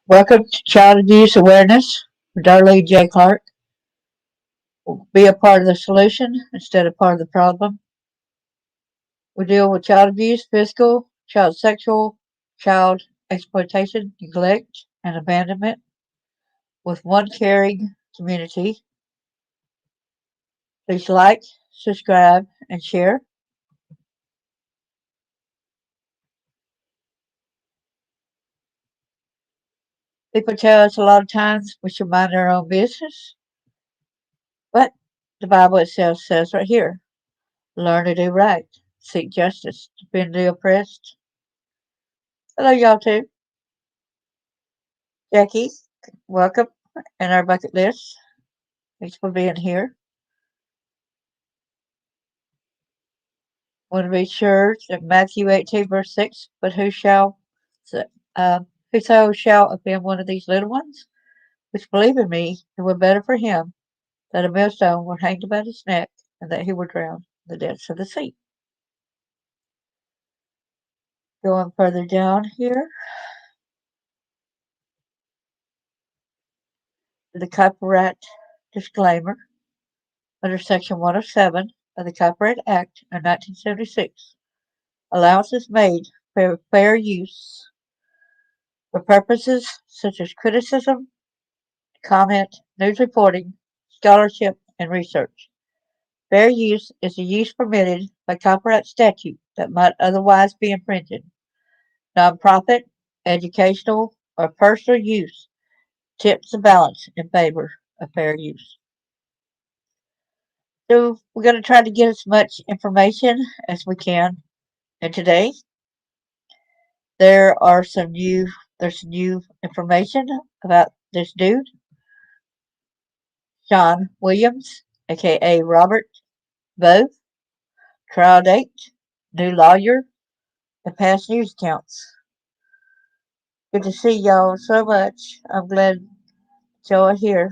Welcome to Child Abuse Awareness with Darlene J. Clark. Be a part of the solution instead of part of the problem. We deal with child abuse, physical, child sexual, child exploitation, neglect, and abandonment with one caring community. Please like, subscribe, and share. People tell us a lot of times we should mind our own business, but the Bible itself says right here, learn to do right, seek justice, defend the oppressed. Hello, y'all, too. Jackie, welcome and our bucket list. Thanks for being here. Want to be sure that Matthew 18, verse 6, but whoso shall offend one of these little ones, which believe in me, it were better for him that a millstone were hanged about his neck, and that he were drowned in the depths of the sea. Going further down here, the copyright disclaimer under Section 107 of the Copyright Act of 1976. Allowance is made for fair use for purposes such as criticism, comment, news reporting, scholarship, and research. Fair use is the use permitted by copyright statute that might otherwise be infringed. Nonprofit, educational, or personal use tips the balance in favor of fair use. So we're going to try to get as much information as we can. And today there's some new information about this dude, Sean Williams, AKA Robert Voe, trial date, new lawyer, and past news accounts. Good to see y'all so much. I'm glad y'all are here.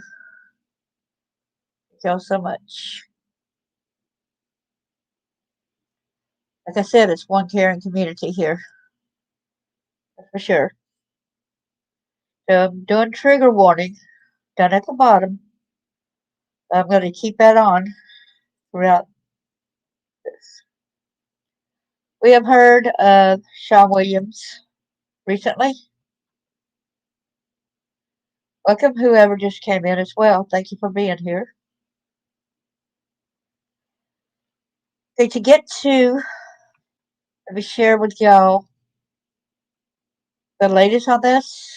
Thank y'all so much. Like I said, it's one caring community here. That's for sure. So I'm doing trigger warning down at the bottom. I'm going to keep that on throughout this. We have heard of Sean Williams recently. Welcome whoever just came in as well. Thank you for being here. Okay, to get to, let me share with y'all the latest on this,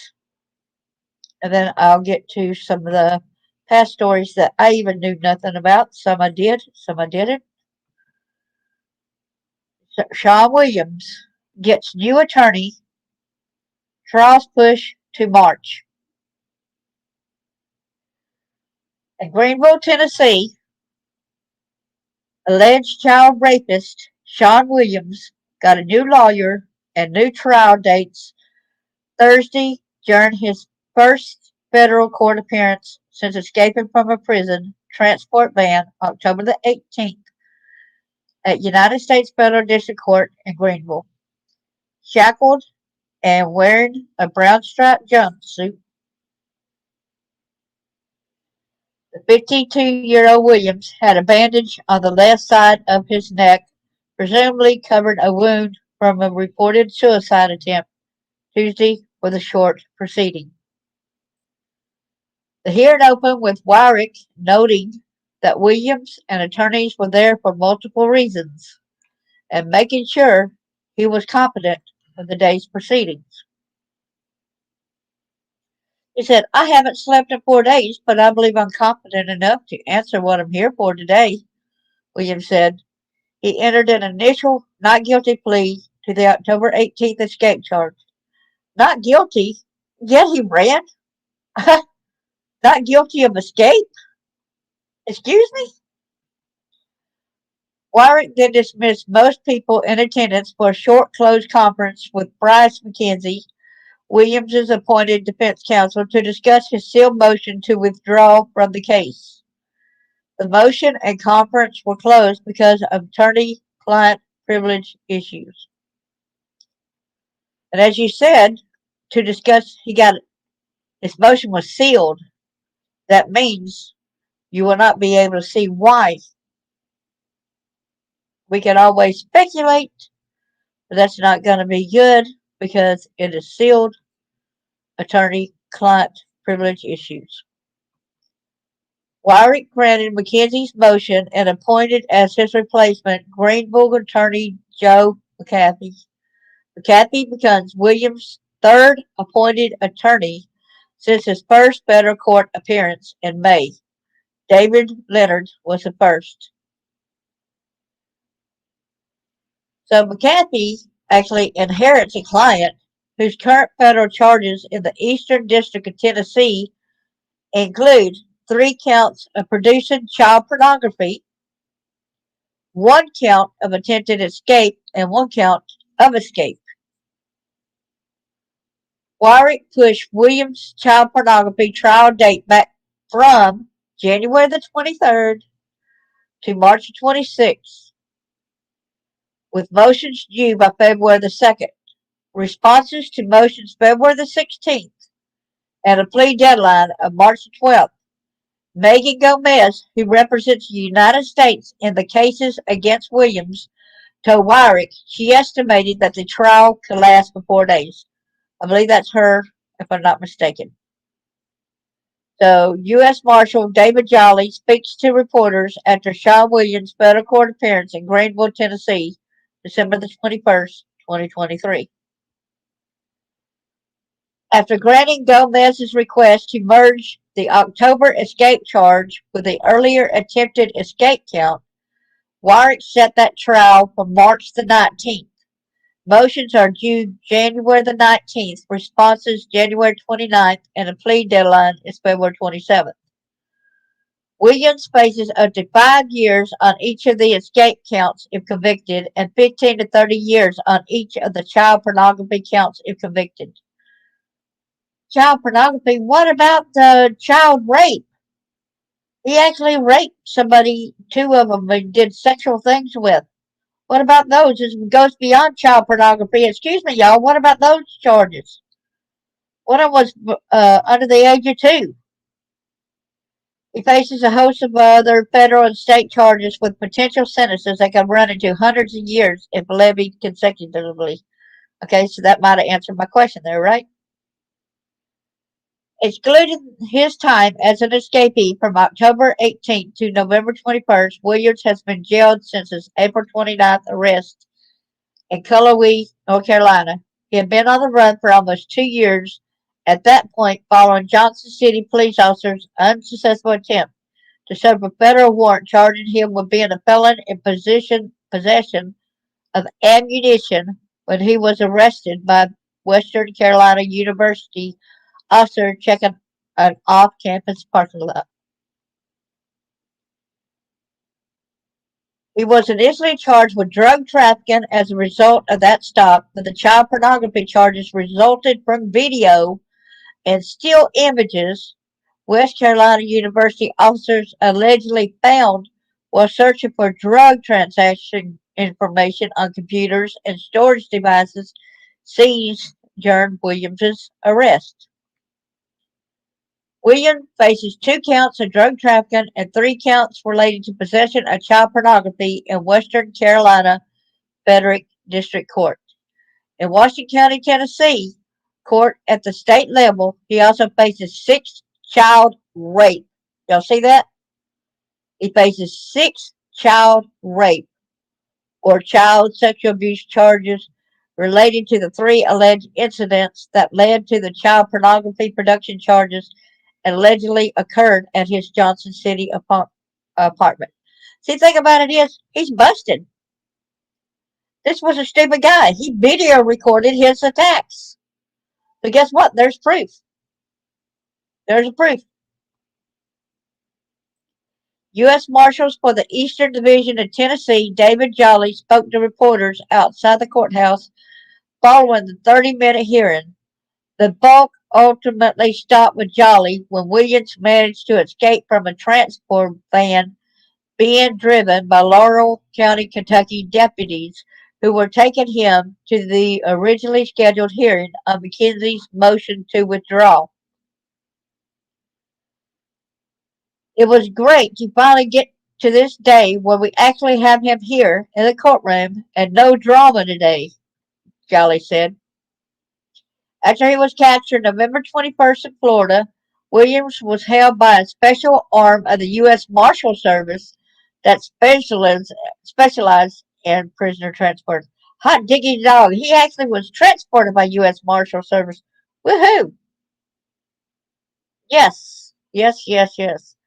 and then I'll get to some of the past stories that I even knew nothing about. Some I did, some I didn't. Sean Williams gets new attorney, trials push to March. In Greenville, Tennessee, alleged child rapist Sean Williams got a new lawyer and new trial dates Thursday during his first federal court appearance since escaping from a prison transport van October the 18th at United States Federal District Court in Greenville. Shackled and wearing a brown striped jumpsuit, the 52-year-old Williams had a bandage on the left side of his neck, presumably covered a wound from a reported suicide attempt Tuesday with a short proceeding. The hearing opened with Wyrick noting that Williams and attorneys were there for multiple reasons and making sure he was competent for the day's proceedings. He said, I haven't slept in 4 days, but I believe I'm competent enough to answer what I'm here for today, Williams said. He entered an initial not guilty plea to the October 18th escape charge. Not guilty, yet he ran? Not guilty of escape? Excuse me? Wyrick then dismissed most people in attendance for a short closed conference with Bryce McKenzie, Williams's appointed defense counsel, to discuss his sealed motion to withdraw from the case. The motion and conference were closed because of attorney-client privilege issues. And as you said, to discuss, he got This motion was sealed. That means you will not be able to see why. We can always speculate, but that's not going to be good because it is sealed attorney-client privilege issues. Wyrick granted McKenzie's motion and appointed as his replacement Greenville attorney Joe McCarthy. McCarthy becomes Williams' third appointed attorney since his first federal court appearance in May. David Leonard was the first. So McCarthy actually inherits a client whose current federal charges in the Eastern District of Tennessee include 3 counts of producing child pornography, 1 count of attempted escape, and 1 count of escape. Wyrick pushed Williams' child pornography trial date back from January the 23rd to March 26th, with motions due by February the 2nd, responses to motions February the 16th, and a plea deadline of March 12th. Megan Gomez, who represents the United States in the cases against Williams, told Wyrick she estimated that the trial could last for 4 days. I believe that's her, if I'm not mistaken. So, U.S. Marshal David Jolly speaks to reporters after Sean Williams' federal court appearance in Greenville, Tennessee, December the 21st, 2023. After granting Gomez's request to merge the October escape charge with the earlier attempted escape count, Wyrick set that trial for March the 19th. Motions are due January the 19th, responses January 29th, and a plea deadline is February 27th. Williams faces up to 5 years on each of the escape counts if convicted, and 15 to 30 years on each of the child pornography counts if convicted. Child pornography? What about the child rape? He actually raped somebody, 2 of them, and did sexual things with. What about those? It goes beyond child pornography. Excuse me, y'all. What about those charges? One of them was under the age of 2. He faces a host of other federal and state charges with potential sentences that can run into hundreds of years if levied consecutively. Okay, so that might have answered my question there, right? Excluding his time as an escapee from October 18th to November 21st, Williams has been jailed since his April 29th arrest in Cullowhee, North Carolina. He had been on the run for almost 2 years at that point following Johnson City police officers' unsuccessful attempt to serve a federal warrant charging him with being a felon in possession of ammunition when he was arrested by Western Carolina University officer checking an off-campus parking lot. He was initially charged with drug trafficking as a result of that stop, but the child pornography charges resulted from video and still images West Carolina University officers allegedly found while searching for drug transaction information on computers and storage devices seized during Williams' arrest. Williams faces 2 counts of drug trafficking and 3 counts relating to possession of child pornography in Western Carolina Federal District Court. In Washington County, Tennessee, court at the state level, he also faces 6 child rape. Y'all see that? He faces 6 child rape or child sexual abuse charges relating to the 3 alleged incidents that led to the child pornography production charges and allegedly occurred at his Johnson City apartment. See, the thing about it is, he's busted. This was a stupid guy. He video recorded his attacks. So guess what? There's proof. There's a proof. U.S. Marshals for the Eastern Division of Tennessee, David Jolly, spoke to reporters outside the courthouse following the 30-minute hearing. The bulk ultimately stopped with Jolly when Williams managed to escape from a transport van being driven by Laurel County, Kentucky deputies who were taking him to the originally scheduled hearing on McKenzie's motion to withdraw. It was great to finally get to this day where we actually have him here in the courtroom and no drama today, Jolly said. After he was captured November 21st in Florida, Williams was held by a special arm of the U.S. Marshal Service that specialized in prisoner transport. Hot diggity dog. He actually was transported by U.S. Marshal Service. Woohoo! Yes, yes, yes, yes.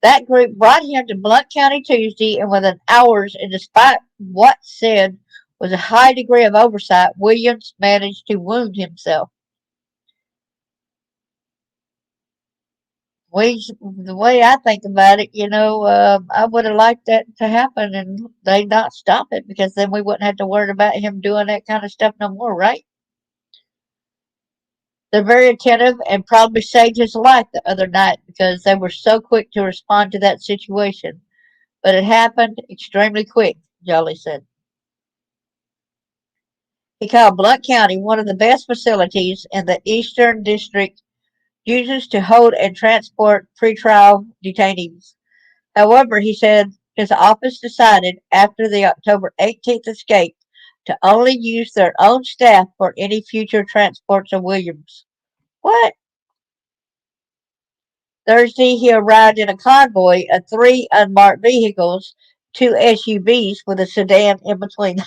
That group brought him to Blount County Tuesday, and within hours, and despite what said was a high degree of oversight, Williams managed to wound himself. The way I think about it, I would have liked that to happen and they not stop it because then we wouldn't have to worry about him doing that kind of stuff no more, right? They're very attentive and probably saved his life the other night because they were so quick to respond to that situation. But it happened extremely quick, Jolly said. He called Blount County one of the best facilities in the Eastern District uses to hold and transport pretrial detainees. However, he said his office decided after the October 18th escape to only use their own staff for any future transports of Williams. What? Thursday, he arrived in a convoy of three unmarked vehicles, two SUVs with a sedan in between.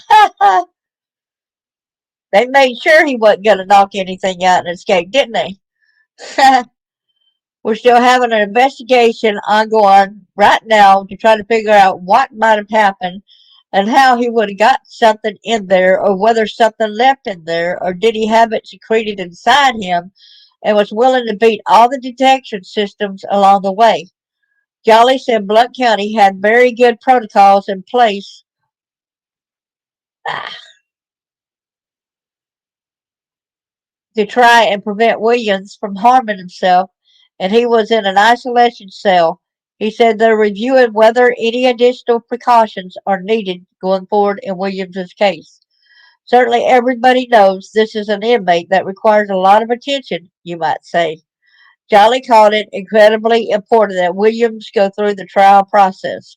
They made sure he wasn't going to knock anything out and escape, didn't they? We're still having an investigation ongoing right now to try to figure out what might have happened and how he would have got something in there or whether something left in there or did he have it secreted inside him and was willing to beat all the detection systems along the way. Jolly said Blount County had very good protocols in place to try and prevent Williams from harming himself, and he was in an isolation cell. He said they're reviewing whether any additional precautions are needed going forward in Williams's case. Certainly everybody knows this is an inmate that requires a lot of attention, you might say. Jolly called it incredibly important that Williams go through the trial process.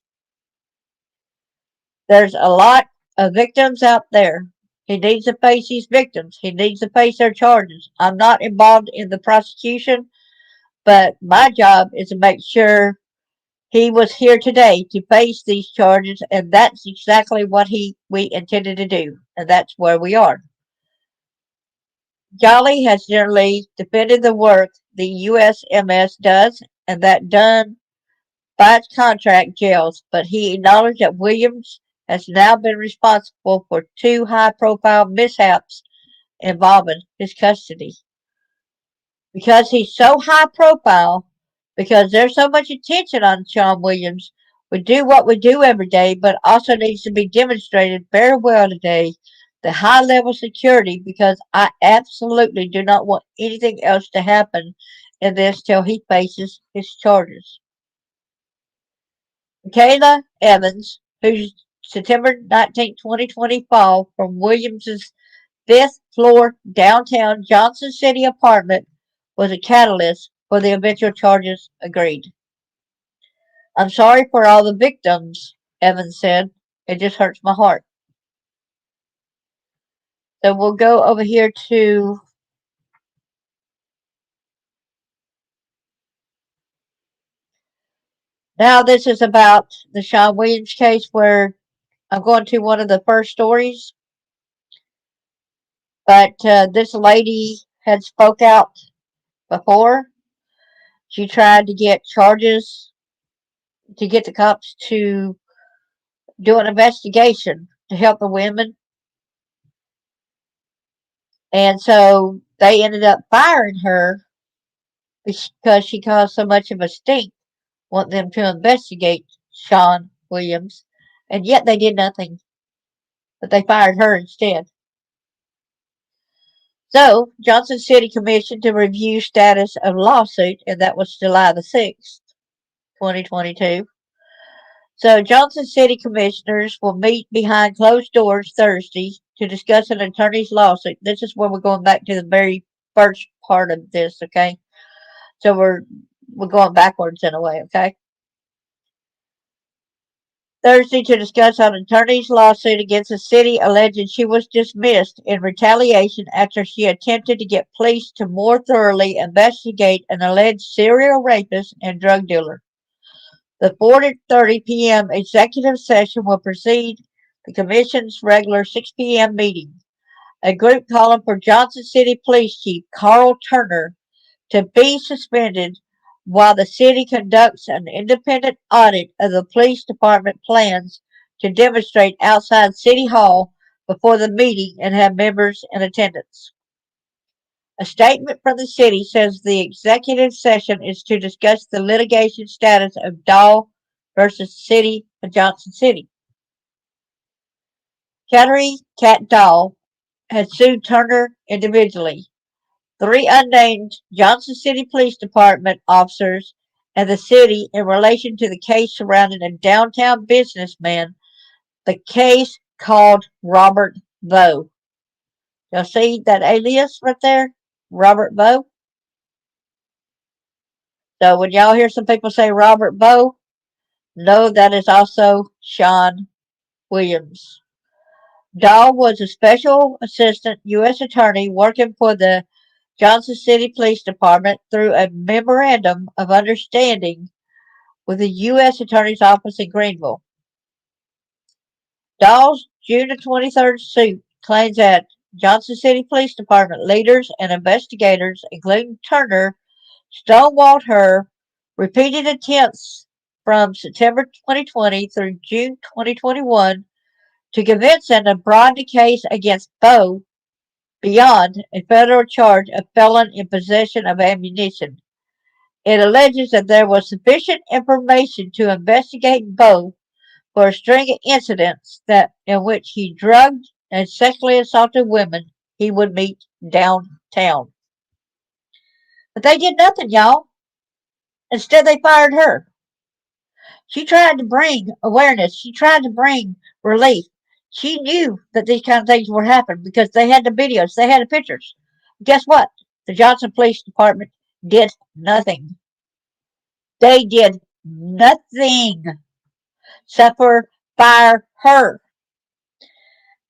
There's a lot of victims out there. He needs to face these victims. He needs to face their charges. I'm not involved in the prosecution, but my job is to make sure he was here today to face these charges, and that's exactly what we intended to do, and that's where we are. Jolly has generally defended the work the USMS does, and that done by its contract jails, but he acknowledged that Williams has now been responsible for two high-profile mishaps involving his custody. Because he's so high-profile, because there's so much attention on Sean Williams, we do what we do every day, but also needs to be demonstrated very well today the high level security because I absolutely do not want anything else to happen in this till he faces his charges. Kayla Evans, whose September 19, 2020 fall from Williams's fifth floor downtown Johnson City apartment was a catalyst for the eventual charges agreed. I'm sorry for all the victims, Evans said. It just hurts my heart. So we'll go over here to now this is about the Sean Williams case where I'm going to one of the first stories. But this lady had spoke out before. She tried to get charges to get the cops to do an investigation to help the women. And so they ended up firing her because she caused so much of a stink, want them to investigate Sean Williams. And yet they did nothing, but they fired her instead. So, Johnson City Commission to review status of lawsuit, and that was July the 6th, 2022. So, Johnson City Commissioners will meet behind closed doors Thursday to discuss an attorney's lawsuit. This is where we're going back to the very first part of this, okay? So, we're going backwards in a way, okay? Thursday to discuss an attorney's lawsuit against the city alleging she was dismissed in retaliation after she attempted to get police to more thoroughly investigate an alleged serial rapist and drug dealer. The 4:30 p.m. executive session will precede the Commission's regular 6 p.m. meeting. A group calling for Johnson City Police Chief Carl Turner to be suspended while the city conducts an independent audit of the police department plans to demonstrate outside City Hall before the meeting and have members in attendance. A statement from the city says the executive session is to discuss the litigation status of Dahl versus City of Johnson City. Kateri Cat Dahl has sued Turner individually. Three unnamed Johnson City Police Department officers and the city in relation to the case surrounding a downtown businessman, the case called Robert Voe. Y'all see that alias right there? Robert Voe? So when y'all hear some people say Robert Voe, know that is also Sean Williams. Dahl was a special assistant U.S. attorney working for the Johnson City Police Department through a memorandum of understanding with the U.S. Attorney's Office in Greenville. Dahl's June 23rd suit claims that Johnson City Police Department leaders and investigators, including Turner, stonewalled her repeated attempts from September 2020 through June 2021 to convince them to broaden the case against Voe beyond a federal charge of felon in possession of ammunition. It alleges that there was sufficient information to investigate Voe for a string of incidents in which he drugged and sexually assaulted women he would meet downtown. But they did nothing, y'all. Instead, they fired her. She tried to bring awareness. She tried to bring relief. She knew that these kind of things would happen because they had the videos, they had the pictures. Guess what? The Johnson Police Department did nothing. They did nothing except for fire her.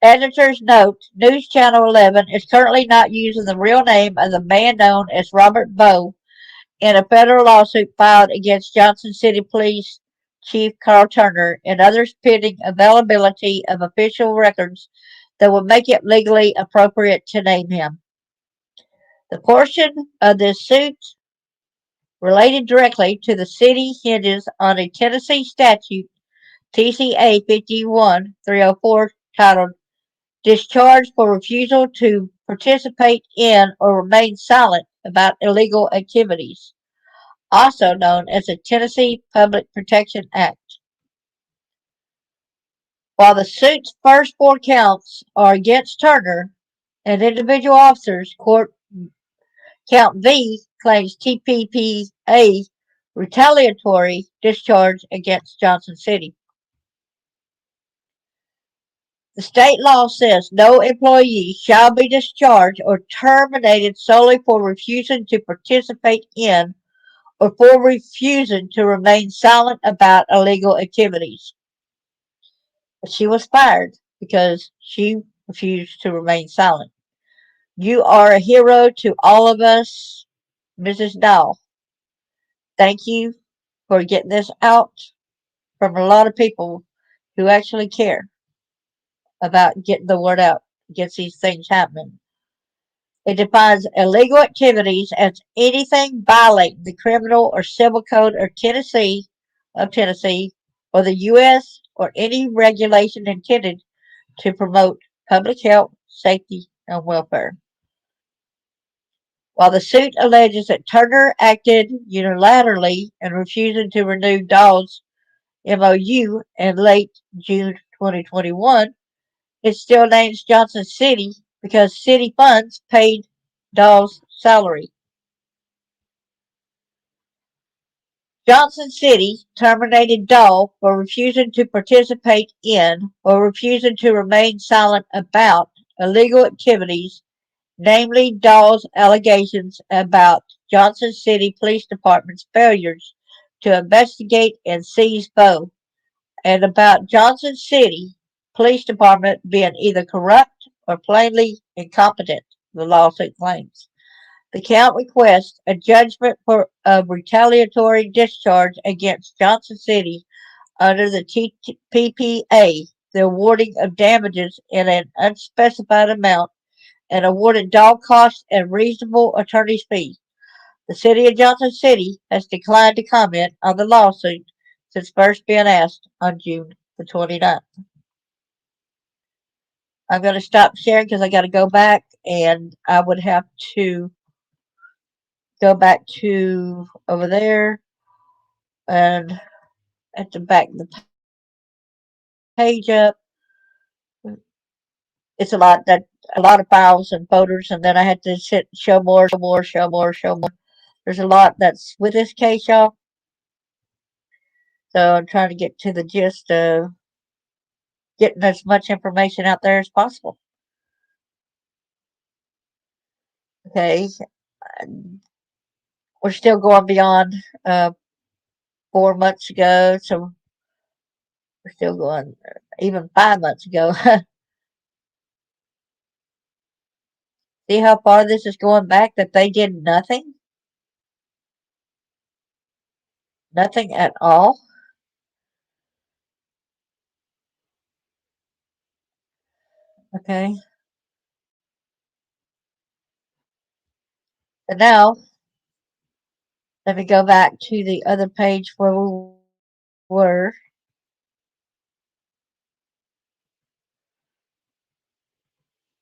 Editor's note, News Channel 11 is currently not using the real name of the man known as Robert Voe in a federal lawsuit filed against Johnson City Police Chief Carl Turner and others pending availability of official records that would make it legally appropriate to name him. The portion of this suit related directly to the city hinges on a Tennessee statute, TCA 51304, titled Discharge for Refusal to Participate in or Remain Silent about Illegal Activities, also known as the Tennessee Public Protection Act. While the suit's first four counts are against Turner and individual officers, Count V claims TPPA retaliatory discharge against Johnson City. The state law says no employee shall be discharged or terminated solely for refusing to participate in or for refusing to remain silent about illegal activities. But she was fired because she refused to remain silent. You are a hero to all of us, Mrs. Dahl. Thank you for getting this out from a lot of people who actually care about getting the word out against these things happening. It defines illegal activities as anything violating the criminal or civil code of Tennessee, or the U.S., or any regulation intended to promote public health, safety, and welfare. While the suit alleges that Turner acted unilaterally in refusing to renew Dahl's MOU in late June 2021, it still names Johnson City because city funds paid Dahl's salary. Johnson City terminated Dahl for refusing to participate in or refusing to remain silent about illegal activities, namely Dahl's allegations about Johnson City Police Department's failures to investigate and seize Voe, and about Johnson City Police Department being either corrupt or plainly incompetent, the lawsuit claims. The count requests a judgment for a retaliatory discharge against Johnson City under the PPA, the awarding of damages in an unspecified amount, and awarded dog costs and reasonable attorney's fees. The City of Johnson City has declined to comment on the lawsuit since first being asked on June the 29th. I'm going to stop sharing because I got to go back, and I would have to go back to over there and at the back of the page up. It's a lot of files and folders, and then I had to show more. There's a lot that's with this case, y'all. So I'm trying to get to the gist of getting as much information out there as possible. Okay, we're still going beyond 4 months ago, so we're still going even 5 months ago. See how far this is going back that they did nothing? Nothing at all? Okay. So now, let me go back to the other page where we were.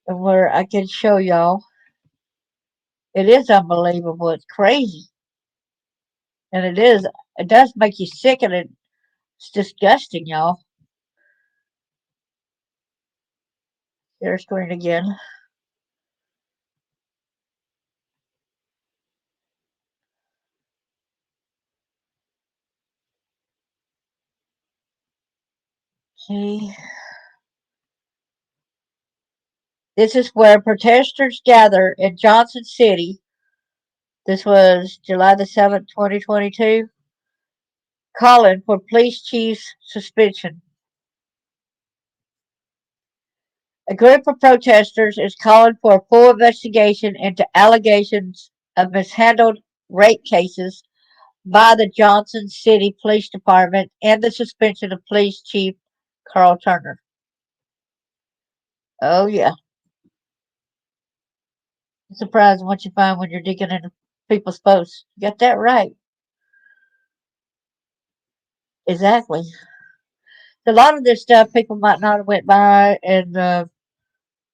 And where I can show y'all. It is unbelievable. It's crazy. And it does make you sick, and it's disgusting, y'all. Share screen again. See, this is where protesters gather in Johnson City. This was July the 7th, 2022, calling for police chief's suspension. A group of protesters is calling for a full investigation into allegations of mishandled rape cases by the Johnson City Police Department and the suspension of Police Chief Carl Turner. Oh, yeah. It's surprising what you find when you're digging into people's posts. You got that right. Exactly. A lot of this stuff people might not have went by, and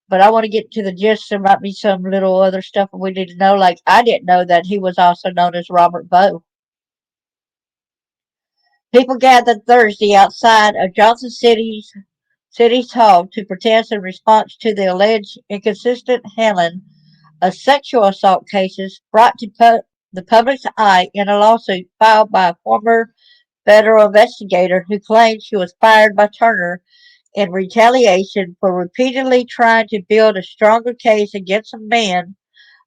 but I want to get to the gist. There might be some little other stuff we need to know. Like I didn't know that he was also known as Robert Voe. People gathered Thursday outside of Johnson City's hall to protest in response to the alleged inconsistent handling of sexual assault cases brought to the public's eye in a lawsuit filed by a former federal investigator who claimed she was fired by Turner in retaliation for repeatedly trying to build a stronger case against a man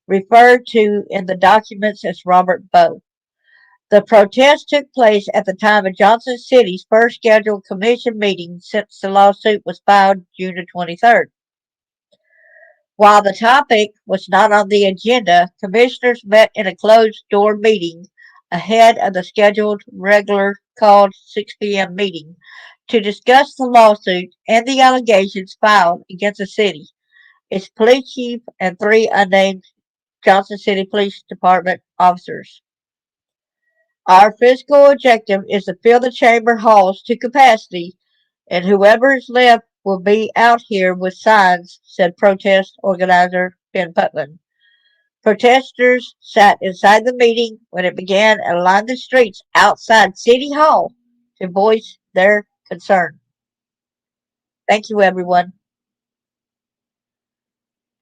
referred to in the documents as Robert Voe. The protest took place at the time of Johnson City's first scheduled commission meeting since the lawsuit was filed June the 23rd. While the topic was not on the agenda, commissioners met in a closed-door meeting ahead of the scheduled regular called 6 p.m. meeting to discuss the lawsuit and the allegations filed against the city, its police chief, and three unnamed Johnson City Police Department officers. Our fiscal objective is to fill the chamber halls to capacity, and whoever is left will be out here with signs, said protest organizer Ben Putman. Protesters sat inside the meeting when it began and lined the streets outside City Hall to voice their concern. Thank you, everyone.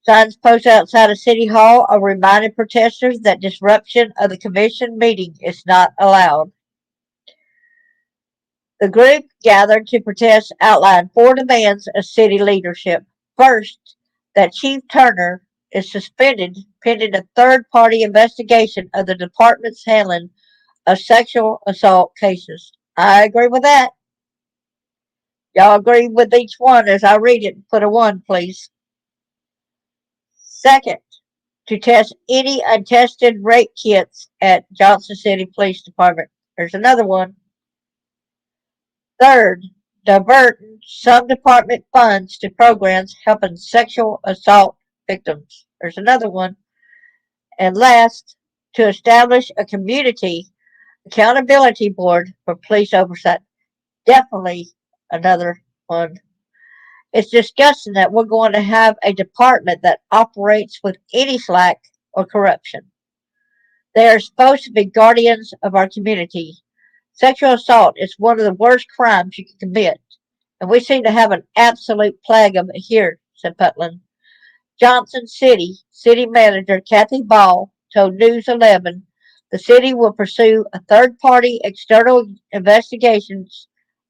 Signs posted outside of City Hall are reminding protesters that disruption of the commission meeting is not allowed. The group gathered to protest outlined four demands of city leadership. First, that Chief Turner is suspended pending a third-party investigation of the department's handling of sexual assault cases. I agree with that. Y'all agree with each one as I read it? Put a 1, please. Second, to test any untested rape kits at Johnson City Police Department. There's another one. Third, diverting some department funds to programs helping sexual assault victims. There's another one. And last, to establish a community accountability board for police oversight. Definitely another one. It's disgusting that we're going to have a department that operates with any slack or corruption. They are supposed to be guardians of our community. Sexual assault is one of the worst crimes you can commit, and we seem to have an absolute plague of it here, said Putland. Johnson City Manager Kathy Ball told News 11 the city will pursue a third-party external investigations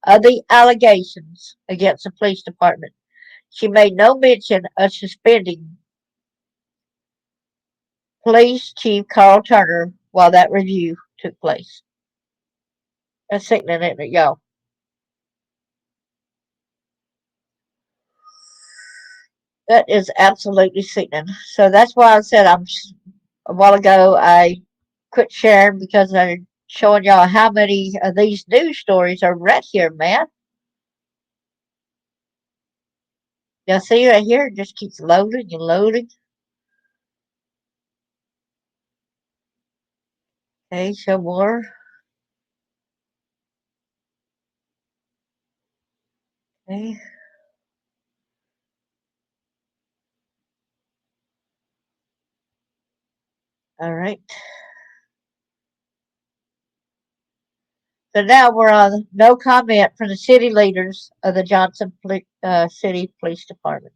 of the allegations against the police department. She made no mention of suspending Police Chief Carl Turner while that review took place. That's sickening, isn't it, y'all? That is absolutely sickening. So that's why I said a while ago I quit sharing because I'm showing y'all how many of these news stories are right here, man. Y'all see right here? It just keeps loading and loading. Okay, show more. Okay. All right. So now we're on no comment from the city leaders of the Johnson City Police Department.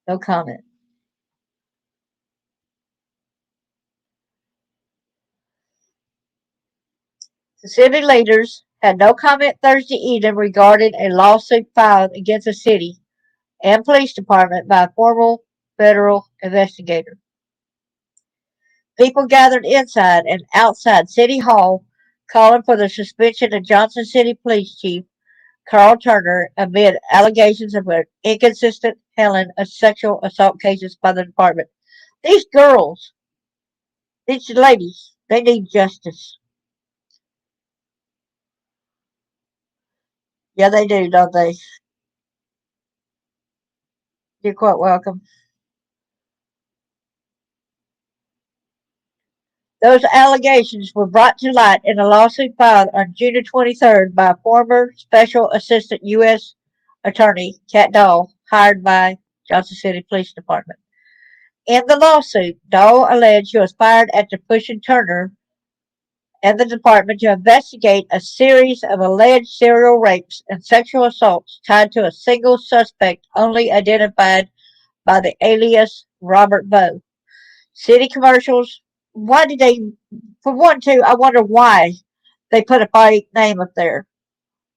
No comment. The city leaders had no comment Thursday evening regarding a lawsuit filed against the city and police department by a former federal investigator. People gathered inside and outside City Hall calling for the suspension of Johnson City Police Chief Carl Turner amid allegations of an inconsistent handling of sexual assault cases by the department. These girls, these ladies, they need justice. Yeah, they do, don't they? You're quite welcome. Those allegations were brought to light in a lawsuit filed on June 23rd by former Special Assistant U.S. Attorney Kat Dahl, hired by Johnson City Police Department. In the lawsuit, Dahl alleged she was fired after pushing Turner and the department to investigate a series of alleged serial rapes and sexual assaults tied to a single suspect only identified by the alias Robert Voe. City commercials, why did they, for one, two, I wonder why they put a fake name up there.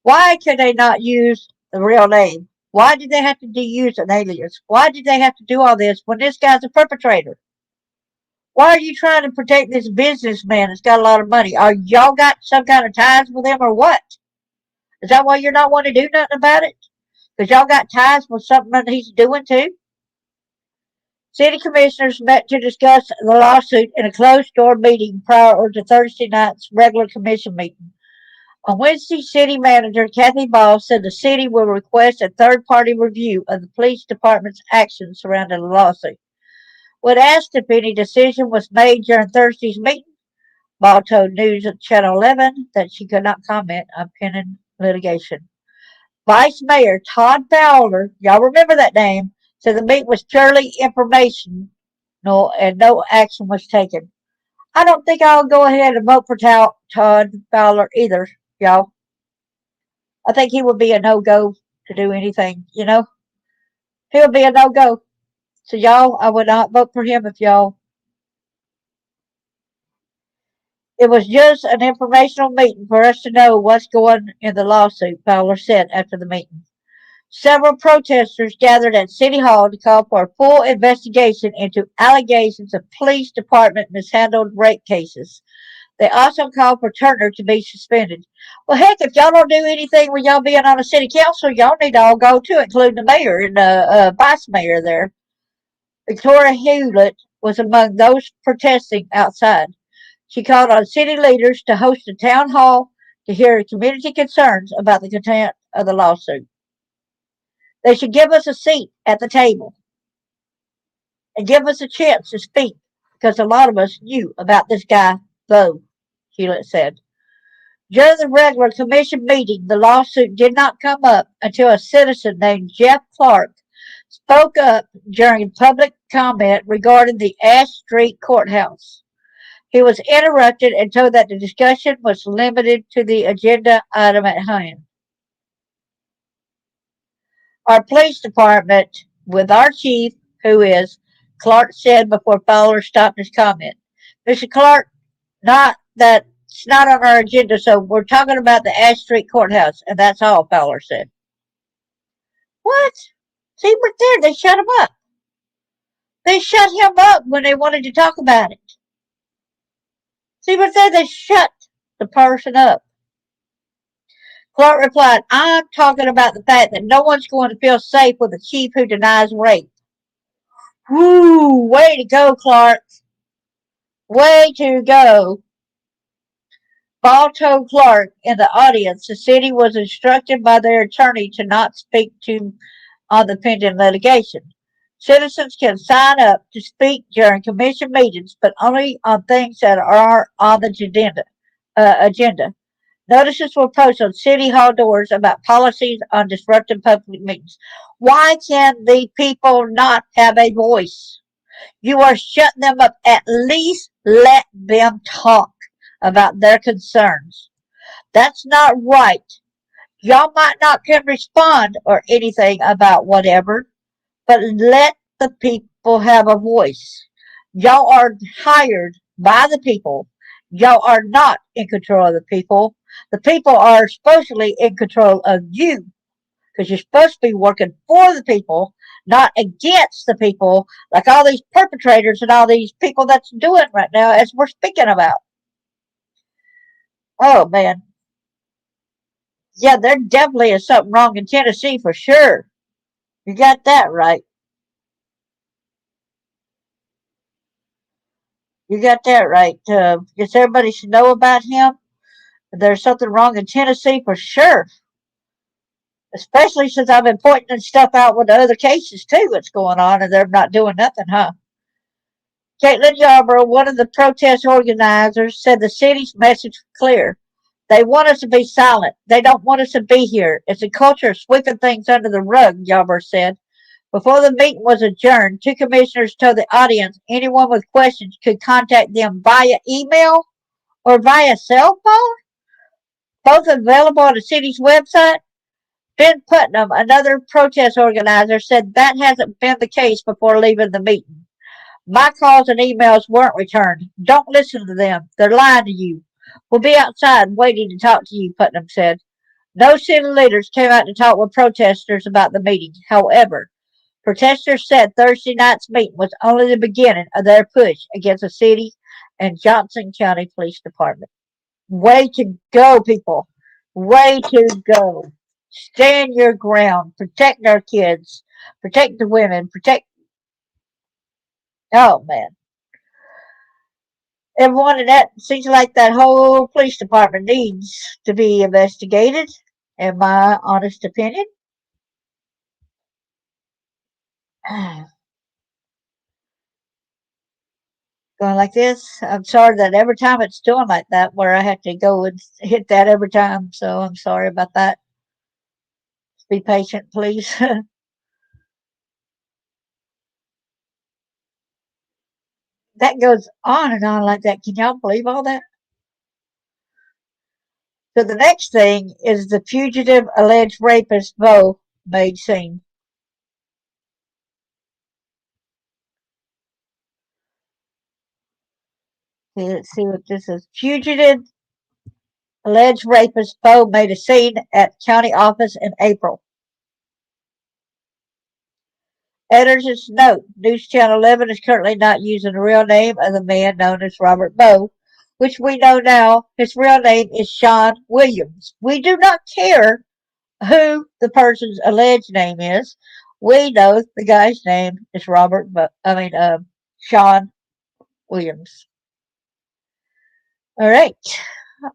Why could they not use the real name? Why did they have to use an alias? Why did they have to do all this when this guy's a perpetrator? Why are you trying to protect this businessman that's got a lot of money? Are y'all got some kind of ties with him or what? Is that why you're not wanting to do nothing about it? Because y'all got ties with something that he's doing too? City commissioners met to discuss the lawsuit in a closed-door meeting prior to Thursday night's regular commission meeting. On Wednesday, city manager Kathy Ball said the city will request a third-party review of the police department's actions surrounding the lawsuit. When asked if any decision was made during Thursday's meeting, Ball told News at Channel 11 that she could not comment on pending litigation. Vice Mayor Todd Fowler, y'all remember that name, said the meeting was purely informational and no action was taken. I don't think I'll go ahead and vote for Todd Fowler either, y'all. I think he would be a no-go to do anything, you know? He would be a no-go. So y'all, I would not vote for him if y'all. It was just an informational meeting for us to know what's going in the lawsuit, Fowler said after the meeting. Several protesters gathered at City Hall to call for a full investigation into allegations of police department mishandled rape cases. They also called for Turner to be suspended. Well, heck, if y'all don't do anything with y'all being on the city council, y'all need to all go too, including the mayor and the vice mayor there. Victoria Hewlett was among those protesting outside. She called on city leaders to host a town hall to hear community concerns about the content of the lawsuit. They should give us a seat at the table and give us a chance to speak because a lot of us knew about this guy, Voe, Hewlett said. During the regular commission meeting, the lawsuit did not come up until a citizen named Jeff Clark spoke up during public comment regarding the Ash Street Courthouse. He was interrupted and told that the discussion was limited to the agenda item at hand. Our police department, with our chief, who is, Clark said before Fowler stopped his comment. Mr. Clark, it's not on our agenda, so we're talking about the Ash Street Courthouse, and that's all, Fowler said. What? See, right there, they shut him up. They shut him up when they wanted to talk about it. See, right there, they shut the person up. Clark replied, I'm talking about the fact that no one's going to feel safe with a chief who denies rape. Woo! Way to go, Clark. Way to go. Ball told Clark in the audience the city was instructed by their attorney to not speak on the pending litigation. Citizens can sign up to speak during commission meetings, but only on things that are on the agenda. Notices were posted on City Hall doors about policies on disrupting public meetings. Why can the people not have a voice? You are shutting them up. At least let them talk about their concerns. That's not right. Y'all might not can respond or anything about whatever, but let the people have a voice. Y'all are hired by the people. Y'all are not in control of the people. The people are supposedly in control of you because you're supposed to be working for the people, not against the people, like all these perpetrators and all these people that's doing right now, as we're speaking about. Oh, man. Yeah, there definitely is something wrong in Tennessee for sure. You got that right. You got that right. Guess everybody should know about him. There's something wrong in Tennessee for sure. Especially since I've been pointing stuff out with the other cases too that's going on and they're not doing nothing, huh? Caitlin Yarborough, one of the protest organizers, said the city's message was clear. They want us to be silent. They don't want us to be here. It's a culture of sweeping things under the rug, Yarborough said. Before the meeting was adjourned, two commissioners told the audience anyone with questions could contact them via email or via cell phone, both available on the city's website. Ben Putnam, another protest organizer, said that hasn't been the case before leaving the meeting. My calls and emails weren't returned. Don't listen to them. They're lying to you. We'll be outside waiting to talk to you, Putnam said. No city leaders came out to talk with protesters about the meeting. However, protesters said Thursday night's meeting was only the beginning of their push against the city and Johnson County Police Department. Way to go, people. Way to go. Stand your ground. Protect our kids. Protect the women. Protect. Oh, man. Everyone in that seems like that whole police department needs to be investigated, in my honest opinion. Going like this. I'm sorry that every time it's doing like that, where I have to go and hit that every time. So I'm sorry about that. Just be patient, please. That goes on and on like that. Can y'all believe all that? So the next thing is the fugitive alleged rapist Voe made scene. Let's see what this is. Fugitive alleged rapist Voe made a scene at county office in April. Editor's note: News Channel 11 is currently not using the real name of the man known as Robert Voe, which we know now his real name is Sean Williams. We do not care who the person's alleged name is. We know the guy's name is Sean Williams. All right.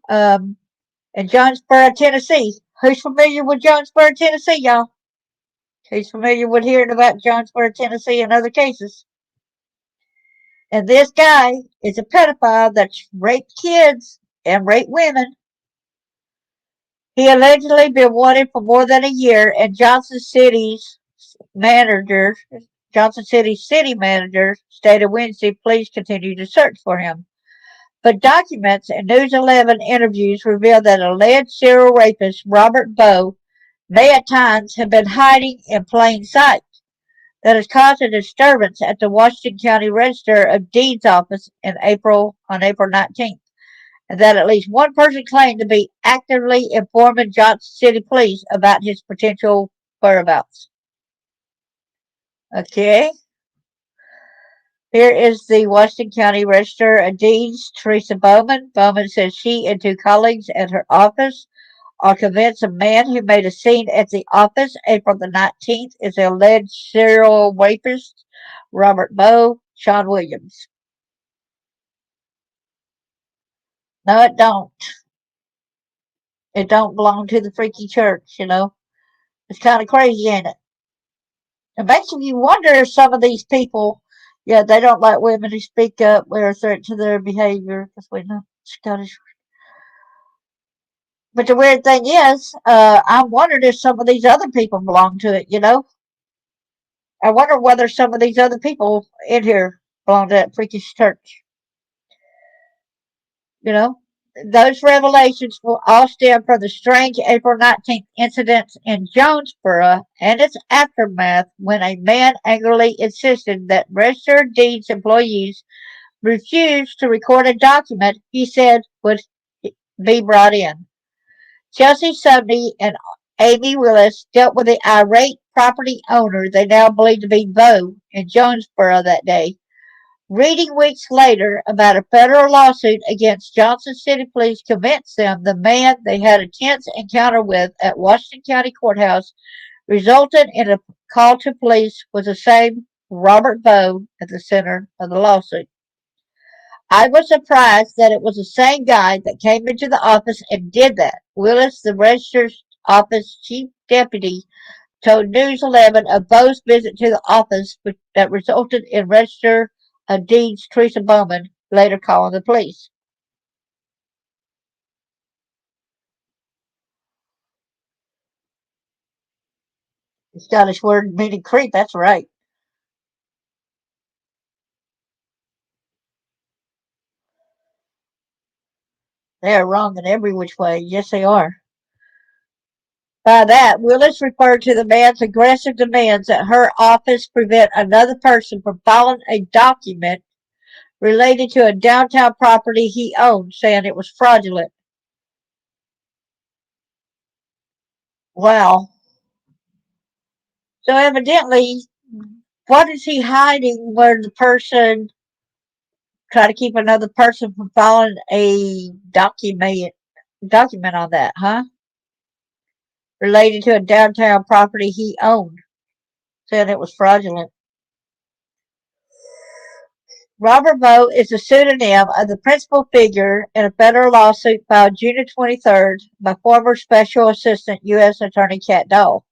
In Jonesboro, Tennessee. Who's familiar with Jonesboro, Tennessee, y'all? Who's familiar with hearing about Jonesboro, Tennessee and other cases? And this guy is a pedophile that's raped kids and raped women. He allegedly been wanted for more than a year, and Johnson City city manager stated Wednesday, please continue to search for him. But documents and News 11 interviews reveal that alleged serial rapist Robert Voe may at times have been hiding in plain sight. That has caused a disturbance at the Washington County Register of Deeds office on April 19th, and that at least one person claimed to be actively informing Johnson City police about his potential whereabouts. Okay. Here is the Washington County Register of Deeds, Teresa Bowman. Bowman says she and two colleagues at her office are convinced a man who made a scene at the office April the 19th is the alleged serial rapist Robert Voe, Sean Williams. No, it don't. It don't belong to the freaky church, you know. It's kind of crazy, ain't it? It makes you wonder if some of these people, yeah, they don't like women who speak up, wear a threat to their behavior, because we know Scottish. But the weird thing is, I'm wondering if some of these other people belong to it, you know? I wonder whether some of these other people in here belong to that freakish church. You know? Those revelations will all stem from the strange April 19th incident in Jonesboro and its aftermath when a man angrily insisted that registered deeds employees refused to record a document he said would be brought in. Chelsea Subney and Amy Willis dealt with the irate property owner they now believe to be Voe in Jonesboro that day. Reading weeks later about a federal lawsuit against Johnson City Police convinced them the man they had a tense encounter with at Washington County Courthouse resulted in a call to police was the same Robert Voe at the center of the lawsuit. I was surprised that it was the same guy that came into the office and did that. Willis, the register's office chief deputy, told News 11 of Voe's visit to the office that resulted in Register of Deeds Teresa Bowman later calling the police. The Scottish word meaning creep, that's right. They are wrong in every which way. Yes, they are. By that, Willis referred to the man's aggressive demands that her office prevent another person from filing a document related to a downtown property he owned, saying it was fraudulent. Wow. So evidently, what is he hiding where the person try to keep another person from filing a document on that, huh? Related to a downtown property he owned, saying it was fraudulent. Robert Voe is the pseudonym of the principal figure in a federal lawsuit filed June 23rd by former Special Assistant U.S. Attorney Kat Dahl.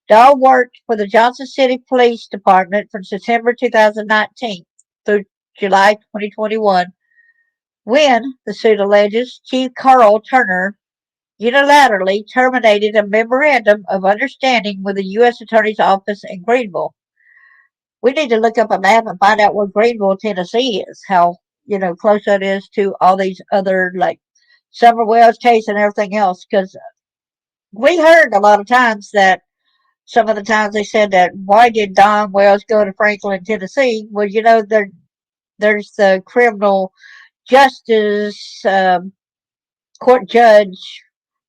Dahl worked for the Johnson City Police Department from September 2019 through July 2021, when, the suit alleges, Chief Carl Turner unilaterally terminated a memorandum of understanding with the U.S. Attorney's Office in Greenville. We need to look up a map and find out where Greenville, Tennessee is, how, close that is to all these other, like, Summer Wells case and everything else, because we heard a lot of times that some of the times they said that, why did Don Wells go to Franklin, Tennessee? Well, there's the criminal justice court judge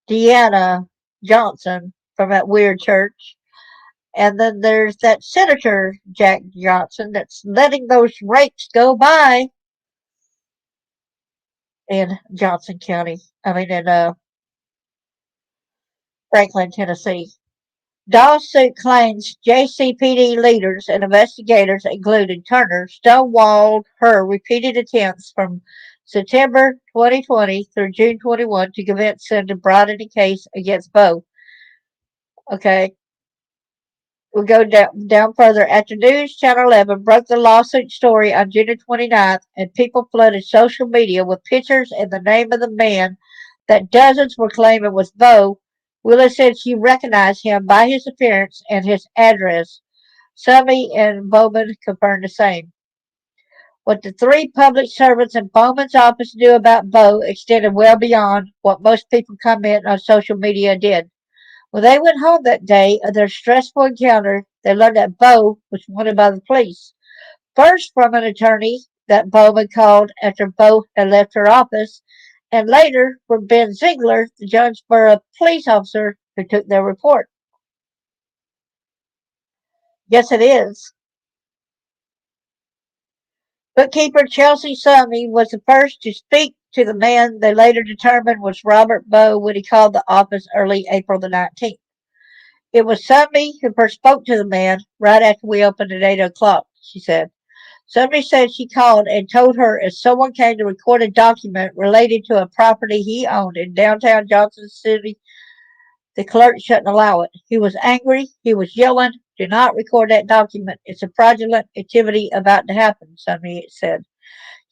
Deanna Johnson from that weird church. And then there's that Senator Jack Johnson that's letting those rapes go by in Johnson County. In Franklin, Tennessee. Dawes suit claims JCPD leaders and investigators, including Turner, stonewalled her repeated attempts from September 2020 through June 21 to convince them to broaden the case against Voe. Okay, we'll go down further. After News Channel 11 broke the lawsuit story on June 29th, and people flooded social media with pictures and the name of the man that dozens were claiming was Voe, Willis said she recognized him by his appearance and his address. Summy and Bowman confirmed the same. What the three public servants in Bowman's office knew about Voe extended well beyond what most people comment on social media did. When they went home that day of their stressful encounter, they learned that Voe was wanted by the police. First from an attorney that Bowman called after Voe had left her office, and later from Ben Ziegler, the Jonesboro police officer who took their report. Yes, it is. Bookkeeper Chelsea Summy was the first to speak to the man they later determined was Robert Voe when he called the office early April the 19th. It was Summy who first spoke to the man right after we opened at 8 o'clock, she said. Somebody said she called and told her if someone came to record a document related to a property he owned in downtown Johnson City, the clerk shouldn't allow it. He was angry. He was yelling, "Do not record that document. It's a fraudulent activity about to happen," somebody said.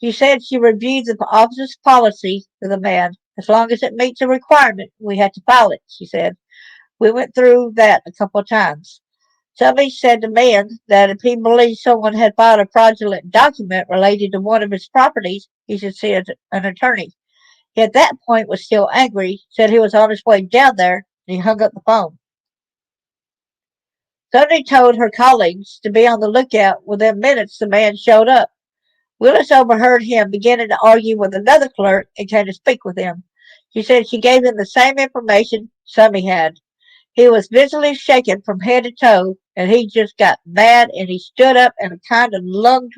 She said she reviewed the office's policy for the man. As long as it meets a requirement, we had to file it, she said. We went through that a couple of times. Somebody said to man that if he believed someone had filed a fraudulent document related to one of his properties, he should see an attorney. He at that point was still angry, said he was on his way down there, and he hung up the phone. Somebody told her colleagues to be on the lookout. Within minutes, the man showed up. Willis overheard him beginning to argue with another clerk and came to speak with him. She said she gave him the same information Summy had. He was visibly shaken from head to toe, and he just got mad, and he stood up and kind of lunged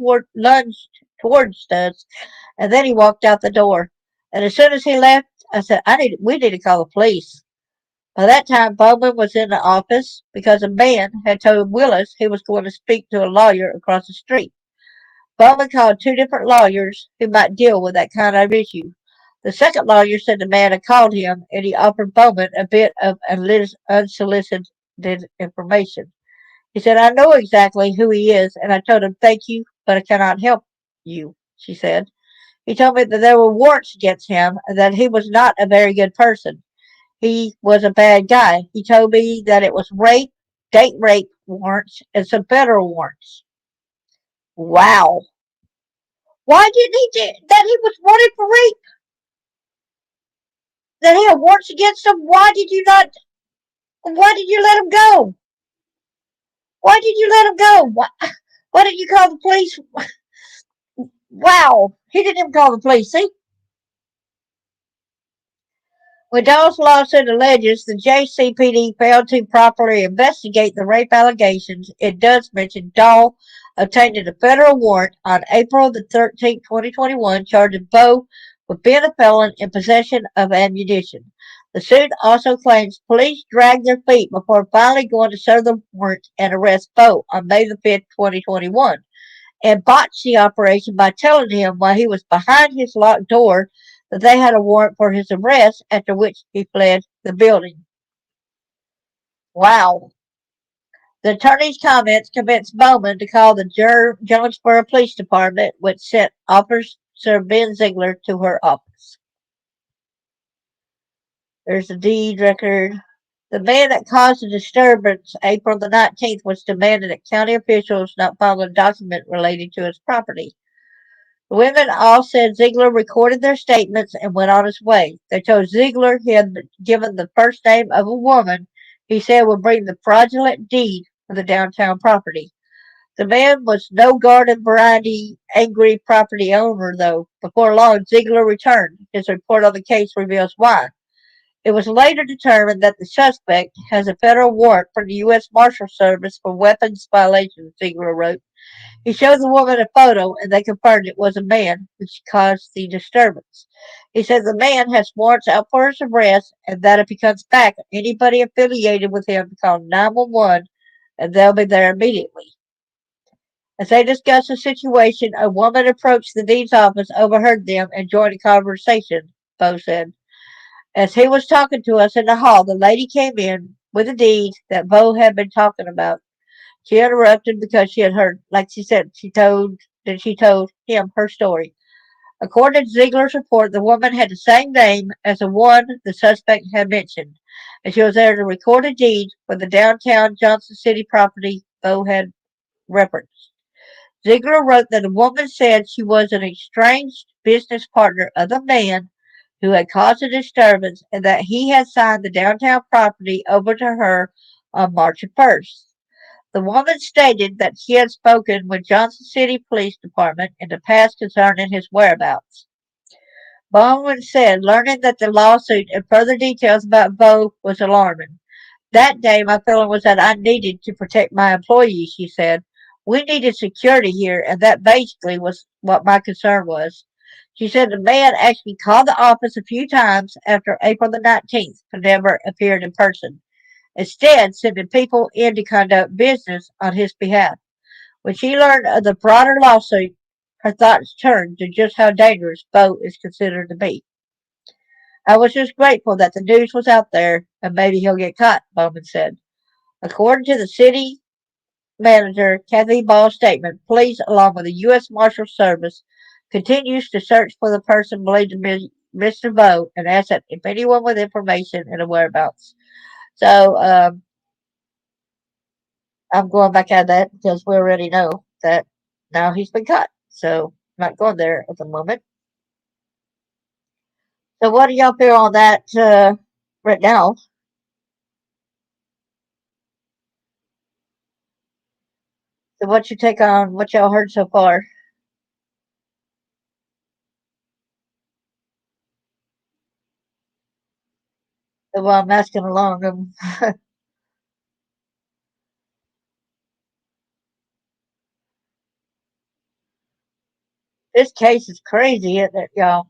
towards us, and then he walked out the door. And as soon as he left, I said, we need to call the police. By that time, Bowman was in the office because a man had told Willis he was going to speak to a lawyer across the street. Bowman called two different lawyers who might deal with that kind of issue. The second lawyer said the man had called him, and he offered Bowman a bit of unsolicited information. He said, "I know exactly who he is," and I told him, "Thank you, but I cannot help you," she said. He told me that there were warrants against him and that he was not a very good person. He was a bad guy. He told me that it was rape, date rape warrants, and some federal warrants. Wow. Why didn't he do that? He was wanted for rape. That he had warrants against him. Why did you not? Why did you let him go? Why did you let him go? Why didn't you call the police? Wow. He didn't even call the police. See? When Dawes' lawsuit alleges the JCPD failed to properly investigate the rape allegations, it does mention Dawes obtained a federal warrant on April the 13th, 2021, charging Voe with being a felon in possession of ammunition. The suit also claims police dragged their feet before finally going to serve the warrant and arrest Voe on May the 5th, 2021, and botched the operation by telling him while he was behind his locked door that they had a warrant for his arrest, after which he fled the building. Wow. The attorney's comments convinced Bowman to call the Jonesboro Police Department, which sent Officer Ben Ziegler to her office. There's the deed record. The man that caused the disturbance April the 19th was demanding that county officials not file a document relating to his property. The women all said Ziegler recorded their statements and went on his way. They told Ziegler he had given the first name of a woman he said would bring the fraudulent deed for the downtown property. The man was no garden variety angry property owner, though. Before long, Ziegler returned. His report on the case reveals why. It was later determined that the suspect has a federal warrant from the U.S. Marshal Service for weapons violations, Ziegler wrote. He showed the woman a photo, and they confirmed it was a man who caused the disturbance. He said the man has warrants out for his arrest, and that if he comes back, anybody affiliated with him to call 911, and they'll be there immediately. As they discussed the situation, a woman approached the dean's office, overheard them, and joined a conversation, Voe said. As he was talking to us in the hall, the lady came in with a deed that Voe had been talking about. She interrupted because she had heard, like she said, she told him her story. According to Ziegler's report, the woman had the same name as the one the suspect had mentioned, and she was there to record a deed for the downtown Johnson City property Voe had referenced. Ziegler wrote that the woman said she was an estranged business partner of the man who had caused the disturbance and that he had signed the downtown property over to her on March 1st. The woman stated that she had spoken with Johnson City Police Department in the past concerning his whereabouts. Bowman said learning that the lawsuit and further details about Voe was alarming. That day, my feeling was that I needed to protect my employees, she said. We needed security here, and that basically was what my concern was. She said the man actually called the office a few times after April the 19th, but never appeared in person, instead sending people in to conduct business on his behalf. When she learned of the broader lawsuit, her thoughts turned to just how dangerous Voe is considered to be. I was just grateful that the news was out there and maybe he'll get caught, Bowman said. According to the city manager, Kathy Ball's statement, police, along with the U.S. Marshal Service, continues to search for the person believed to be Mr. Voe and asks that if anyone with information and a whereabouts. So I'm going back at that because we already know that now he's been caught. So I'm not going there at the moment. So what do y'all feel on that right now? So what's your take on what y'all heard so far? So while I'm asking along, this case is crazy, isn't it, y'all?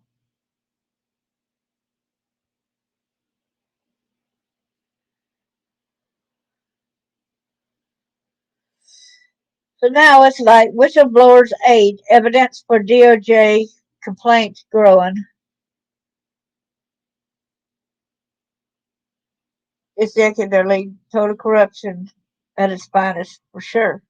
So now it's like whistleblowers aid, evidence for DOJ complaints growing. It's secondary total corruption at its finest, for sure.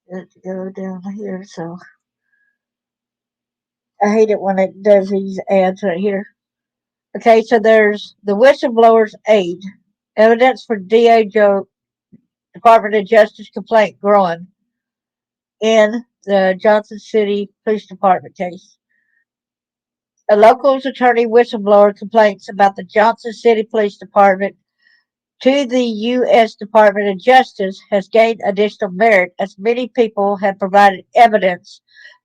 Let's go down here. So I hate it when it does these ads right here. Okay, so there's the whistleblower's aid, evidence for DOJ Department of Justice complaint growing in the Johnson City Police Department case. A local's attorney whistleblower complaints about the Johnson City Police Department to the U.S. Department of Justice has gained additional merit as many people have provided evidence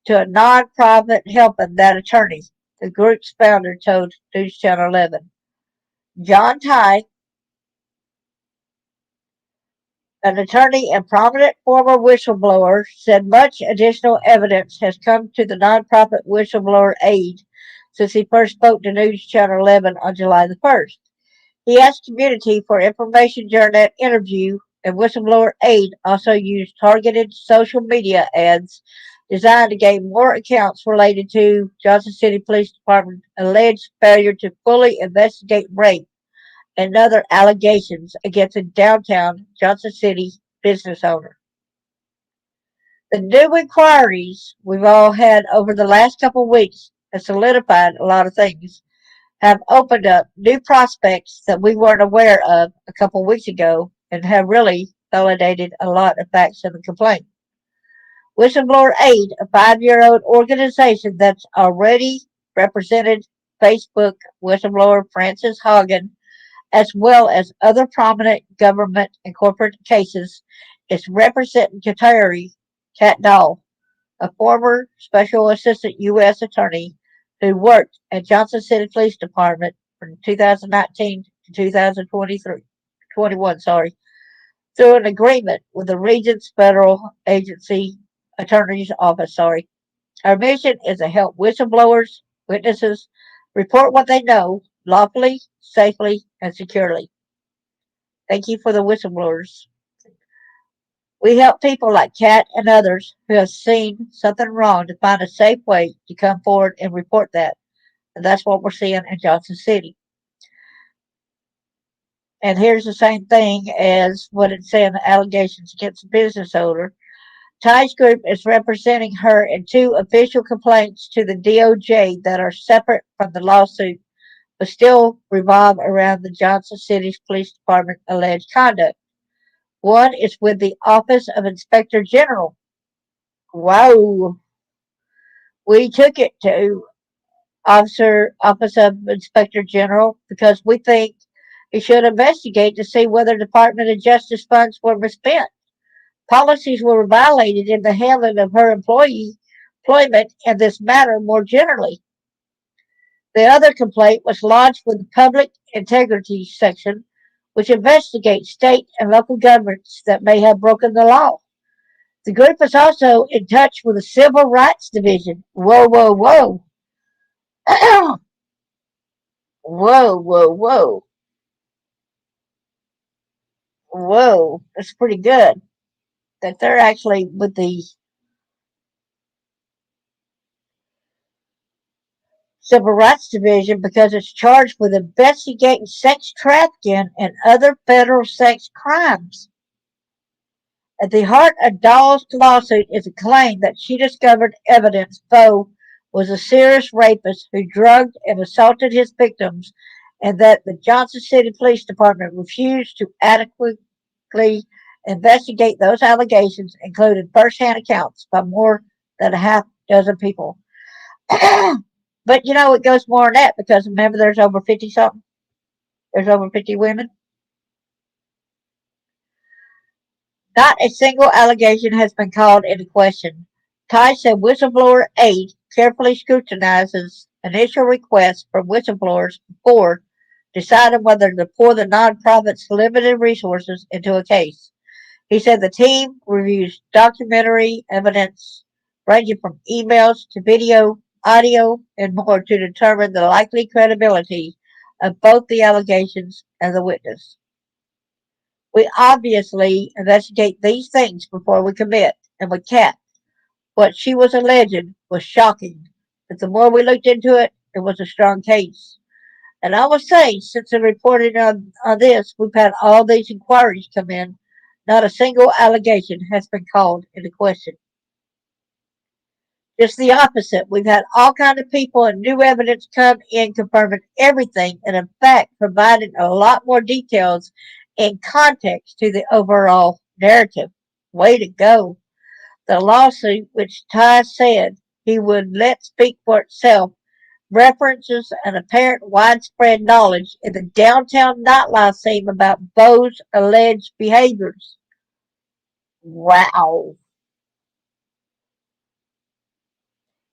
to a nonprofit helping that attorney, the group's founder told News Channel 11. John Ty, an attorney and prominent former whistleblower, said much additional evidence has come to the nonprofit whistleblower aid since he first spoke to News Channel 11 on July the 1st. He asked community for information during that interview, and whistleblower aid also used targeted social media ads designed to gain more accounts related to Johnson City Police Department alleged failure to fully investigate rape and other allegations against a downtown Johnson City business owner. The new inquiries we've all had over the last couple of weeks have solidified a lot of things, have opened up new prospects that we weren't aware of a couple of weeks ago, and have really validated a lot of facts in the complaint. Whistleblower Aid, a 5-year-old organization that's already represented Facebook whistleblower Frances Haugen as well as other prominent government and corporate cases, is representing Cat Dahl, a former special assistant U.S. attorney who worked at Johnson City Police Department from 2019 to 2021, through an agreement with the region's federal agency attorney's office. Our mission is to help whistleblowers, witnesses, report what they know lawfully, safely, and securely. Thank you for the whistleblowers. We help people like Kat and others who have seen something wrong to find a safe way to come forward and report that. And that's what we're seeing in Johnson City. And here's the same thing as what it said in the allegations against the business owner. Ty's group is representing her in two official complaints to the DOJ that are separate from the lawsuit, but still revolve around the Johnson City Police Department alleged conduct. One is with the Office of Inspector General. Wow. We took it to Office of Inspector General because we think he should investigate to see whether Department of Justice funds were misspent. Policies were violated in the handling of her employment and this matter more generally. The other complaint was lodged with the Public Integrity Section, which investigates state and local governments that may have broken the law. The group is also in touch with the Civil Rights Division. Whoa, whoa, whoa. Whoa, whoa, whoa. Whoa. That's pretty good. That they're actually with the Civil Rights Division because it's charged with investigating sex trafficking and other federal sex crimes. At the heart of Dahl's lawsuit is a claim that she discovered evidence Voe was a serious rapist who drugged and assaulted his victims, and that the Johnson City Police Department refused to adequately investigate those allegations, including first-hand accounts by more than a half dozen people. But it goes more than that because remember, there's over 50 something. There's over 50 women. Not a single allegation has been called into question. Ty said whistleblower aid carefully scrutinizes initial requests from whistleblowers before deciding whether to pour the nonprofit's limited resources into a case. He said the team reviews documentary evidence ranging from emails to video, audio, and more to determine the likely credibility of both the allegations and the witness. We obviously investigate these things before we commit, and with Kat, what she was alleging was shocking, but the more we looked into it, it was a strong case. And I will say, since the reporting on this, we've had all these inquiries come in. Not a single allegation has been called into question. Just the opposite. We've had all kinds of people and new evidence come in confirming everything, and in fact providing a lot more details and context to the overall narrative. Way to go. The lawsuit, which Ty said he would let speak for itself, references an apparent widespread knowledge in the downtown nightlife scene about Voe's alleged behaviors. Wow.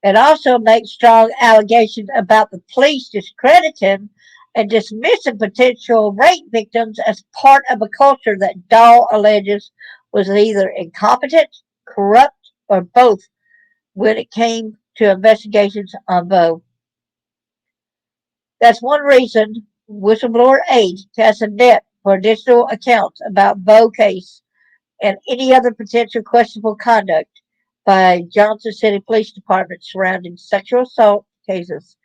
It also makes strong allegations about the police discrediting and dismissing potential rape victims as part of a culture that Dahl alleges was either incompetent, corrupt, or both when it came to investigations on Voe. That's one reason whistleblower aid casts a net for additional accounts about Voe case and any other potential questionable conduct by Johnson City Police Department surrounding sexual assault cases.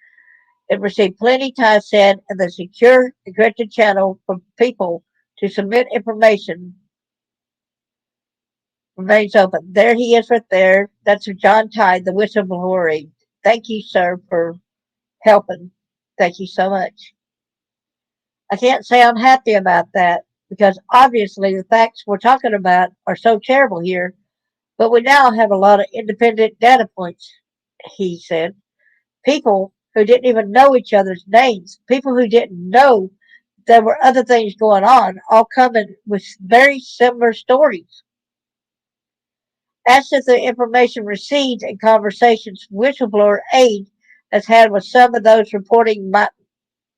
It received plenty, Ty said, and the secure, encrypted channel for people to submit information remains open. There he is right there. That's John Ty, the whistleblower. Thank you, sir, for helping. Thank you so much. I can't say I'm happy about that because obviously the facts we're talking about are so terrible here, but we now have a lot of independent data points, he said. People who didn't even know each other's names, people who didn't know there were other things going on, all coming with very similar stories. As to the information received and conversations whistleblower aid has had with some of those reporting might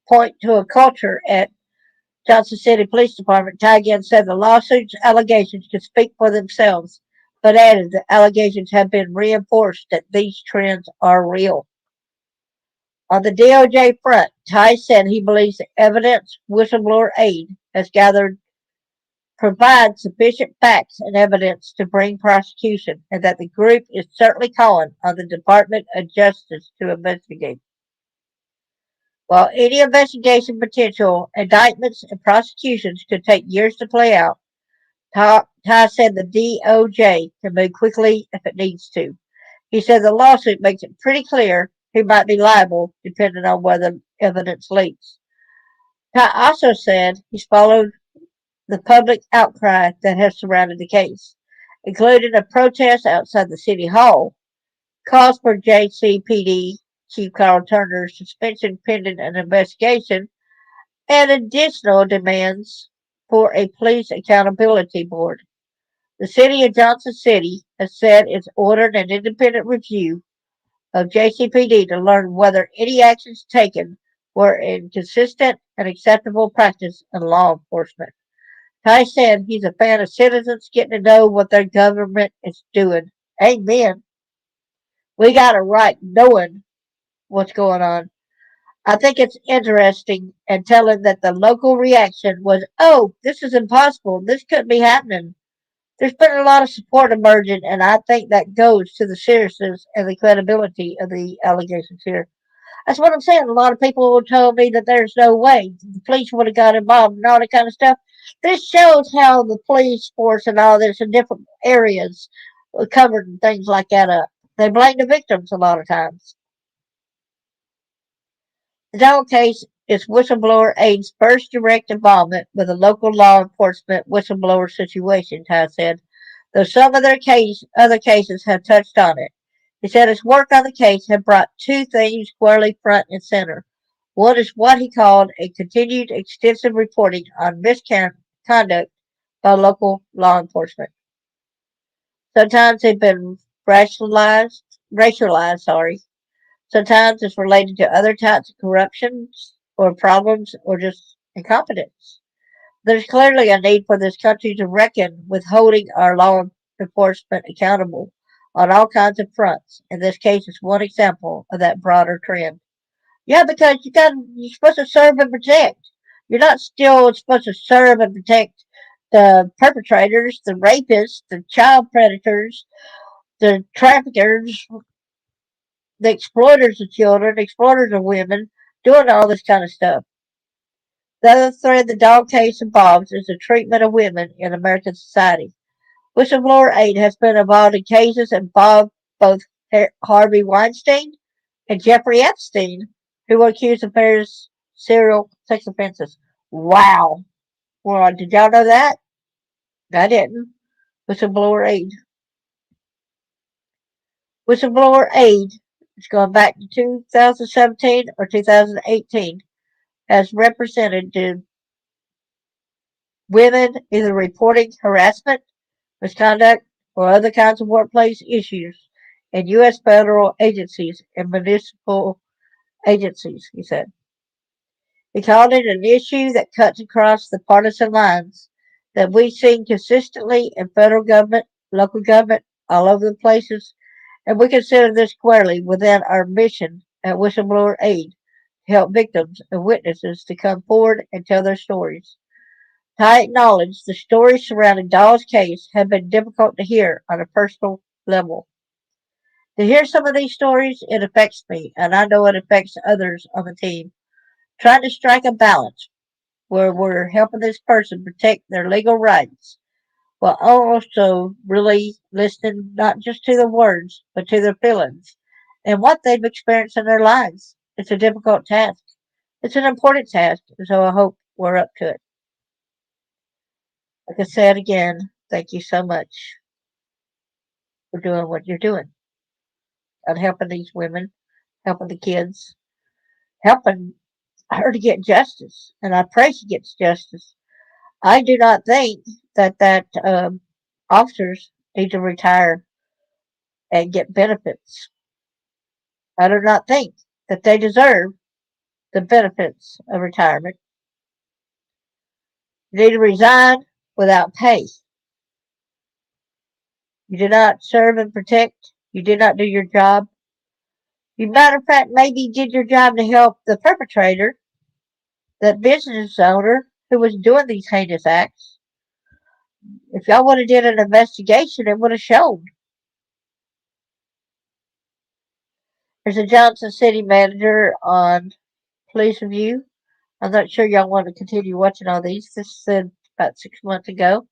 point to a culture at Johnson City Police Department, Ty again said the lawsuit's allegations could speak for themselves, but added the allegations have been reinforced that these trends are real. On the DOJ front, Ty said he believes the evidence whistleblower aid has gathered provides sufficient facts and evidence to bring prosecution, and that the group is certainly calling on the Department of Justice to investigate. While any investigation potential indictments and prosecutions could take years to play out, Ty said the DOJ can move quickly if it needs to. He said the lawsuit makes it pretty clear who might be liable depending on whether evidence leaks. Ty also said he's followed the public outcry that has surrounded the case, including a protest outside the City Hall, calls for JCPD Chief Carl Turner's suspension pending an investigation, and additional demands for a police accountability board. The City of Johnson City has said it's ordered an independent review of JCPD to learn whether any actions taken were in consistent and acceptable practice in law enforcement. Ty said he's a fan of citizens getting to know what their government is doing. Amen. We got a right knowing what's going on. I think it's interesting and telling that the local reaction was, oh, this is impossible. This couldn't be happening. There's been a lot of support emerging, and I think that goes to the seriousness and the credibility of the allegations here. That's what I'm saying. A lot of people told me that there's no way the police would have got involved and all that kind of stuff. This shows how the police force and all this in different areas covered things like that up. They blame the victims a lot of times. The Dole case is whistleblower aid's first direct involvement with a local law enforcement whistleblower situation, Ty said, though some of other cases have touched on it. He said his work on the case had brought two things squarely front and center. One is what he called a continued extensive reporting on misconduct by local law enforcement. Sometimes they've been racialized. Sometimes it's related to other types of corruptions or problems or just incompetence. There's clearly a need for this country to reckon with holding our law enforcement accountable on all kinds of fronts, and this case is one example of that broader trend. Yeah, because you're supposed to serve and protect. You're not still supposed to serve and protect the perpetrators, the rapists, the child predators, the traffickers, the exploiters of children, exploiters of women, doing all this kind of stuff. The other thread the dog case involves is the treatment of women in American society. Whistleblower aid has been involved in cases involving both Harvey Weinstein and Jeffrey Epstein, who were accused of various serial sex offenses. Wow. Well, did y'all know that? I didn't. Whistleblower aid. Whistleblower aid, it's going back to 2017 or 2018, has represented women either reporting harassment, misconduct, or other kinds of workplace issues in U.S. federal agencies and municipal agencies, he said. He called it an issue that cuts across the partisan lines that we've seen consistently in federal government, local government, all over the places, and we consider this squarely within our mission at Whistleblower Aid to help victims and witnesses to come forward and tell their stories. I acknowledge the stories surrounding Dahl's case have been difficult to hear on a personal level. To hear some of these stories, it affects me, and I know it affects others on the team. Trying to strike a balance where we're helping this person protect their legal rights while also really listening not just to the words, but to their feelings and what they've experienced in their lives. It's a difficult task. It's an important task, so I hope we're up to it. Like I said again, thank you so much for doing what you're doing and helping these women, helping the kids, helping her to get justice, and I pray she gets justice. I do not think that officers need to retire and get benefits. I do not think that they deserve the benefits of retirement. You need to resign without pay. You did not serve and protect. You did not do your job. You, matter of fact, maybe did your job to help the perpetrator, that business owner who was doing these heinous acts. If y'all would have did an investigation, it would have shown. There's a Johnson City manager on Police Review. I'm not sure y'all want to continue watching all these. This said about 6 months ago.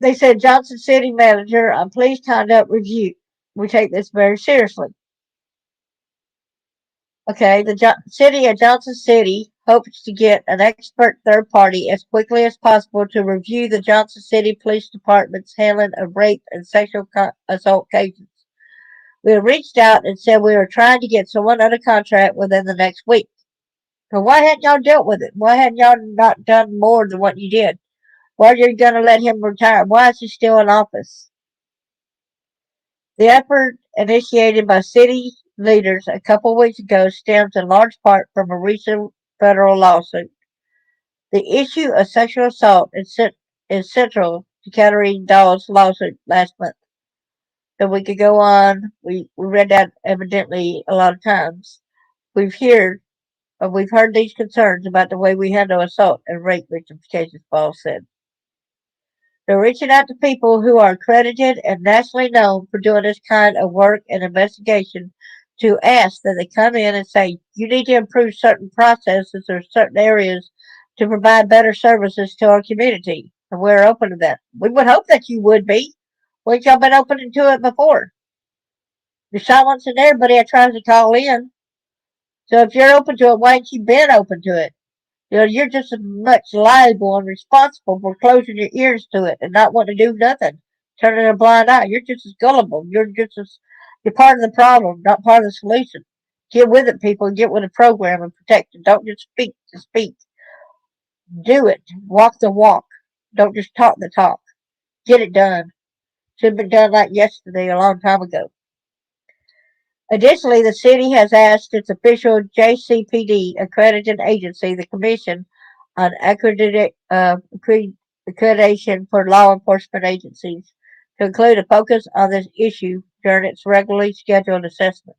They said Johnson City manager on police conduct review. We take this very seriously. Okay, the city of Johnson City hopes to get an expert third party as quickly as possible to review the Johnson City Police Department's handling of rape and sexual assault cases. We have reached out and said we are trying to get someone under contract within the next week. So why hadn't y'all dealt with it? Why hadn't y'all not done more than what you did? Why are you going to let him retire? Why is he still in office? The effort initiated by city leaders a couple of weeks ago stems in large part from a recent federal lawsuit. The issue of sexual assault is central to Catherine Dawes' lawsuit last month. So we could go on. We read that evidently a lot of times. We've heard these concerns about the way we handle assault and rape victims cases, Paul said. They're reaching out to people who are accredited and nationally known for doing this kind of work and investigation to ask that they come in and say, you need to improve certain processes or certain areas to provide better services to our community. And we're open to that. We would hope that you would be. Well, y'all been open to it before. You're silencing everybody that tries to call in. So if you're open to it, why ain't you been open to it? You're just as much liable and responsible for closing your ears to it and not wanting to do nothing, turning a blind eye. You're just as gullible. You're part of the problem, not part of the solution. Get with it, people. Get with the program and protect it. Don't just speak to speak. Do it. Walk the walk. Don't just talk the talk. Get it done. Should have been done like yesterday, a long time ago. Additionally, the city has asked its official JCPD accredited agency, the Commission on Accreditation for Law Enforcement Agencies, to include a focus on this issue during its regularly scheduled assessment.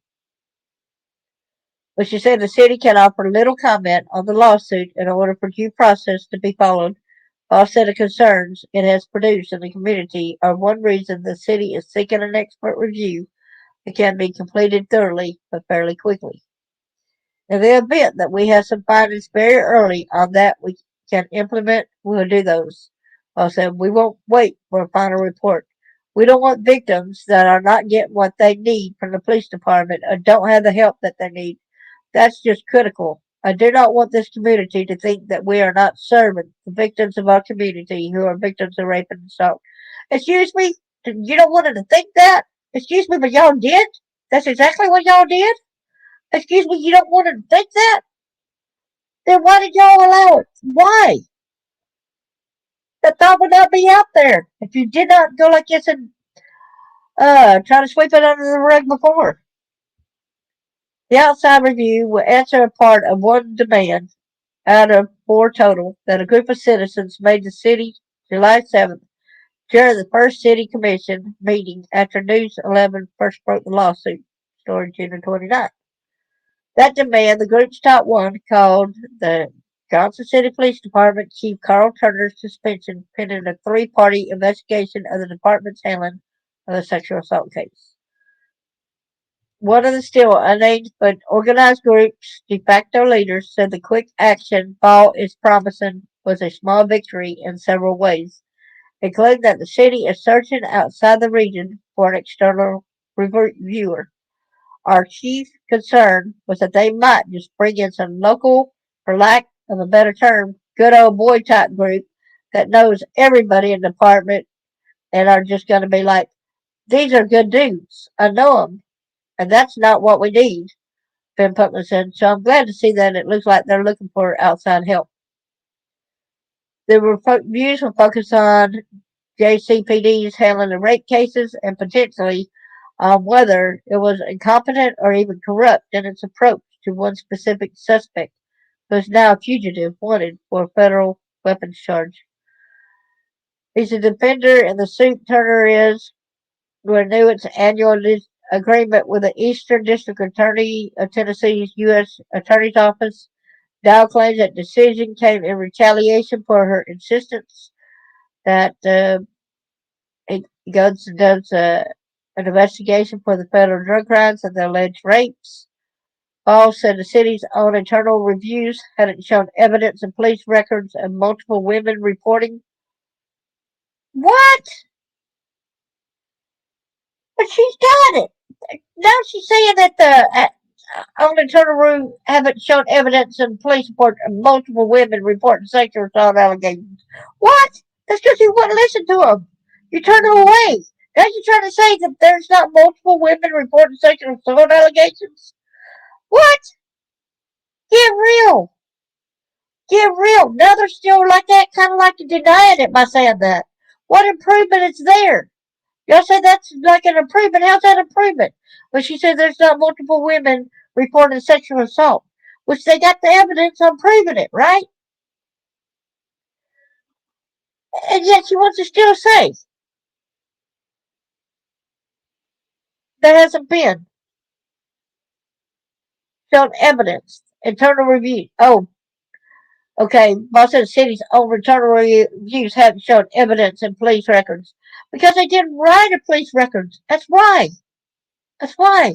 But she said the city can offer little comment on the lawsuit in order for due process to be followed. All set of concerns it has produced in the community are one reason the city is seeking an expert review. It can be completed thoroughly but fairly quickly. In the event that we have some findings very early on that we can implement, we'll do those. Also, we won't wait for a final report. We don't want victims that are not getting what they need from the police department or don't have the help that they need. That's just critical. I do not want this community to think that we are not serving the victims of our community who are victims of rape and assault. Excuse me? You don't want them to think that? Excuse me, but y'all did? That's exactly what y'all did? Excuse me, you don't want them to think that? Then why did y'all allow it? Why? That thought would not be out there if you did not go like this and try to sweep it under the rug before. The outside review will answer a part of one demand out of four total that a group of citizens made to city July 7th during the first city commission meeting after News 11 first broke the lawsuit, story June 29th. That demand, the group's top one, called the Johnson City Police Department Chief Carl Turner's suspension pending a three-party investigation of the department's handling of the sexual assault case. One of the still unnamed but organized group's de facto leaders said the quick action Voe is promising was a small victory in several ways, including that the city is searching outside the region for an external reviewer. Our chief concern was that they might just bring in some local, for lack of a better term, good old boy type group that knows everybody in the department and are just going to be like, these are good dudes. I know them. And that's not what we need. Ben Putnam said. So I'm glad to see that it looks like they're looking for outside help. The reviews will focus on JCPD's handling of rape cases and potentially on whether it was incompetent or even corrupt in its approach to one specific suspect who is now a fugitive wanted for a federal weapons charge. He's a defender in the suit. Turner is renew its annual agreement with the Eastern District Attorney of Tennessee's U.S. Attorney's Office. Dow claims that decision came in retaliation for her insistence that it goes and does an investigation for the federal drug crimes and the alleged rapes. Ball said the city's own internal reviews hadn't shown evidence in police records of multiple women reporting. What? But she's done it. Now she's saying that the own internal review haven't shown evidence in police reports of multiple women reporting sexual assault allegations. What? That's because you wouldn't listen to them. You turned them away. Now you're trying to say that there's not multiple women reporting sexual assault allegations? What? Get real. Get real. Now they're still like that, kind of like denying it by saying that. What improvement is there? Y'all said that's like an improvement. How's that improvement? But she said there's not multiple women reporting sexual assault, which they got the evidence on proving it, right? And yet she wants to still say there hasn't been shown evidence. Internal review. Oh, okay. Boston City's own internal reviews haven't shown evidence in police records because they didn't write in police records. That's why. That's why.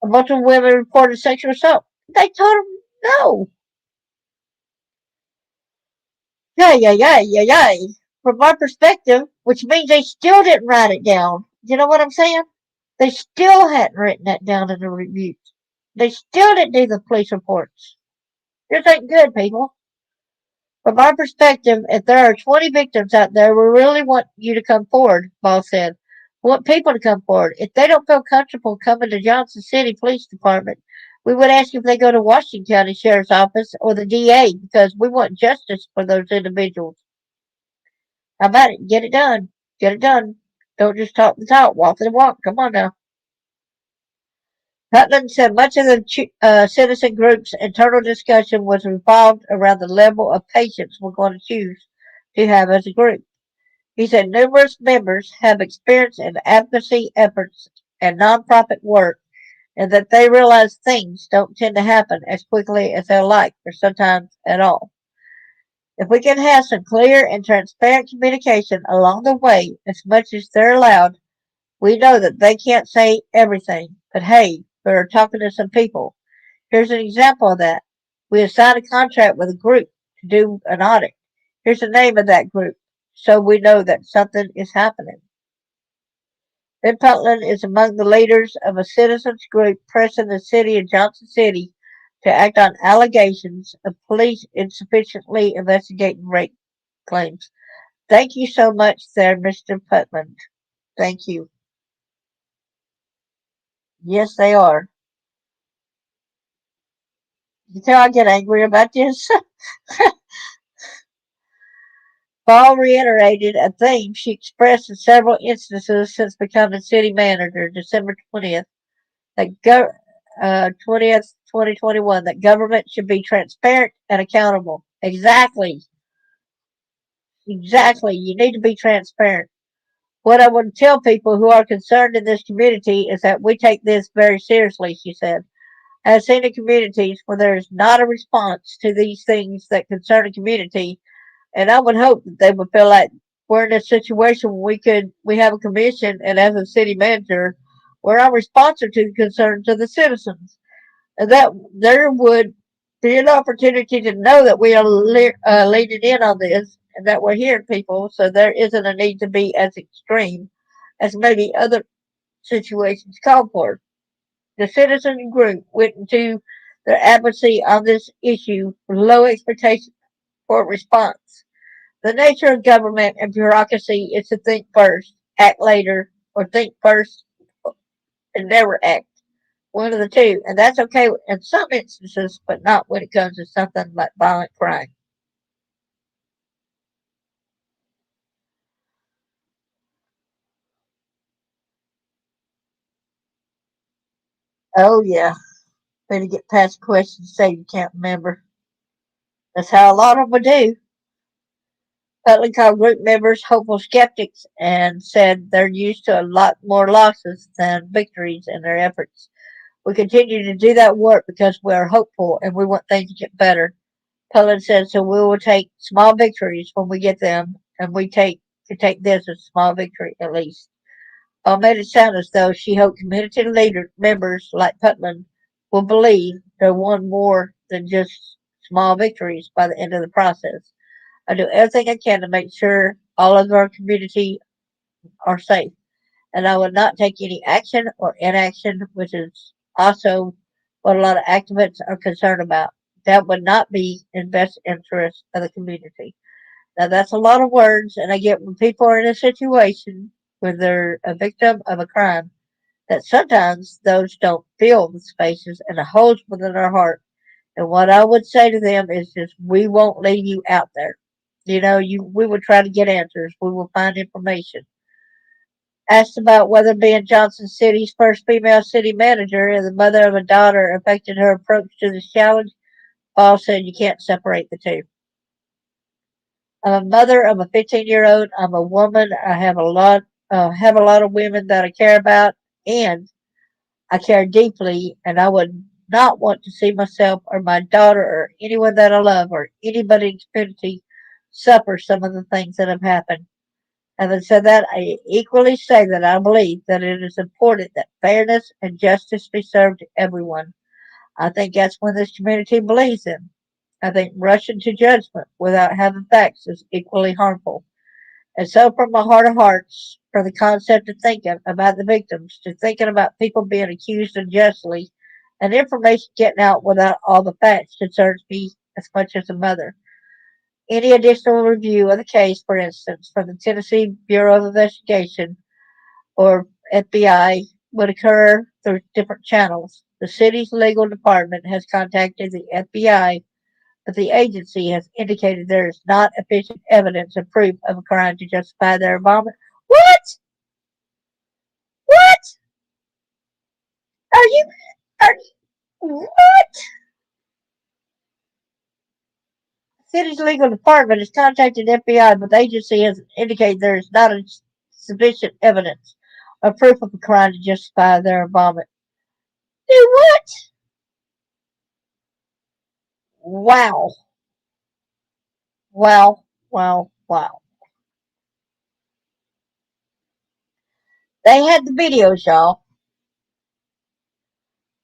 A bunch of women reported sexual assault. They told them no. Yeah. From my perspective, which means they still didn't write it down. You know what I'm saying? They still hadn't written that down in the reviews. They still didn't do the police reports. This ain't good, people. From my perspective, if there are 20 victims out there, we really want you to come forward, Ball said. We want people to come forward. If they don't feel comfortable coming to Johnson City Police Department, we would ask if they go to Washington County Sheriff's Office or the DA because we want justice for those individuals. How about it? Get it done. Get it done. Don't just talk the talk, walk the walk. Come on now. Putnam said much of the citizen group's internal discussion was revolved around the level of patience we're going to choose to have as a group. He said numerous members have experience in advocacy efforts and nonprofit work and that they realize things don't tend to happen as quickly as they like or sometimes at all. If we can have some clear and transparent communication along the way as much as they're allowed, we know that they can't say everything, but hey, we're talking to some people. Here's an example of that. We have signed a contract with a group to do an audit. Here's the name of that group, so we know that something is happening. Ben Putnam is among the leaders of a citizens group pressing the city of Johnson City to act on allegations of police insufficiently investigating rape claims. Thank you so much there, Mr. Putnam. Thank you. Yes, they are. You tell I get angry about this. Ball reiterated a theme she expressed in several instances since becoming city manager, December 20th, that 20th, 2021, that government should be transparent and accountable. Exactly. Exactly. You need to be transparent. What I would tell people who are concerned in this community is that we take this very seriously, she said. I have seen in communities where there is not a response to these things that concern a community, and I would hope that they would feel like we're in a situation where we have a commission, and as a city manager, where I'm responsive to the concerns of the citizens, and that there would be an opportunity to know that we are leaning in on this, and that we're hearing people, so there isn't a need to be as extreme as maybe other situations call for. The citizen group went into their advocacy on this issue with low expectations for a response. The nature of government and bureaucracy is to think first, act later, or think first and never act. One of the two. And that's okay in some instances, but not when it comes to something like violent crime. Oh, yeah. Better get past questions, say you can't remember. That's how a lot of them do. Putnam called group members hopeful skeptics and said they're used to a lot more losses than victories in their efforts. We continue to do that work because we are hopeful and we want things to get better. Pullen said, so we will take small victories when we get them, and we to take this as a small victory at least. Paul made it sound as though she hoped community leader members like Putnam will believe they won more than just small victories by the end of the process. I do everything I can to make sure all of our community are safe, and I would not take any action or inaction, which is also what a lot of activists are concerned about. That would not be in best interest of the community. Now that's a lot of words, and I get when people are in a situation when they're a victim of a crime that sometimes those don't fill the spaces and the holes within our heart. And what I would say to them is just, we won't leave you out there. We will try to get answers. We will find information. Asked about whether being Johnson City's first female city manager and the mother of a daughter affected her approach to this challenge, Paul said you can't separate the two. I'm a mother of a 15-year-old. I'm a woman. I have a lot of women that I care about, and I care deeply, and I would not want to see myself or my daughter or anyone that I love or anybody in the community suffer some of the things that have happened. Having said that, I equally say that I believe that it is important that fairness and justice be served to everyone. I think that's when this community believes in. I think rushing to judgment without having facts is equally harmful. And so, from my heart of hearts, from the concept of thinking about the victims to thinking about people being accused unjustly and information getting out without all the facts concerns me as much as a mother. Any additional review of the case, for instance, from the Tennessee Bureau of Investigation or FBI, would occur through different channels. The city's legal department has contacted the FBI, but the agency has indicated there is not efficient evidence or proof of a crime to justify their involvement. What? What? Are you? Are what? The city's legal department has contacted FBI, but the agency has indicated there is not sufficient evidence or proof of a crime to justify their involvement. Do what? Wow. Wow. Wow. Wow. They had the videos, y'all.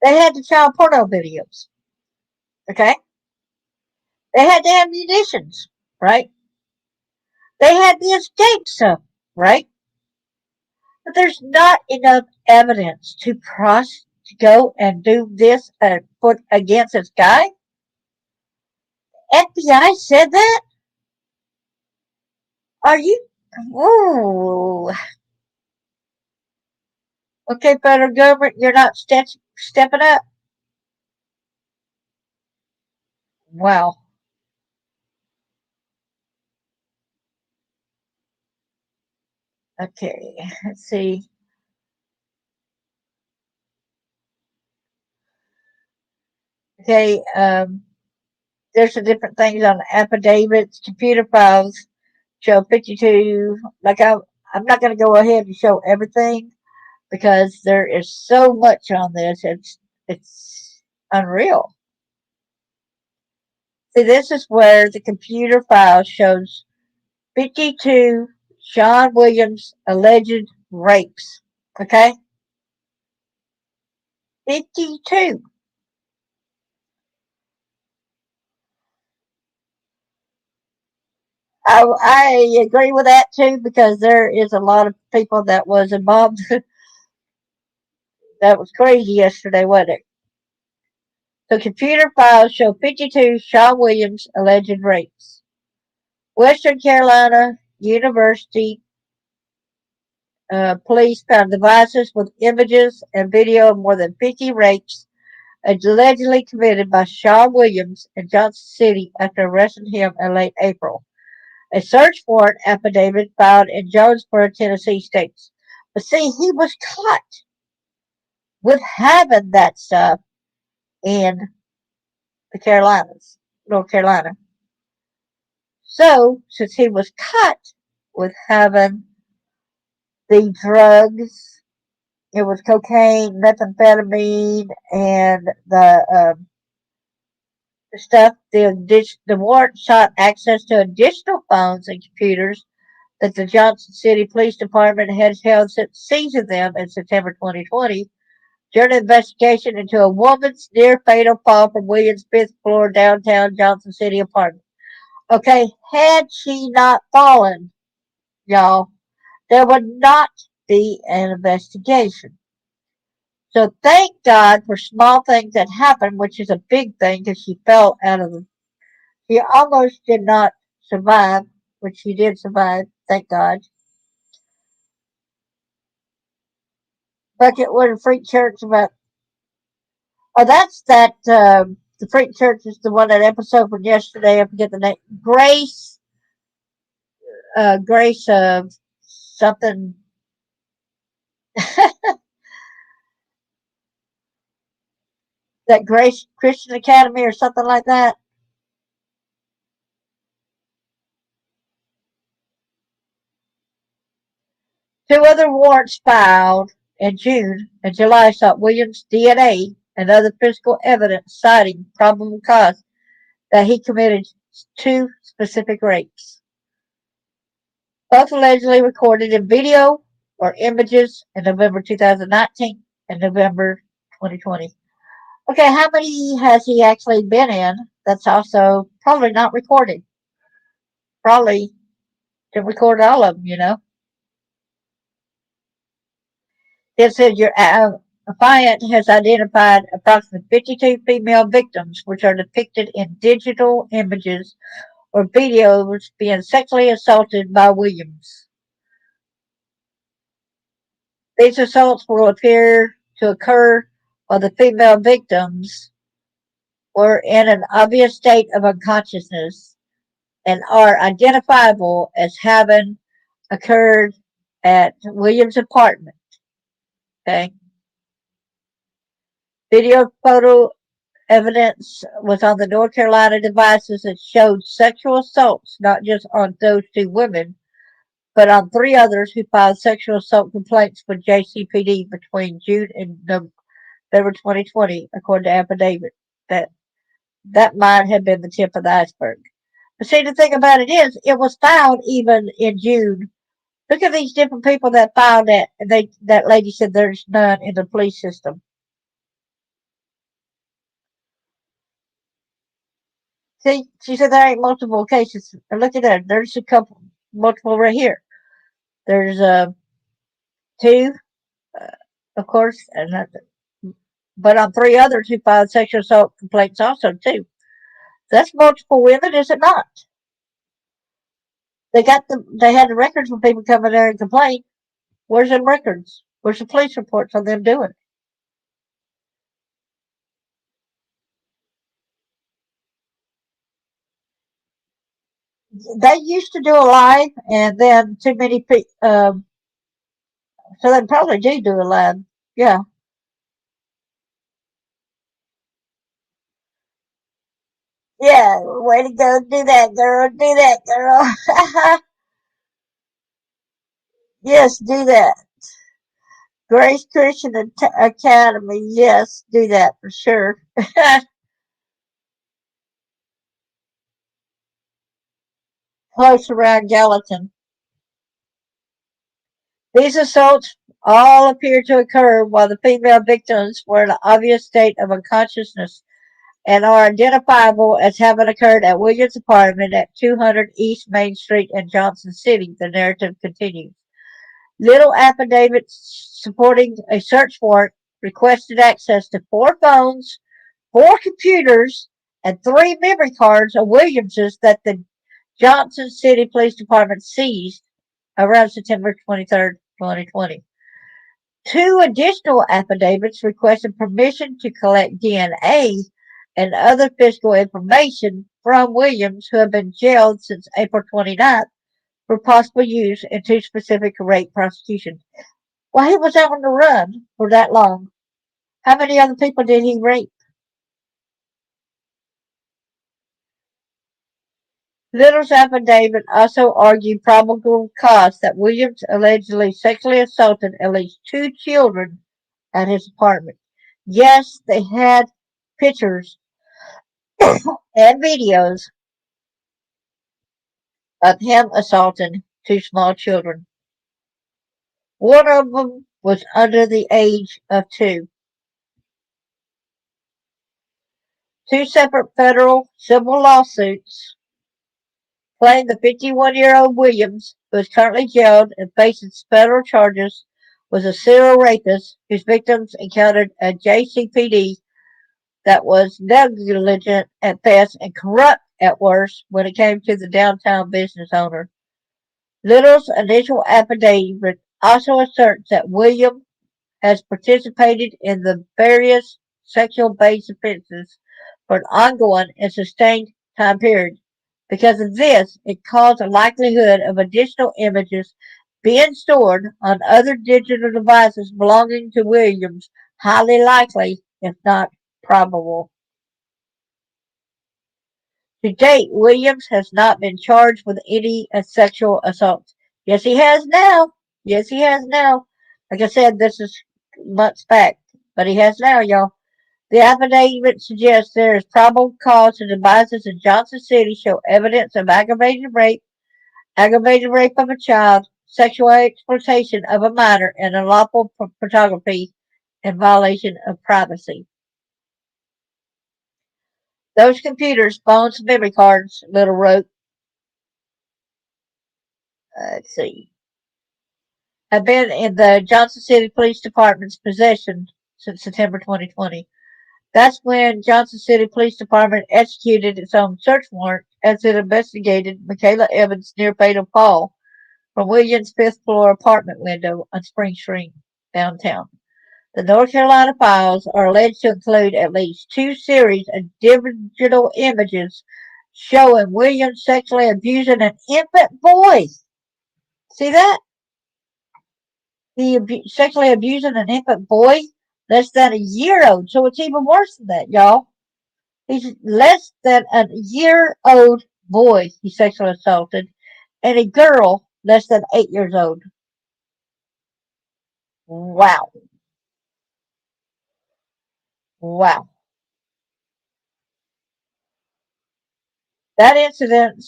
They had the child porno videos. Okay? They had the ammunitions, right? They had the escape stuff, right? But there's not enough evidence to go and do this put against this guy. FBI said that. Are you? Ooh. Okay, federal government, you're not stepping up. Wow. Okay, let's see. Okay, there's some different things on the affidavits, computer files show 52. I'm not going to go ahead and show everything because there is so much on this. It's unreal. See, this is where the computer file shows 52 Sean Williams alleged rapes. Okay, 52. I agree with that too because there is a lot of people that was involved. That was crazy yesterday, wasn't it? So computer files show 52 Shaw Williams alleged rapes. Western Carolina University police found devices with images and video of more than 50 rapes allegedly committed by Shaw Williams in Johnson City after arresting him in late April. A search warrant affidavit filed in Jonesboro, Tennessee states. But see, he was caught with having that stuff in the Carolinas, North Carolina. So, since he was caught with having the drugs, it was cocaine, methamphetamine, and the stuff. The warrant sought access to additional phones and computers that the Johnson City Police Department had held since seizing them in September 2020 during an investigation into a woman's near fatal fall from Williams' fifth floor downtown Johnson City apartment. Okay, had she not fallen, y'all, there would not be an investigation. So thank God for small things that happened, which is a big thing because she fell out of the. She almost did not survive, which she did survive, thank God. Bucket Wood Freak Church about. Oh, that's that. The Freak Church is the one, that episode from yesterday. I forget the name. Grace something. That Grace Christian Academy or something like that. Two other warrants filed in June and July sought Williams' DNA and other physical evidence citing probable cause that he committed two specific rapes, both allegedly recorded in video or images in November 2019 and November 2020. Okay, how many has he actually been in? That's also probably not recorded. Probably didn't record all of them. It says your affiant has identified approximately 52 female victims, which are depicted in digital images or videos being sexually assaulted by Williams. These assaults will appear to occur while the female victims were in an obvious state of unconsciousness and are identifiable as having occurred at Williams' apartment. Okay. Video photo evidence was on the North Carolina devices that showed sexual assaults not just on those two women, but on three others who filed sexual assault complaints with JCPD between June and November 2020, according to affidavit. That might have been the tip of the iceberg. But see, the thing about it is, it was filed even in June. Look at these different people that filed that. That lady said there's none in the police system. See, she said there ain't multiple cases. And look at that. There's a couple, multiple right here. There's two, uh, of course, but on three others who filed sexual assault complaints also too. That's multiple women, is it not? They had the records when people come in there and complain. Where's the records? Where's the police reports on them doing it? They used to do a live, and then too many people. So they probably do a live. Yeah. Yeah. Way to go. Do that, girl. Do that, girl. Yes, do that. Grace Christian Academy. Yes, do that for sure. Close around Gallatin. These assaults all appear to occur while the female victims were in an obvious state of unconsciousness and are identifiable as having occurred at Williams' apartment at 200 East Main Street in Johnson City, the narrative continues. Little affidavits supporting a search warrant requested access to four phones, four computers, and three memory cards of Williams's that the Johnson City Police Department seized around September 23rd, 2020. Two additional affidavits requested permission to collect DNA and other physical information from Williams, who had been jailed since April 29th, for possible use in two specific rape prosecutions. Well, he was out on the run for that long. How many other people did he rape? Little's affidavit also argued probable cause that Williams allegedly sexually assaulted at least two children at his apartment. Yes, they had pictures and videos of him assaulting two small children. One of them was under the age of two. Two separate federal civil lawsuits claim the 51-year-old Williams, who is currently jailed and faces federal charges, was a serial rapist whose victims encountered a JCPD that was negligent at best and corrupt at worst when it came to the downtown business owner. Little's initial affidavit also asserts that William has participated in the various sexual-based offenses for an ongoing and sustained time period. Because of this, it caused a likelihood of additional images being stored on other digital devices belonging to Williams, highly likely, if not probable. To date, Williams has not been charged with any sexual assaults. Yes, he has now. Yes, he has now. Like I said, this is months back, but he has now, y'all. The affidavit suggests there is probable cause the devices in Johnson City show evidence of aggravated rape of a child, sexual exploitation of a minor, and unlawful photography in violation of privacy. Those computers, phones, and memory cards, Little wrote, let's see, have been in the Johnson City Police Department's possession since September 2020. That's when Johnson City Police Department executed its own search warrant as it investigated Michaela Evans' near fatal fall from Williams' fifth floor apartment window on Spring Street, downtown. The North Carolina files are alleged to include at least two series of digital images showing Williams sexually abusing an infant boy. See that? He sexually abusing an infant boy less than a year old. So it's even worse than that, y'all. He's less than a year old boy he sexually assaulted, and a girl less than 8 years old. Wow. Wow. That incident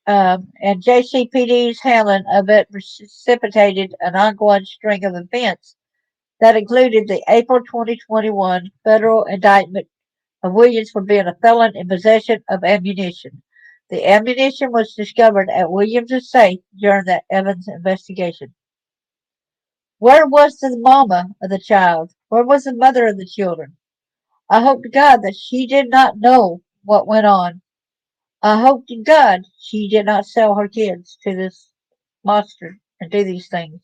and JCPD's handling of it precipitated an ongoing string of events that included the April 2021 federal indictment of Williams for being a felon in possession of ammunition. The ammunition was discovered at Williams' safe during the Evans investigation. Where was the mama of the child? Where was the mother of the children? I hope to God that she did not know what went on. I hope to God she did not sell her kids to this monster and do these things.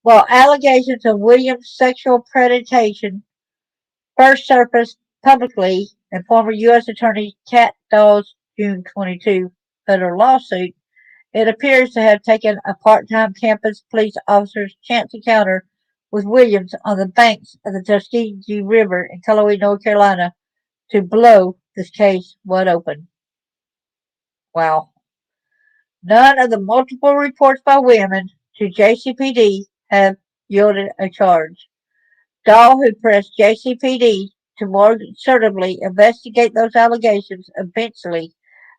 Well, allegations of Williams' sexual predation first surfaced publicly in former U.S. Attorney Kat Dawes' June 22 federal lawsuit. It appears to have taken a part-time campus police officer's chance encounter with Williams on the banks of the Tuskegee River in Cullowhee, North Carolina, to blow this case wide open. Wow. None of the multiple reports by women to JCPD have yielded a charge. Dahl, who pressed JCPD to more assertively investigate those allegations, eventually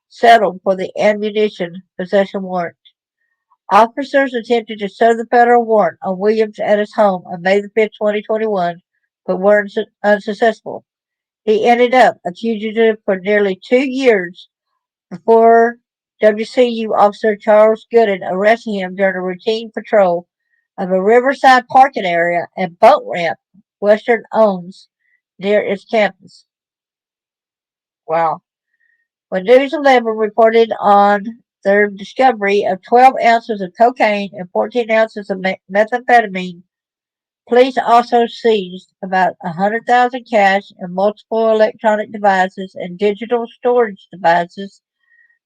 settled for the ammunition possession warrant. Officers attempted to serve the federal warrant on Williams at his home on May 5, 2021, but were unsuccessful. He ended up a fugitive for nearly 2 years before WCU officer Charles Gooden arrested him during a routine patrol of a riverside parking area and boat ramp Western owns near its campus. Wow. When News 11 reported on their discovery of 12 ounces of cocaine and 14 ounces of methamphetamine. Police also seized about 100,000 cash and multiple electronic devices and digital storage devices.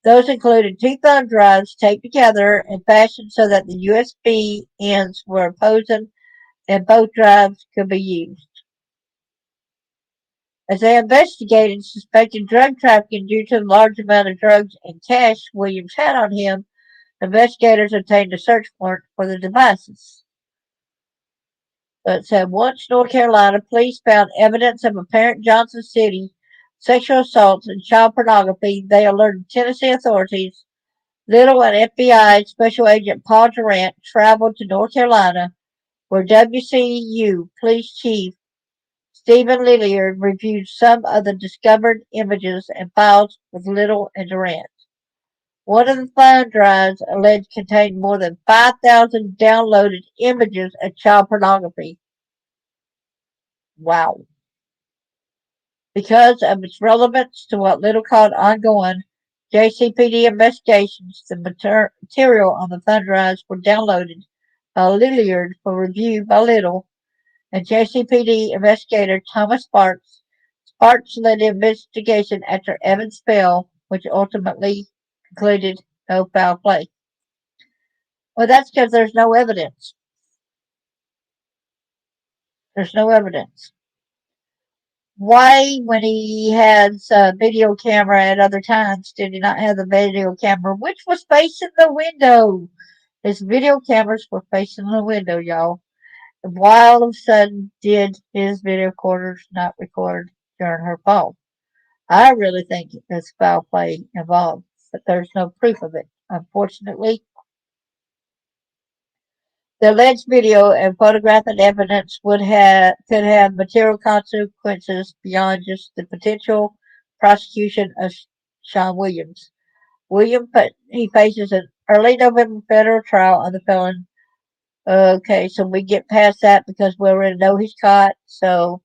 Those included two thumb drives taped together and fashioned so that the USB ends were opposing and both drives could be used. As they investigated suspected drug trafficking due to the large amount of drugs and cash Williams had on him, investigators obtained a search warrant for the devices. So it said once North Carolina police found evidence of apparent Johnson City sexual assaults and child pornography, they alerted Tennessee authorities. Little and FBI Special Agent Paul Durant traveled to North Carolina, where WCU Police Chief Stephen Lilliard reviewed some of the discovered images and files with Little and Durant. One of the thumb drives alleged contained more than 5,000 downloaded images of child pornography. Wow. Because of its relevance to what Little called ongoing JCPD investigations, the material on the thumb drives were downloaded by Lilliard for review by Little and JCPD investigator Thomas Sparks. Sparks led the investigation after Evans fell, which ultimately concluded no foul play. Well, that's because there's no evidence. There's no evidence. Why, when he has a video camera at other times, did he not have the video camera, which was facing the window? His video cameras were facing the window, y'all. Why all of a sudden did his video recorders not record during her fall? I really think there's foul play involved, but there's no proof of it. Unfortunately, the alleged video and photographic evidence could have material consequences beyond just the potential prosecution of Sean Williams. He faces an early November federal trial on the felon. Okay, so we get past that because we already know he's caught. So,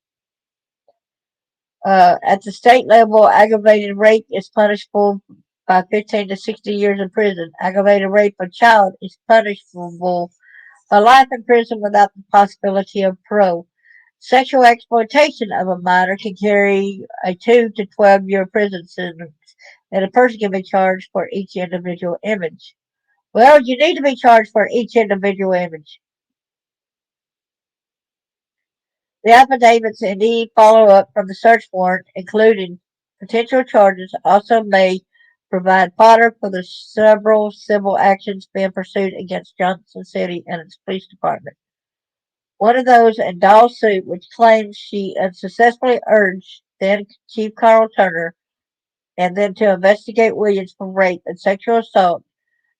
at the state level, aggravated rape is punishable by 15 to 60 years in prison. Aggravated rape of a child is punishable by life in prison without the possibility of parole. Sexual exploitation of a minor can carry a 2 to 12-year prison sentence, and a person can be charged for each individual image. Well, you need to be charged for each individual image. The affidavits and any follow-up from the search warrant, including potential charges, also may provide fodder for the several civil actions being pursued against Johnson City and its police department. One of those in Doll's suit, which claims she unsuccessfully urged then Chief Carl Turner and then to investigate Williams for rape and sexual assault,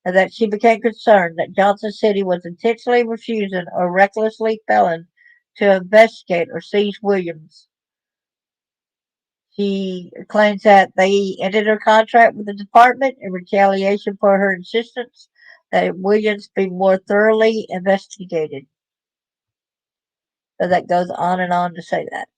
and that she became concerned that Johnson City was intentionally refusing or recklessly failing to investigate or seize Williams. She claims that they ended her contract with the department in retaliation for her insistence that Williams be more thoroughly investigated. So that goes on and on to say that.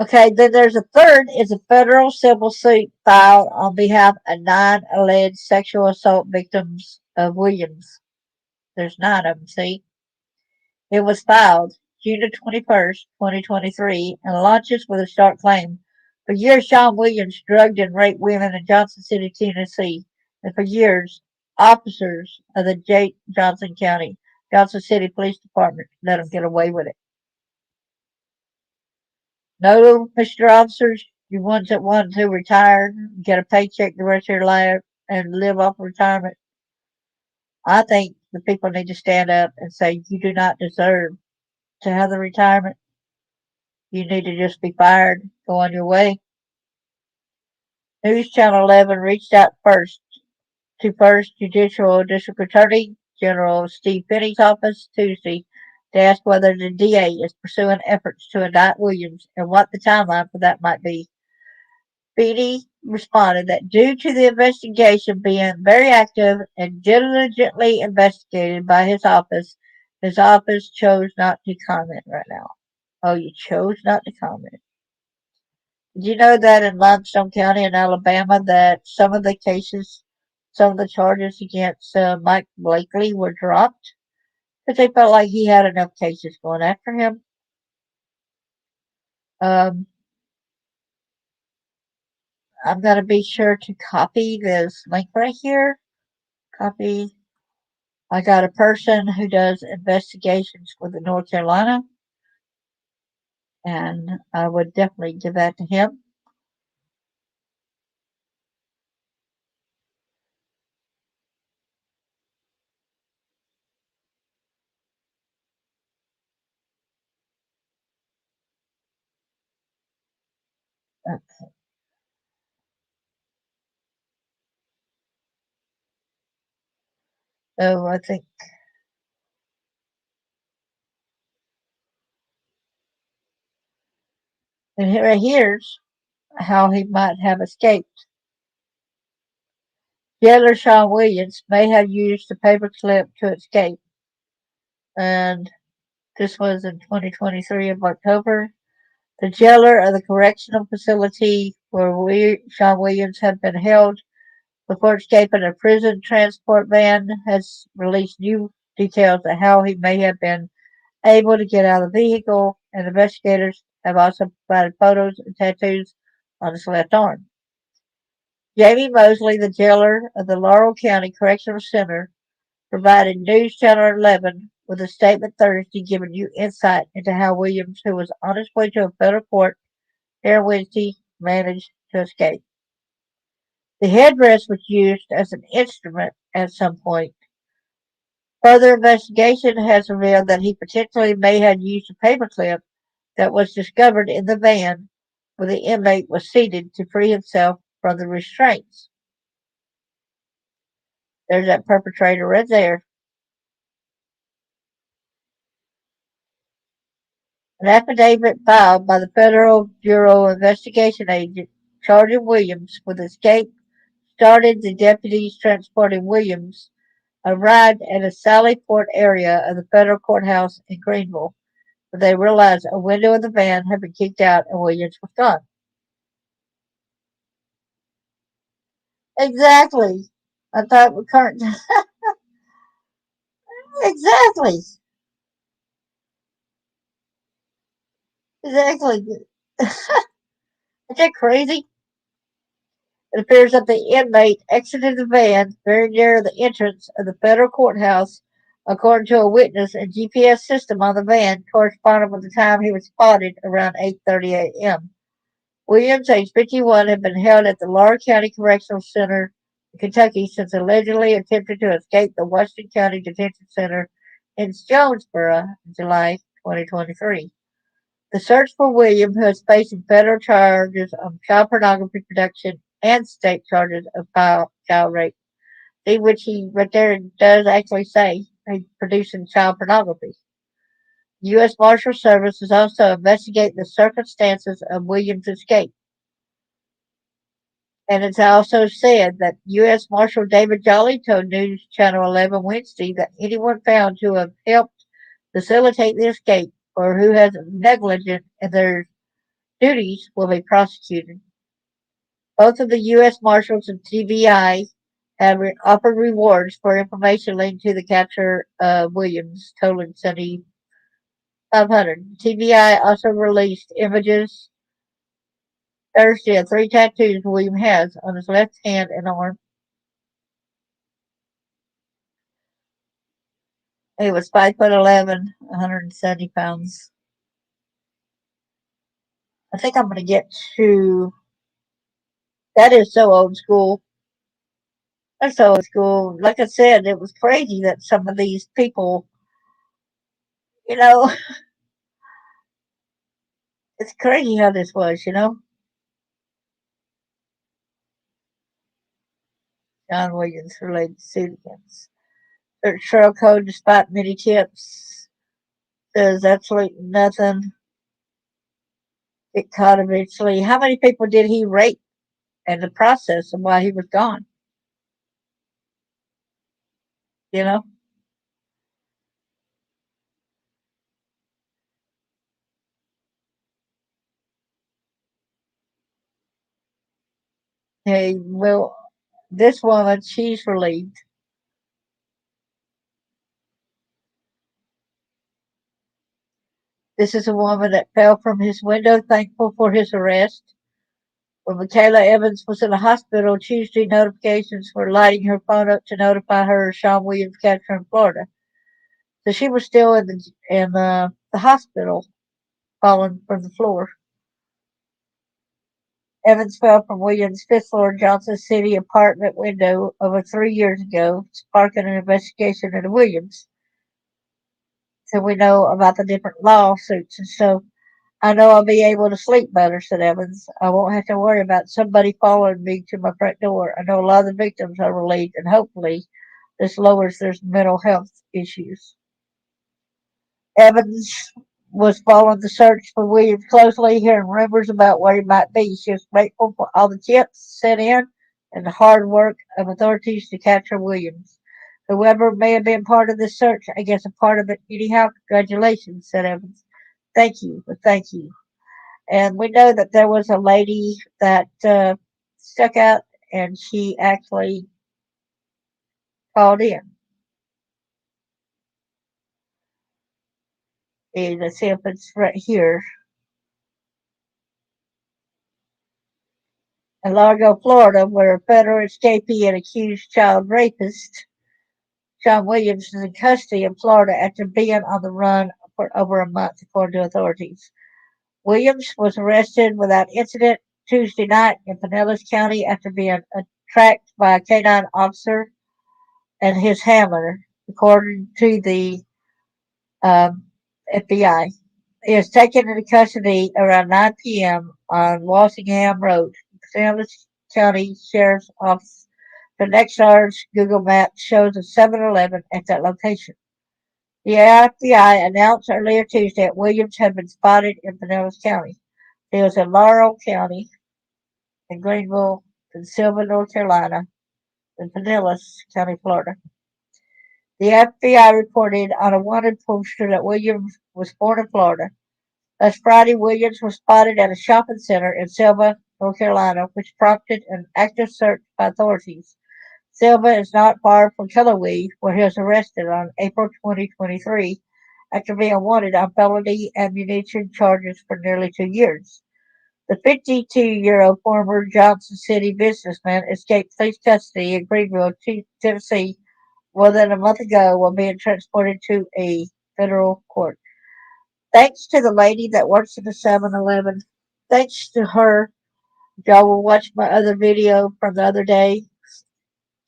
Okay, then there's a third is a federal civil suit filed on behalf of 9 alleged sexual assault victims of Williams. There's 9 of them, see? It was filed June 21st, 2023, and launches with a short claim. For years, Sean Williams drugged and raped women in Johnson City, Tennessee, and for years, officers of the Johnson City Police Department let him get away with it. No, Mr. Officers, you ones that want to retire, get a paycheck the rest of your life, and live off retirement. I think the people need to stand up and say you do not deserve to have the retirement. You need to just be fired, go on your way. News Channel 11 reached out to First Judicial District Attorney General Steve Finney's office Tuesday to ask whether the DA is pursuing efforts to indict Williams and what the timeline for that might be. Finney responded that due to the investigation being very active and diligently investigated by his office chose not to comment right now. Oh, you chose not to comment. Did you know that in Limestone County in Alabama that some of the charges against Mike Blakely were dropped because they felt like he had enough cases going after him. Um, I'm going to be sure to copy this link right here. Copy. I got a person who does investigations with the North Carolina, and I would definitely give that to him. Uh, So I think, and here's how he might have escaped. Jailer Sean Williams may have used the paperclip to escape, and this was in 2023 of October. The jailer of the correctional facility where Sean Williams had been held before escaping a prison transport van has released new details of how he may have been able to get out of the vehicle, and investigators have also provided photos and tattoos on his left arm. Jamie Mosley, the jailer of the Laurel County Correctional Center, provided News Channel 11 with a statement Thursday giving you insight into how Williams, who was on his way to a federal court here Wednesday, managed to escape. The headrest was used as an instrument at some point. Further investigation has revealed that he potentially may have used a paperclip that was discovered in the van where the inmate was seated to free himself from the restraints. There's that perpetrator right there. An affidavit filed by the Federal Bureau of Investigation agent charging Williams with escape started. The deputies transporting Williams arrived at a Sally Port area of the federal courthouse in Greenville, where they realized a window of the van had been kicked out and Williams was gone. Exactly. I thought we current. Exactly. Exactly. Is that crazy? It appears that the inmate exited the van very near the entrance of the federal courthouse, according to a witness. A GPS system on the van corresponded with the time he was spotted around 8:30 a.m. Williams, age 51, had been held at the Laurel County Correctional Center in Kentucky since allegedly attempting to escape the Washington County Detention Center in Jonesboro in July 2023. The search for William, who is facing federal charges of child pornography production and state charges of child rape, see which he right there does actually say he's producing child pornography. The U.S. Marshal Service is also investigating the circumstances of Williams' escape. And it's also said that U.S. Marshal David Jolly told News Channel 11 Wednesday that anyone found to have helped facilitate the escape or who has negligent in their duties will be prosecuted. Both of the U.S. Marshals and TBI have offered rewards for information linked to the capture of Williams, totaling 7,500. TBI also released images Thursday of three tattoos William has on his left hand and arm. He was 5'11", 170 pounds. I think I'm going to get to. That is so old school. That's so old school. Like I said, it was crazy that some of these people, you know, it's crazy how this was. John Williams related suit against search trail code despite many tips. Says absolutely nothing. Get caught eventually. How many people did he rape in the process and while he was gone? You know? Okay, well, this woman, she's relieved. This is a woman that fell from his window, thankful for his arrest. When Michaela Evans was in the hospital Tuesday, notifications were lighting her phone up to notify her of Sean Williams' capture in Florida. So she was still in the hospital, falling from the floor. Evans fell from Williams' fifth floor Johnson City apartment window over 3 years ago, sparking an investigation into Williams. So we know about the different lawsuits and stuff. I know I'll be able to sleep better, said Evans. I won't have to worry about somebody following me to my front door. I know a lot of the victims are relieved, and hopefully this lowers their mental health issues. Evans was following the search for Williams closely, hearing rumors about where he might be. She was grateful for all the tips sent in and the hard work of authorities to capture Williams. Whoever may have been part of this search, I guess a part of it anyhow. Congratulations, said Evans. Thank you, thank you. And we know that there was a lady that stuck out and she actually called in. And let's see if it's right here. In Largo, Florida, where a federal escapee and accused child rapist John Williams is in custody in Florida after being on the run for over a month, according to authorities. Williams was arrested without incident Tuesday night in Pinellas County after being tracked by a canine officer and his handler, according to the um, FBI. He was taken into custody around 9 p.m. on Walsingham Road. Pinellas County Sheriff's Office. The next hour's Google Maps shows a 7-Eleven at that location. The FBI announced earlier Tuesday that Williams had been spotted in Pinellas County. He was in Laurel County, in Greenville, in Sylva, North Carolina, and Pinellas County, Florida. The FBI reported on a wanted poster that Williams was born in Florida. Last Friday, Williams was spotted at a shopping center in Sylva, North Carolina, which prompted an active search by authorities. Silva is not far from Cullowhee, where he was arrested on April 2023 after being wanted on felony ammunition charges for nearly 2 years. The 52-year-old former Johnson City businessman escaped police custody in Greenville, Tennessee, more than a month ago while being transported to a federal court. Thanks to the lady that works at the 7-Eleven. Thanks to her, y'all will watch my other video from the other day.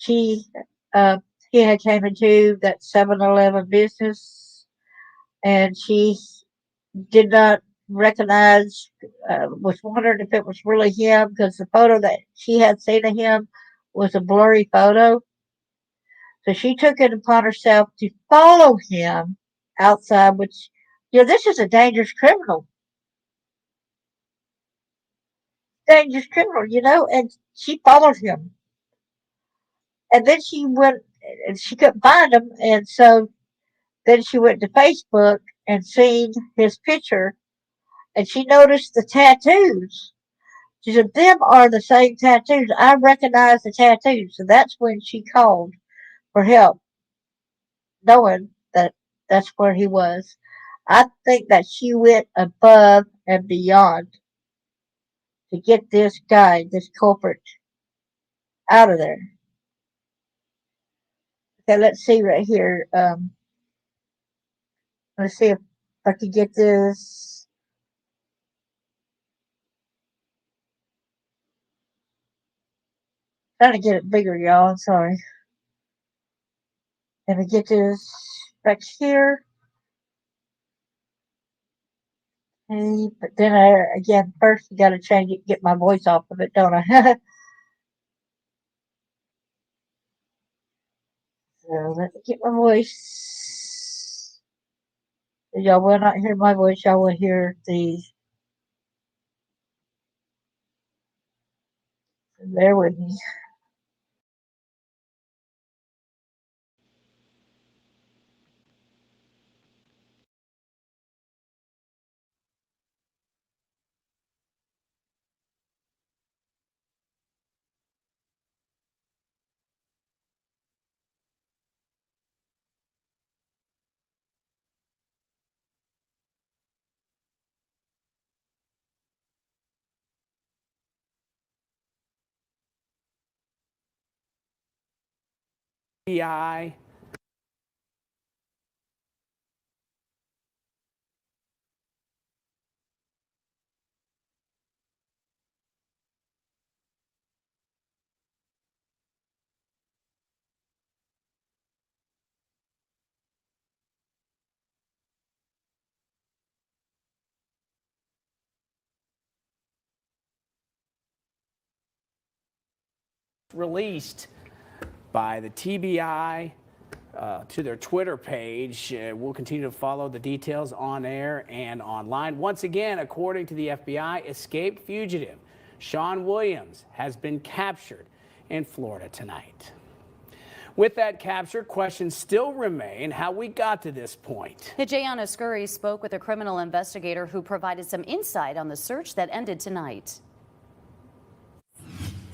She uh, she had came into that 7-Eleven business, and she did not recognize. Was wondering if it was really him because the photo that she had seen of him was a blurry photo. So she took it upon herself to follow him outside, which this is a dangerous criminal, and she followed him. And then she went, and she couldn't find him, and so then she went to Facebook and seen his picture, and she noticed the tattoos. She said, "Them are the same tattoos. I recognize the tattoos." So that's when she called for help, knowing that that's where he was. I think that she went above and beyond to get this guy, this culprit, out of there. Okay, let's see right here. Let's see if I can get this. Trying to get it bigger, y'all. I'm sorry. Let me get this back here. Okay, but then again, first you got to change it, get my voice off of it, don't I? So let me get my voice. Y'all will not hear my voice. Y'all will hear the. Bear with me. FBI released by the TBI to their Twitter page. We'll continue to follow the details on air and online. Once again, according to the FBI, escaped fugitive Sean Williams has been captured in Florida tonight. With that capture, questions still remain how we got to this point. Jayana Scurry spoke with a criminal investigator who provided some insight on the search that ended tonight.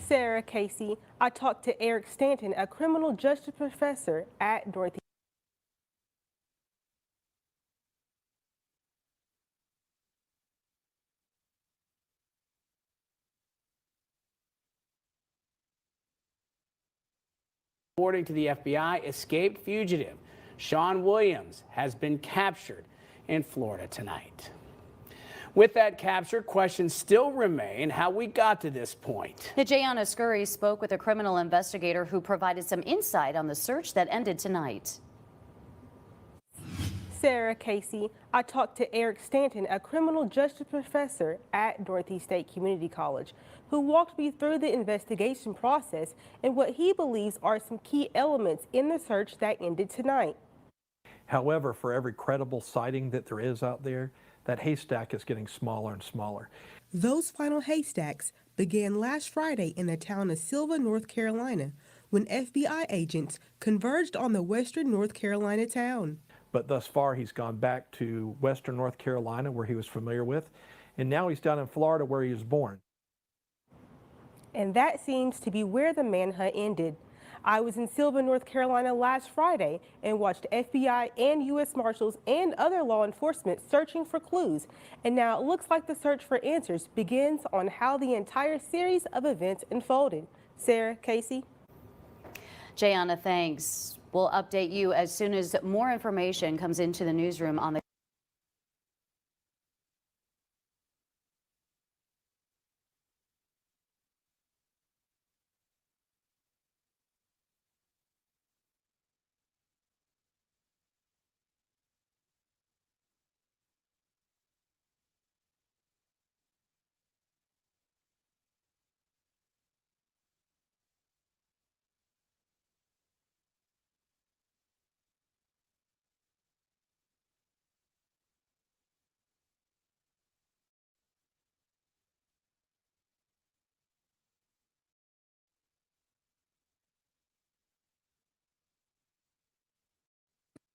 Sarah Casey, I talked to Eric Stanton, a criminal justice professor at Northeast. According to the FBI, escaped fugitive Sean Williams has been captured in Florida tonight. With that capture, questions still remain how we got to this point. Jayana Scurry spoke with a criminal investigator who provided some insight on the search that ended tonight. Sarah Casey, I talked to Eric Stanton, a criminal justice professor at Northeast State Community College, who walked me through the investigation process and what he believes are some key elements in the search that ended tonight. However, for every credible sighting that there is out there, that haystack is getting smaller and smaller. Those final haystacks began last Friday in the town of Sylva, North Carolina, when FBI agents converged on the western North Carolina town. But thus far, he's gone back to western North Carolina, where he was familiar with, and now he's down in Florida, where he was born. And that seems to be where the manhunt ended. I was in Sylva, North Carolina last Friday and watched FBI and U.S. Marshals and other law enforcement searching for clues. And now it looks like the search for answers begins on how the entire series of events unfolded. Sarah, Casey. Jayana, thanks. We'll update you as soon as more information comes into the newsroom on the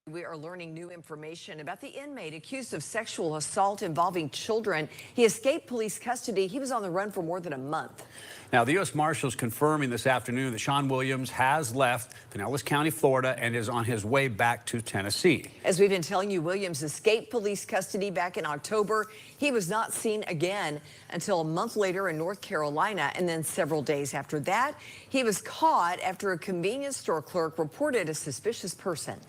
We are learning new information about the inmate accused of sexual assault involving children. He escaped police custody. He was on the run for more than a month. Now, the U.S. Marshals confirming this afternoon that Sean Williams has left Pinellas County, Florida, and is on his way back to Tennessee. As we've been telling you, Williams escaped police custody back in October. He was not seen again until a month later in North Carolina, and then several days after that, he was caught after a convenience store clerk reported a suspicious person.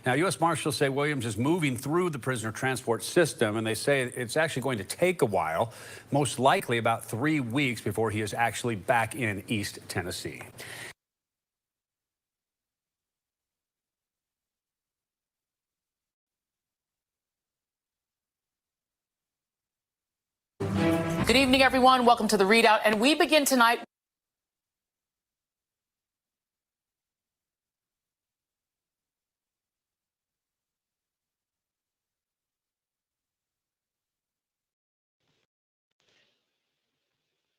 Now, U.S. Marshals say Williams is moving through the prisoner transport system, and they say it's actually going to take a while, most likely about 3 weeks before he is actually back in East Tennessee. Good evening, everyone. Welcome to the Readout, and we begin tonight.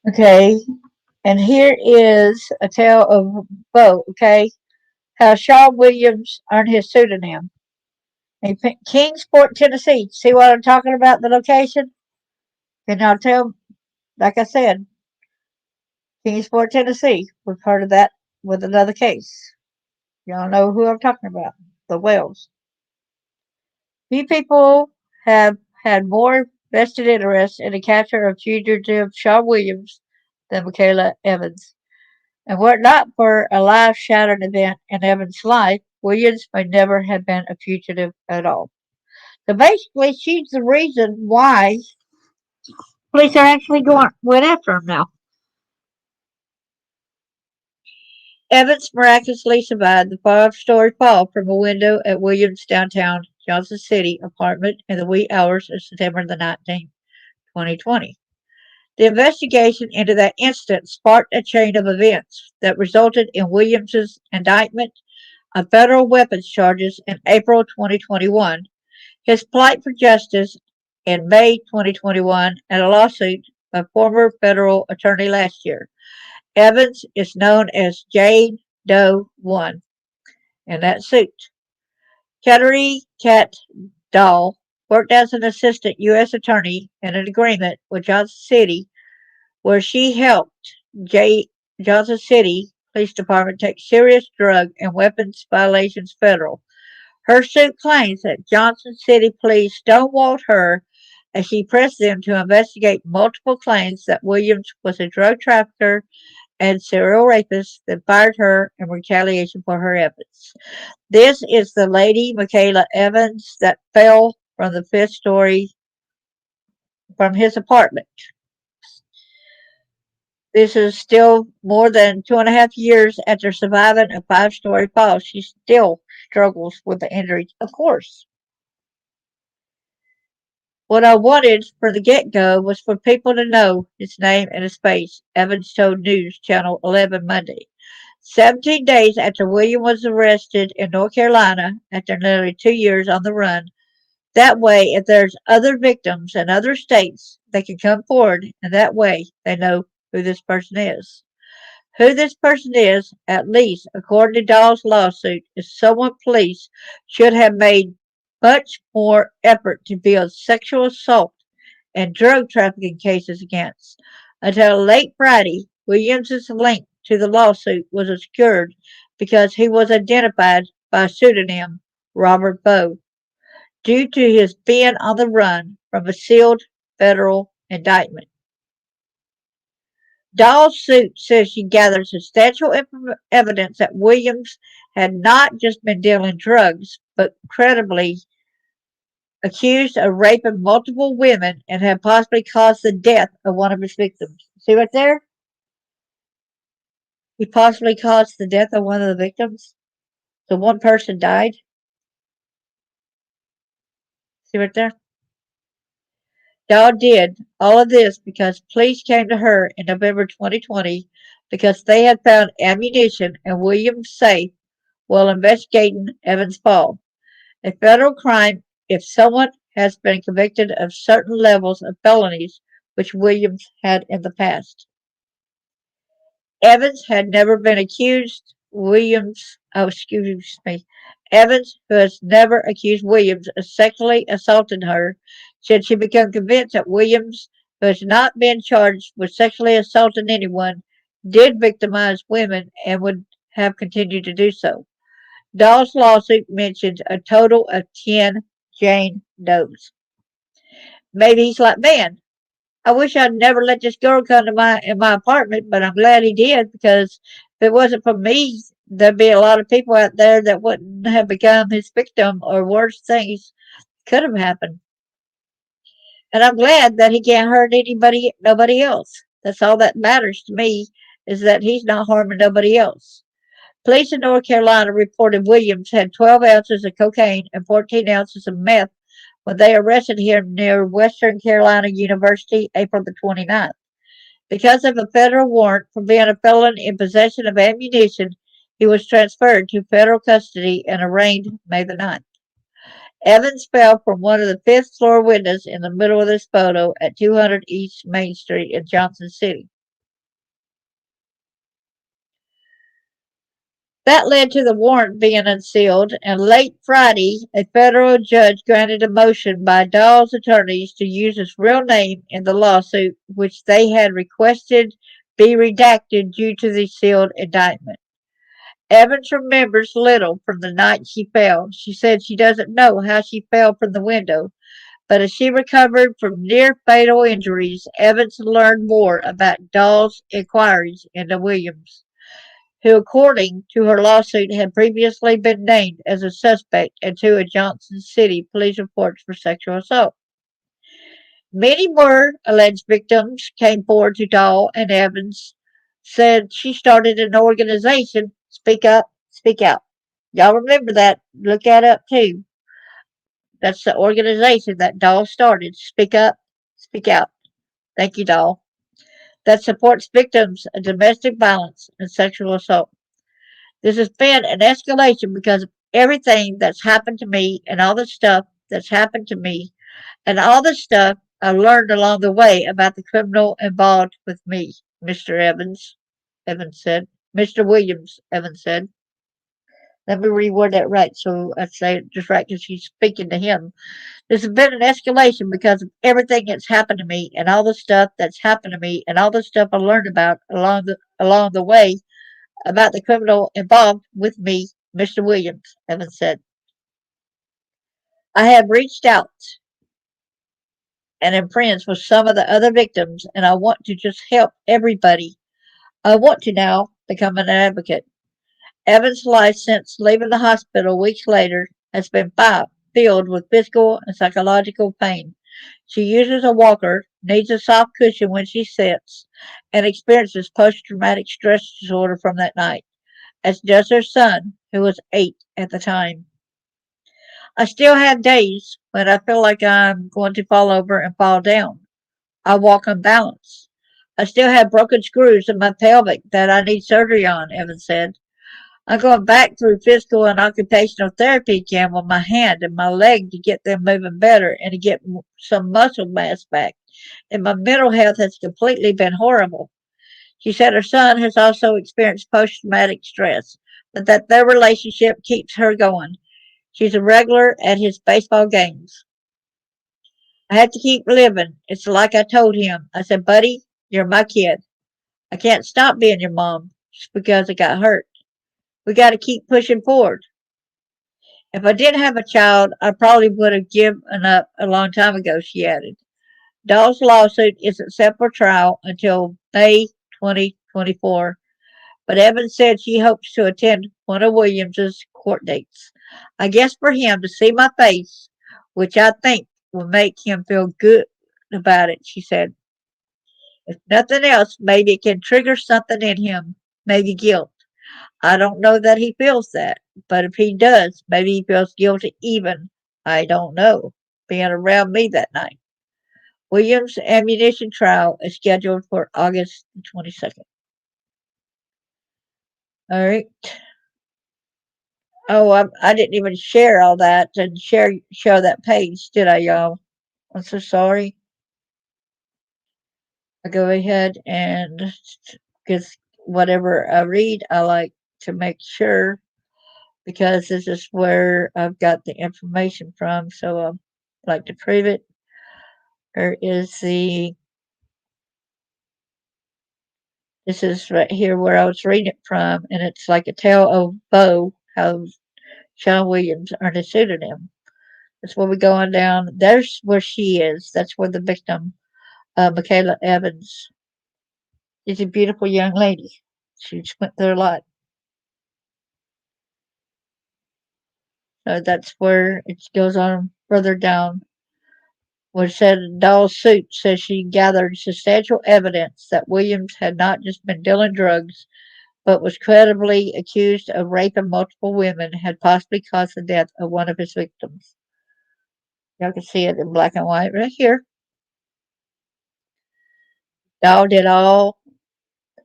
Okay, and here is a tale of Voe, okay? How Shaw Williams earned his pseudonym. In Kingsport, Tennessee. See what I'm talking about, the location? Can y'all tell? Like I said, Kingsport, Tennessee. We've heard of that with another case. Y'all know who I'm talking about, the Wells. Few people have had more vested interest in the capture of fugitive Shaw Williams than Michaela Evans. And were it not for a life-shattering event in Evan's life, Williams may never have been a fugitive at all. So basically, she's the reason why police are actually went after him now. Evans miraculously survived the five-story fall from a window at Williams' downtown Johnson City apartment in the wee hours of September the 19th, 2020. The investigation into that incident sparked a chain of events that resulted in Williams's indictment on federal weapons charges in April 2021, his plight for justice in May 2021, and a lawsuit by former federal attorney last year. Evans is known as Jane Doe 1 in that suit. Kateri Cat Dahl worked as an assistant U.S. attorney in an agreement with Johnson City where she helped Johnson City Police Department take serious drug and weapons violations federal. Her suit claims that Johnson City Police stonewalled her as she pressed them to investigate multiple claims that Williams was a drug trafficker and serial rapist that fired her in retaliation for her efforts. This is the lady, Michaela Evans, that fell from the fifth story from his apartment. This is still more than 2.5 years after surviving a five-story fall. She still struggles with the injuries, of course. What I wanted from the get-go was for people to know his name and his face, Evans told News Channel 11 Monday. 17 days after William was arrested in North Carolina after nearly 2 years on the run. That way, if there's other victims in other states, they can come forward, and that way they know who this person is. Who this person is, at least according to Dahl's lawsuit, is someone police should have made much more effort to build sexual assault and drug trafficking cases against. Until late Friday, Williams's link to the lawsuit was obscured because he was identified by pseudonym Robert Voe due to his being on the run from a sealed federal indictment. Dahl's suit says she gathered substantial evidence that Williams had not just been dealing drugs, but credibly accused of raping multiple women and had possibly caused the death of one of his victims. See right there? He possibly caused the death of one of the victims. So one person died. See right there? Dahl did all of this because police came to her in November 2020 because they had found ammunition in Williams' safe while investigating Evans' fall. A federal crime if someone has been convicted of certain levels of felonies, which Williams had in the past. Evans had never been accused Evans, who has never accused Williams of sexually assaulting her, said she became convinced that Williams, who has not been charged with sexually assaulting anyone, did victimize women and would have continued to do so. Dahl's lawsuit mentions a total of 10 Jane Does. Maybe he's like, man, I wish I'd never let this girl come to my apartment, but I'm glad he did because if it wasn't for me, there'd be a lot of people out there that wouldn't have become his victim or worse things could have happened. And I'm glad that he can't hurt nobody else. That's all that matters to me is that he's not harming nobody else. Police in North Carolina reported Williams had 12 ounces of cocaine and 14 ounces of meth when they arrested him near Western Carolina University April the 29th. Because of a federal warrant for being a felon in possession of ammunition, he was transferred to federal custody and arraigned May the 9th. Evans fell from one of the fifth floor windows in the middle of this photo at 200 East Main Street in Johnson City. That led to the warrant being unsealed, and late Friday, a federal judge granted a motion by Dahl's attorneys to use his real name in the lawsuit, which they had requested be redacted due to the sealed indictment. Evans remembers little from the night she fell. She said she doesn't know how she fell from the window, but as she recovered from near-fatal injuries, Evans learned more about Dahl's inquiries into Williams. who, according to her lawsuit, had previously been named as a suspect in 2 of Johnson City police reports for sexual assault. Many more alleged victims came forward to Dahl, and Evans said she started an organization, Speak Up, Speak Out. Y'all remember that. Look that up too. That's the organization that Dahl started, Speak Up, Speak Out. Thank you, Dahl. That supports victims of domestic violence and sexual assault. This has been an escalation because of everything that's happened to me and all the stuff that's happened to me and all the stuff I learned along the way about the criminal involved with me, Mr. Evans said. Mr. Williams, Evans said. Let me reword that right so I say it just right because she's speaking to him. This has been an escalation because of everything that's happened to me and all the stuff that's happened to me and all the stuff I learned about along the way about the criminal involved with me, Mr. Williams, Evans said. I have reached out and am friends with some of the other victims, and I want to just help everybody. I want to now become an advocate. Evans' life since leaving the hospital weeks later has been filled with physical and psychological pain. She uses a walker, needs a soft cushion when she sits, and experiences post-traumatic stress disorder from that night, as does her son, who was 8 at the time. I still have days when I feel like I'm going to fall over and fall down. I walk unbalanced. I still have broken screws in my pelvic that I need surgery on, Evans said. I'm going back through physical and occupational therapy again with my hand and my leg to get them moving better and to get some muscle mass back. And my mental health has completely been horrible. She said her son has also experienced post-traumatic stress, but that their relationship keeps her going. She's a regular at his baseball games. I have to keep living. It's like I told him. I said, buddy, you're my kid. I can't stop being your mom just because I got hurt. We got to keep pushing forward. If I did have a child, I probably would have given up a long time ago, she added. Dahl's lawsuit isn't set for trial until May 2024, but Evans said she hopes to attend one of Williams's court dates. I guess for him to see my face, which I think will make him feel good about it, she said. If nothing else, maybe it can trigger something in him, maybe guilt. I don't know that he feels that, but if he does, maybe he feels guilty even. I don't know, being around me that night. Williams' ammunition trial is scheduled for August 22nd. All right. Oh, I didn't even share all that and show that page, did I, y'all? I'm so sorry. I go ahead and because whatever I read, I like to make sure because this is where I've got the information from. So I like to prove it. There is this is right here where I was reading it from, and it's like a tale of Voe, how Sean Williams earned a pseudonym. That's where we're going down. There's where she is. That's where the victim, Michaela Evans, is a beautiful young lady. She just went through a lot. So that's where it goes on further down. Where it said Dahl's suit says she gathered substantial evidence that Williams had not just been dealing drugs, but was credibly accused of raping multiple women, had possibly caused the death of one of his victims. Y'all can see it in black and white right here. Dahl did all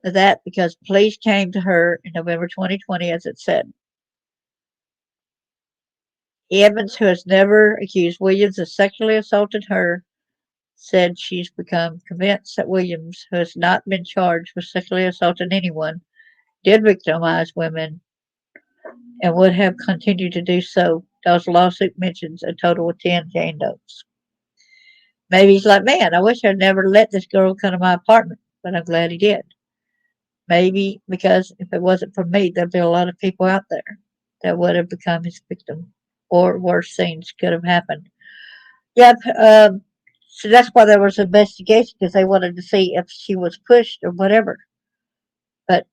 of that because police came to her in November 2020, as it said. Evans, who has never accused Williams of sexually assaulting her, said she's become convinced that Williams, who has not been charged with sexually assaulting anyone, did victimize women and would have continued to do so. Dahl's lawsuit mentions a total of 10 Jane Does. Maybe he's like, man, I wish I'd never let this girl come to my apartment, but I'm glad he did. Maybe because if it wasn't for me, there'd be a lot of people out there that would have become his victim, or worse things could have happened. Yep. So that's why there was an investigation because they wanted to see if she was pushed or whatever. But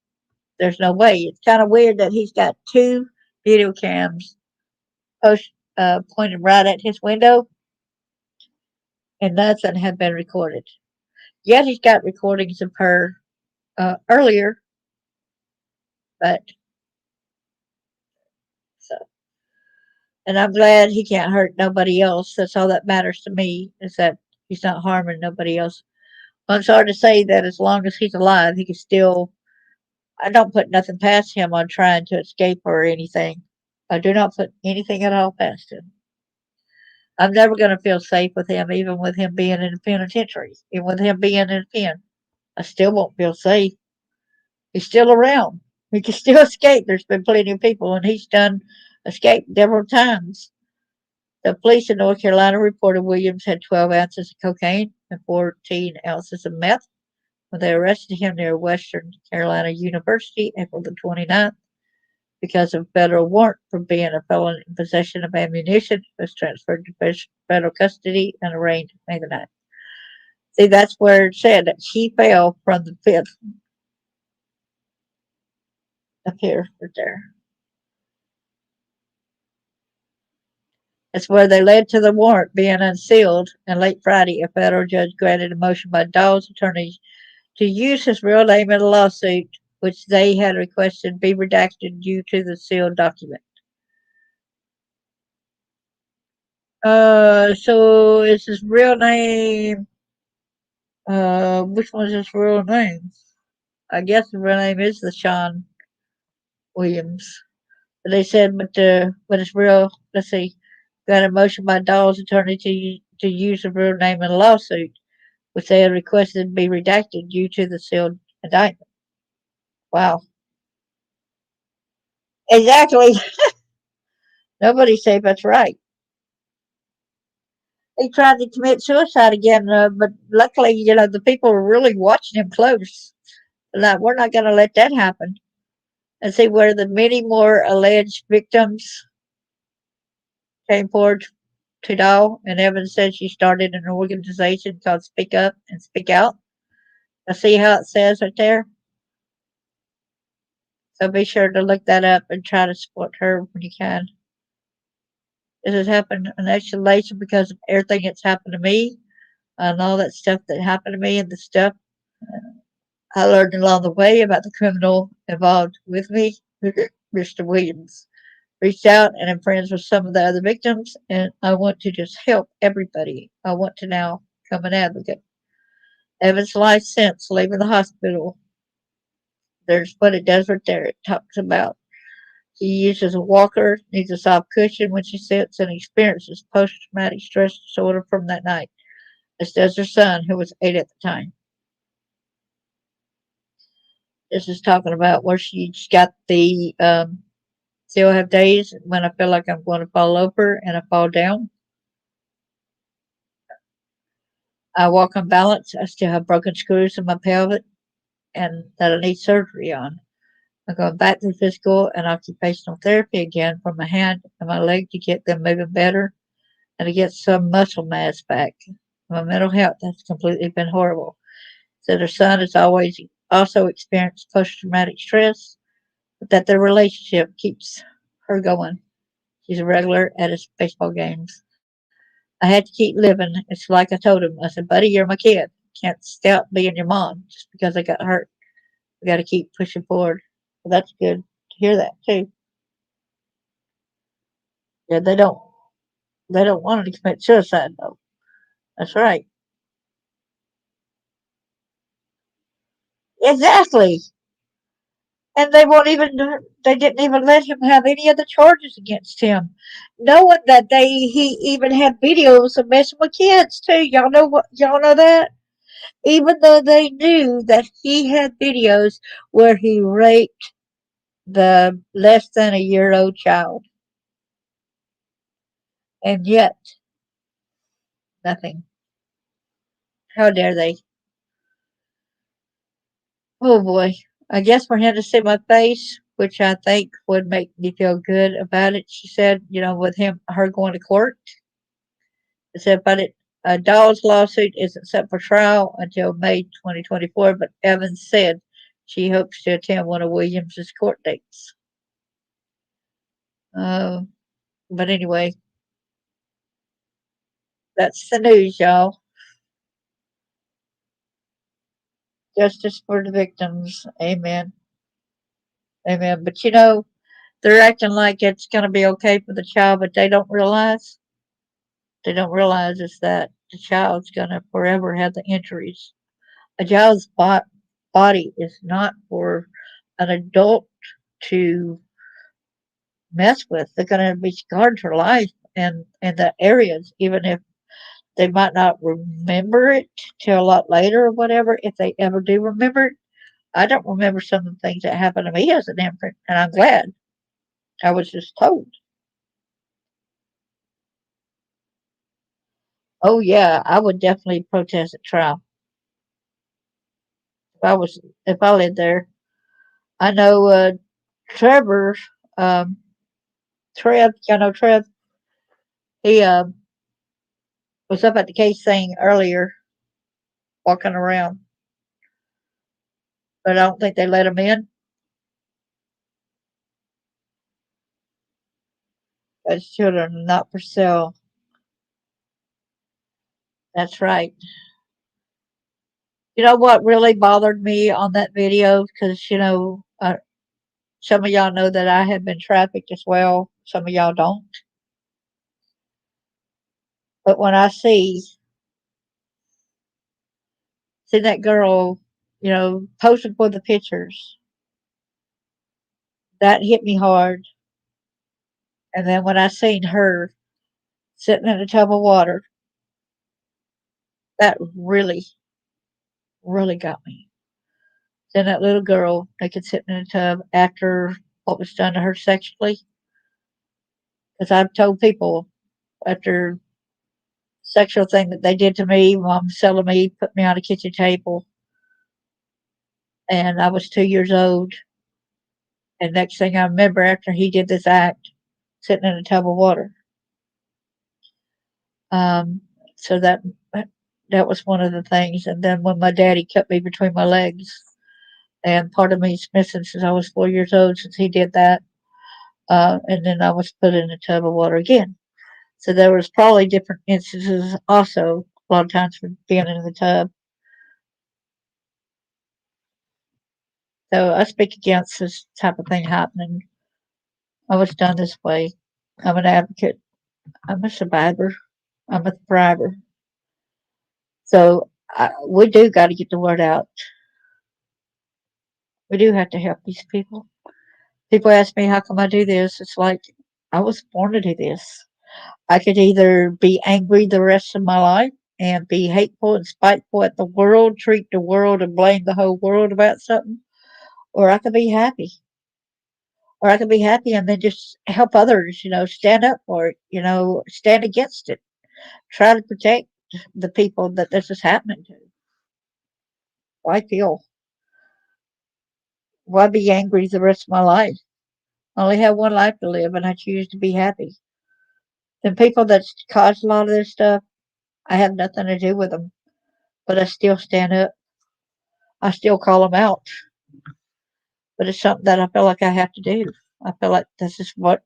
There's no way. It's kind of weird that he's got two video cams pointed right at his window, and nothing had been recorded. Yet he's got recordings of her earlier, but so. And I'm glad he can't hurt nobody else. That's all that matters to me, is that he's not harming nobody else. I'm sorry to say that as long as he's alive, he can still. I don't put nothing past him on trying to escape or anything. I do not put anything at all past him. I'm never going to feel safe with him, even with him being in the penitentiary. Even with him being in a pen, I still won't feel safe. He's still around. He can still escape. There's been plenty of people, and he's done escape several times. The police in North Carolina reported Williams had 12 ounces of cocaine and 14 ounces of meth when they arrested him near Western Carolina University April the 29th. Because of federal warrant for being a felon in possession of ammunition, he was transferred to federal custody and arraigned May the 9th. See, that's where it said that she fell from the fifth. Up here, right there. That's where they led to the warrant being unsealed, and late Friday, a federal judge granted a motion by Dawes' attorneys to use his real name in a lawsuit, which they had requested be redacted due to the sealed document. So is his real name, which one's his real name? I guess the real name is the Sean Williams. But they said, but it's real, let's see, got a motion by Dawes' attorney to use the real name in a lawsuit, which they had requested be redacted due to the sealed indictment. Wow. Exactly. Nobody's safe, that's right. He tried to commit suicide again, but luckily, the people were really watching him close. Like, we're not going to let that happen. And see where the many more alleged victims came forward to Doll, and Evans said she started an organization called Speak Up and Speak Out. I see how it says right there. So be sure to look that up and try to support her when you can. This has happened in isolation because of everything that's happened to me and all that stuff that happened to me and the stuff I learned along the way about the criminal involved with me, Mr. Williams. Reached out and am friends with some of the other victims, and I want to just help everybody. I want to now become an advocate. Evan's life since leaving the hospital, there's what it does right there. It talks about she uses a walker, needs a soft cushion when she sits, and experiences post-traumatic stress disorder from that night, as does her son, who was 8 at the time. This is talking about where she's got the still have days when I feel like I'm going to fall over and I fall down. I walk unbalanced. I still have broken screws in my pelvic and that I need surgery on. I'm going back to physical and occupational therapy again for my hand and my leg to get them moving better and to get some muscle mass back. My mental health has completely been horrible. Said her son has always also experienced post-traumatic stress, but that their relationship keeps her going. She's a regular at his baseball games. I had to keep living. It's like I told him. I said, buddy, you're my kid. Can't stop being your mom just because I got hurt. We got to keep pushing forward. Well, that's good to hear that too. Yeah, they don't want to commit suicide though. That's right. Exactly. And they didn't even let him have any of the charges against him, knowing that he even had videos of messing with kids too. Y'all know that? Even though they knew that he had videos where he raped the less than a year old child. And yet, nothing. How dare they? Oh boy. I guess for him to see my face, which I think would make me feel good about it, she said, with her going to court. It said, but Dawes' lawsuit isn't set for trial until May 2024, but Evans said she hopes to attend one of Williams's court dates. But anyway, that's the news, y'all. Justice for the victims. Amen. Amen. But they're acting like it's going to be okay for the child, but they don't realize is that the child's going to forever have the injuries. A child's body is not for an adult to mess with. They're going to be scarred for life in the areas, even if they might not remember it till a lot later or whatever. If they ever do remember it, I don't remember some of the things that happened to me as an infant, and I'm glad. I was just told. Oh yeah, I would definitely protest at trial if I lived there. I know Trevor, um, Trev. I know Trev. He was up at the case thing earlier, walking around, but I don't think they let him in. Because children are not for sale. That's right. You know what really bothered me on that video? Because some of y'all know that I have been trafficked as well. Some of y'all don't. But when I see that girl, posing for the pictures, that hit me hard. And then when I seen her sitting in a tub of water, that really, really got me. Then that little girl naked sitting in a tub after what was done to her sexually. Because I've told people after sexual thing that they did to me, mom selling me, put me on a kitchen table, and I was 2 years old. And next thing I remember after he did this act, sitting in a tub of water. So that was one of the things. And then when my daddy cut me between my legs, and part of me's missing since I was 4 years old since he did that. And then I was put in a tub of water again. So there was probably different instances also a lot of times for being in the tub. So I speak against this type of thing happening. I was done this way. I'm an advocate. I'm a survivor. I'm a thriver. So we do got to get the word out. We do have to help these people. People ask me, how come I do this? It's like, I was born to do this. I could either be angry the rest of my life and be hateful and spiteful at the world, treat the world and blame the whole world about something, or I could be happy. Or I could be happy and then just help others, stand up for it, stand against it, try to protect the people that this is happening to. Why be angry the rest of my life? I only have one life to live and I choose to be happy. The people that caused a lot of this stuff, I have nothing to do with them, but I still stand up. I still call them out, but it's something that I feel like I have to do. I feel like this is what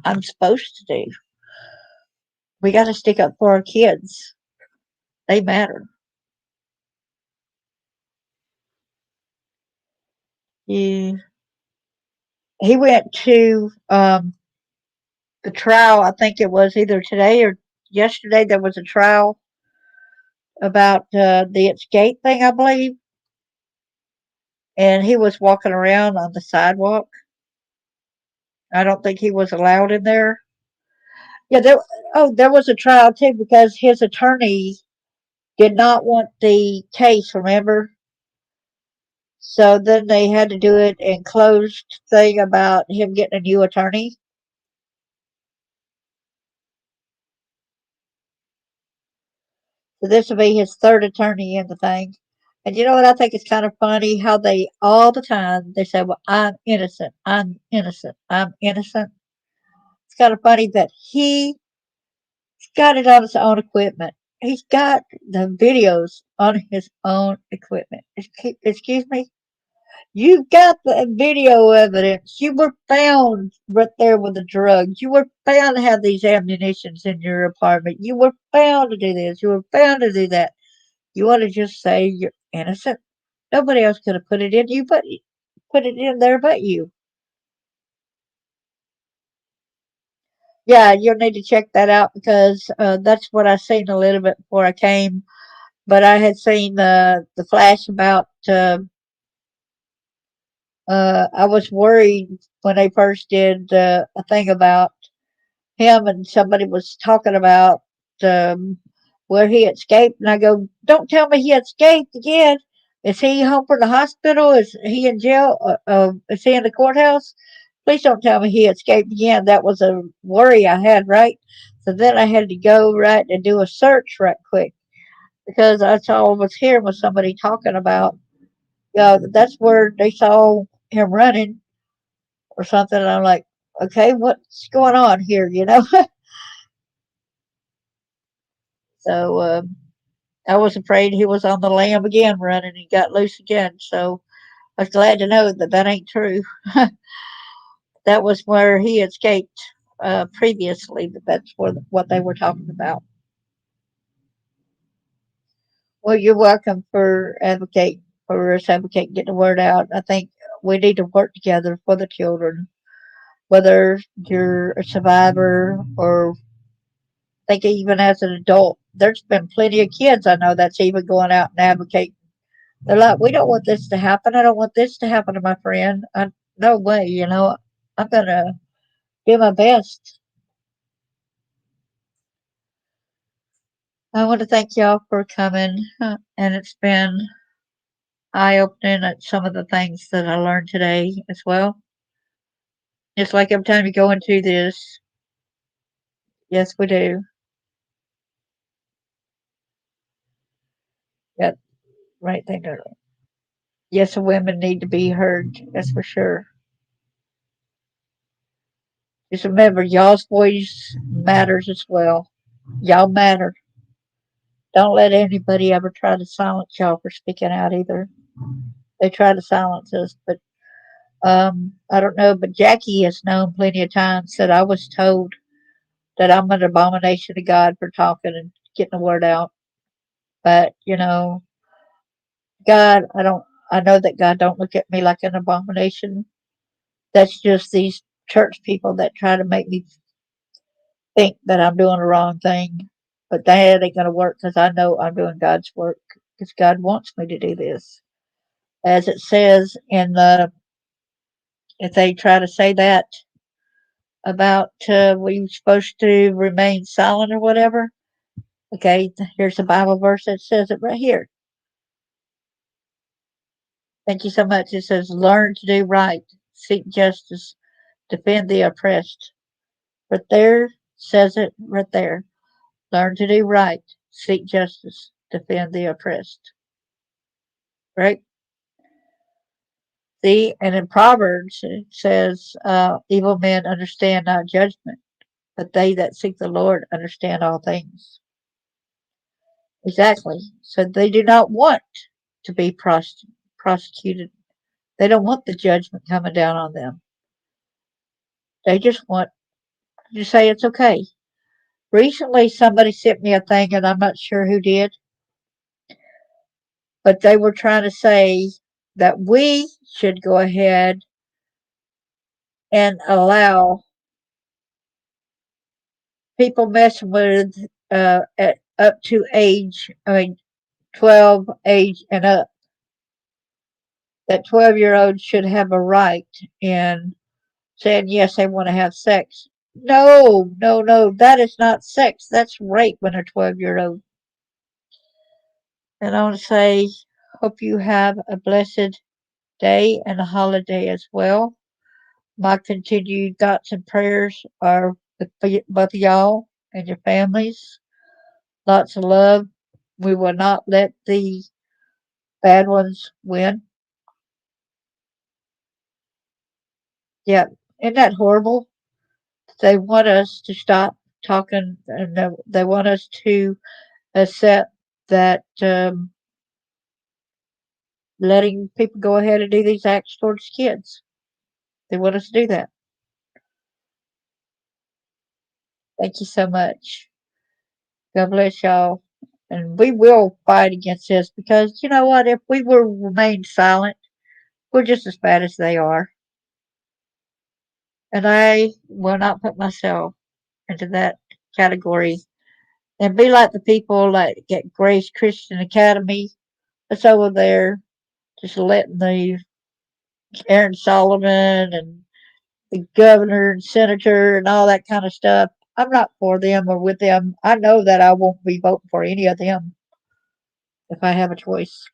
I'm supposed to do. We got to stick up for our kids. They matter. Yeah. He went to the trial. I think it was either today or yesterday. There was a trial about the escape thing, I believe, and he was walking around on the sidewalk. I don't think he was allowed in there. Yeah, there was a trial too because his attorney did not want the case, remember? So then they had to do it in closed thing about him getting a new attorney. So this will be his third attorney in the thing. And you know what I think is kind of funny? How they all the time they say, "Well, I'm innocent. I'm innocent. I'm innocent." It's kind of funny that he's got it on his own equipment. He's got the videos on his own equipment. Excuse me. You've got the video evidence. You were found right there with the drugs. You were found to have these ammunitions in your apartment. You were found to do this. You were found to do that. You want to just say you're innocent? Nobody else could have put it in you, but put it in there, but you. Yeah, you'll need to check that out because that's what I seen a little bit before I came. But I had seen the flash about. I was worried when they first did a thing about him, and somebody was talking about um, where he escaped, and I go, "Don't tell me he escaped again. Is he home from the hospital? Is he in jail? Is he in the courthouse? Please don't tell me he escaped again." That was a worry I had, right? So then I had to go right and do a search right quick because that's all I was hearing was somebody talking about. That's where they saw him running or something. And I'm like, okay, what's going on here? So I was afraid he was on the lam again running and got loose again. So I was glad to know that that ain't true. That was where he escaped previously, but that's what they were talking about. Well, you're welcome for us advocate, getting the word out. I think we need to work together for the children, whether you're a survivor or think even as an adult. There's been plenty of kids I know that's even going out and advocating. They're like, we don't want this to happen. I don't want this to happen to my friend. No way. I'm going to do my best. I want to thank y'all for coming, and it's been eye opening at some of the things that I learned today as well. It's like every time you go into this, yes, we do. Got right thing to yes, the women need to be heard. That's for sure. Just remember, y'all's voice matters as well. Y'all matter. Don't let anybody ever try to silence y'all for speaking out either. They try to silence us, but I don't know. But Jackie has known plenty of times that I was told that I'm an abomination to God for talking and getting the word out. But God, I don't. I know that God don't look at me like an abomination. That's just these church people that try to make me think that I'm doing the wrong thing. But that ain't going to work because I know I'm doing God's work because God wants me to do this. As it says if they try to say that about we supposed to remain silent or whatever, okay, here's a Bible verse that says it right here. Thank you so much. It says, learn to do right, seek justice, defend the oppressed. Right there says it right there. Learn to do right, seek justice, defend the oppressed. Right? See, and in Proverbs it says, evil men understand not judgment, but they that seek the Lord understand all things. Exactly. So they do not want to be prosecuted. They don't want the judgment coming down on them. They just want to say it's okay. Recently, somebody sent me a thing, and I'm not sure who did, but they were trying to say that we should go ahead and allow people messing with at up to age, 12 age and up. That 12-year-old should have a right in saying yes, they want to have sex. No, no, no, that is not sex. That's rape when a 12-year-old. And I want to say, hope you have a blessed day and a holiday as well. My continued thoughts and prayers are with both of y'all and your families. Lots of love. We will not let the bad ones win. Yeah, isn't that horrible? They want us to stop talking, and they want us to accept that letting people go ahead and do these acts towards kids. They want us to do that. Thank you so much. God bless y'all. And we will fight against this because you know what? If we will remain silent, we're just as bad as they are. And I will not put myself into that category and be like the people like at Grace Christian Academy that's over there just letting the Aaron Solomon and the governor and senator and all that kind of stuff. I'm not for them or with them. I know that I won't be voting for any of them if I have a choice.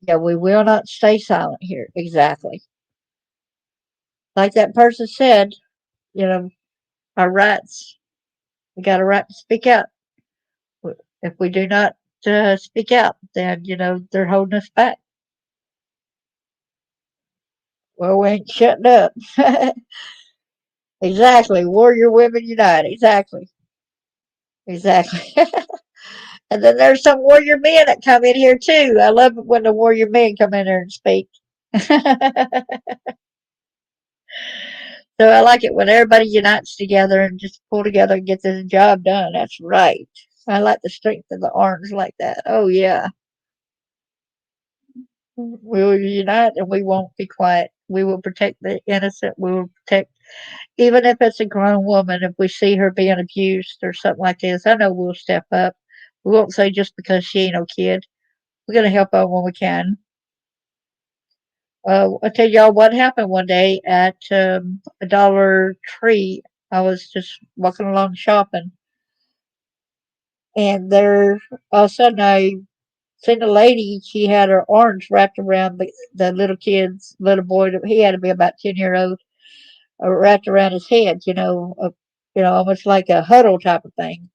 Yeah, we will not stay silent here. Exactly. Like that person said, you know, our rights, we got a right to speak out. If we do not speak out, then, they're holding us back. Well, we ain't shutting up. Exactly. Warrior Women Unite. Exactly. Exactly. And then there's some warrior men that come in here too. I love it when the warrior men come in there and speak. So I like it when everybody unites together and just pull together and get this job done. That's right. I like the strength of the arms like that. Oh yeah. We will unite and we won't be quiet. We will protect the innocent. We will protect, even if it's a grown woman, if we see her being abused or something like this, I know we'll step up. We won't say just because she ain't no kid. We're going to help her when we can. I'll tell y'all what happened one day at a Dollar Tree. I was just walking along shopping, and there, all of a sudden, I seen a lady. She had her arms wrapped around the little boy. He had to be about 10-year old, wrapped around his head. Almost like a huddle type of thing.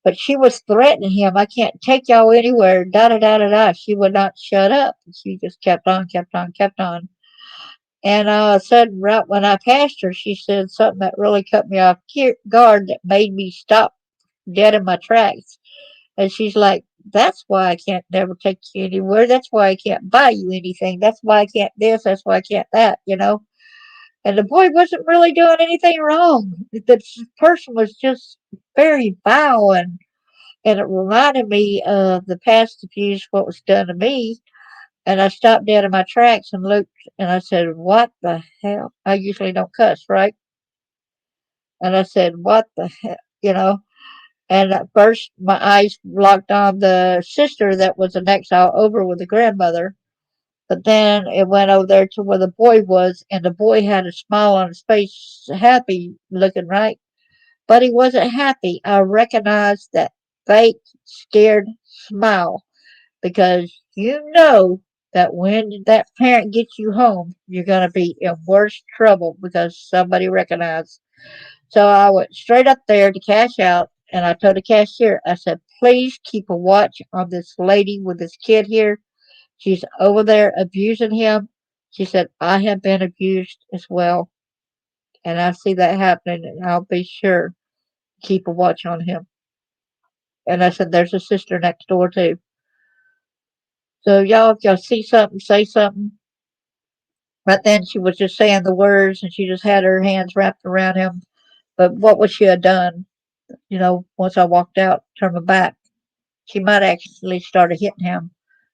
But she was threatening him. I can't take y'all anywhere. Da da da da da. She would not shut up. She just kept on, kept on, kept on. And all of a sudden, right when I passed her, she said something that really cut me off guard that made me stop dead in my tracks. And she's like, "That's why I can't never take you anywhere. That's why I can't buy you anything. That's why I can't this. That's why I can't that. And the boy wasn't really doing anything wrong. The person was just very vile, and it reminded me of the past abuse, what was done to me. And I stopped dead in my tracks and looked, and I said, "What the hell?" I usually don't cuss, right? And I said, "What the hell?" And at first, my eyes locked on the sister that was the next aisle over with the grandmother. But then it went over there to where the boy was, and the boy had a smile on his face, happy looking, right? But he wasn't happy. I recognized that fake, scared smile because you know that when that parent gets you home, you're going to be in worse trouble because somebody recognized. So I went straight up there to cash out, and I told the cashier, I said, "Please keep a watch on this lady with this kid here. She's over there abusing him." She said, "I have been abused as well, and I see that happening, and I'll be sure to keep a watch on him." And I said, "There's a sister next door, too. So, y'all, if y'all see something, say something." But then she was just saying the words, and she just had her hands wrapped around him. But what would she have done? Once I walked out, turned my back, she might actually started hitting him.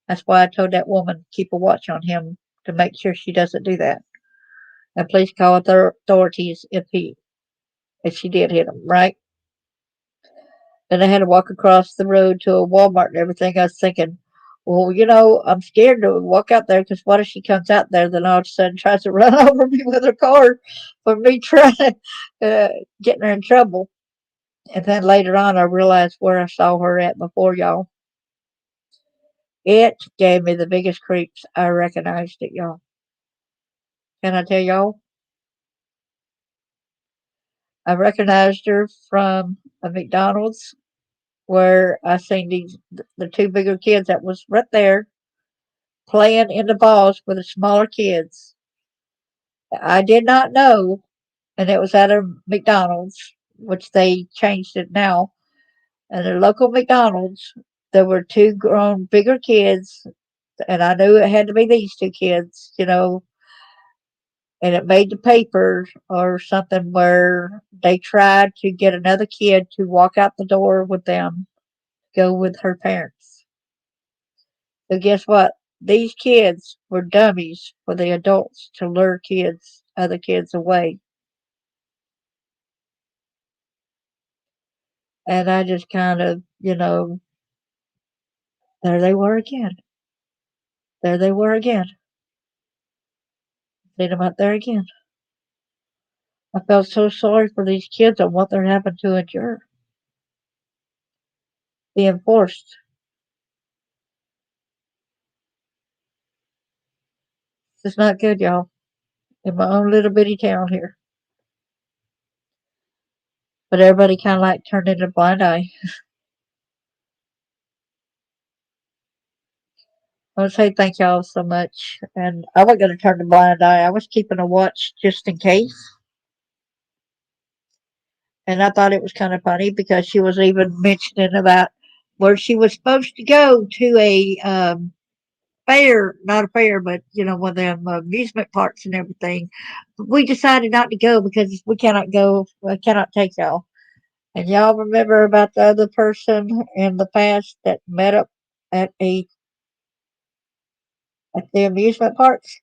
That's why I told that woman keep a watch on him to make sure she doesn't do that. And please call the authorities if she did hit him, right? Then I had to walk across the road to a Walmart and everything. I was thinking, well, I'm scared to walk out there because what if she comes out there, then all of a sudden tries to run over me with her car for me trying to getting her in trouble. And then later on, I realized where I saw her at before, y'all. It gave me the biggest creeps. I recognized it, y'all. Can I tell y'all? I recognized her from a McDonald's where I seen the two bigger kids that was right there playing in the balls with the smaller kids. I did not know, and it was at a McDonald's, which they changed it now, and a local McDonald's. there were two grown, bigger kids, and I knew it had to be these two kids, and it made the paper or something where they tried to get another kid to walk out the door with them, go with her parents. So guess what? These kids were dummies for the adults to lure other kids away. And I just kind of, there they were again. There they were again. Seen them out there again. I felt so sorry for these kids and what they're having to endure. Being forced. This is not good, y'all. In my own little bitty town here. But everybody kind of like turned in a blind eye. I want to say thank y'all so much. And I wasn't going to turn a blind eye. I was keeping a watch just in case. And I thought it was kind of funny because she was even mentioning about where she was supposed to go to a fair, not a fair, but one of them amusement parks and everything. We decided not to go because we cannot go. We cannot take y'all. And y'all remember about the other person in the past that met up at the amusement parks?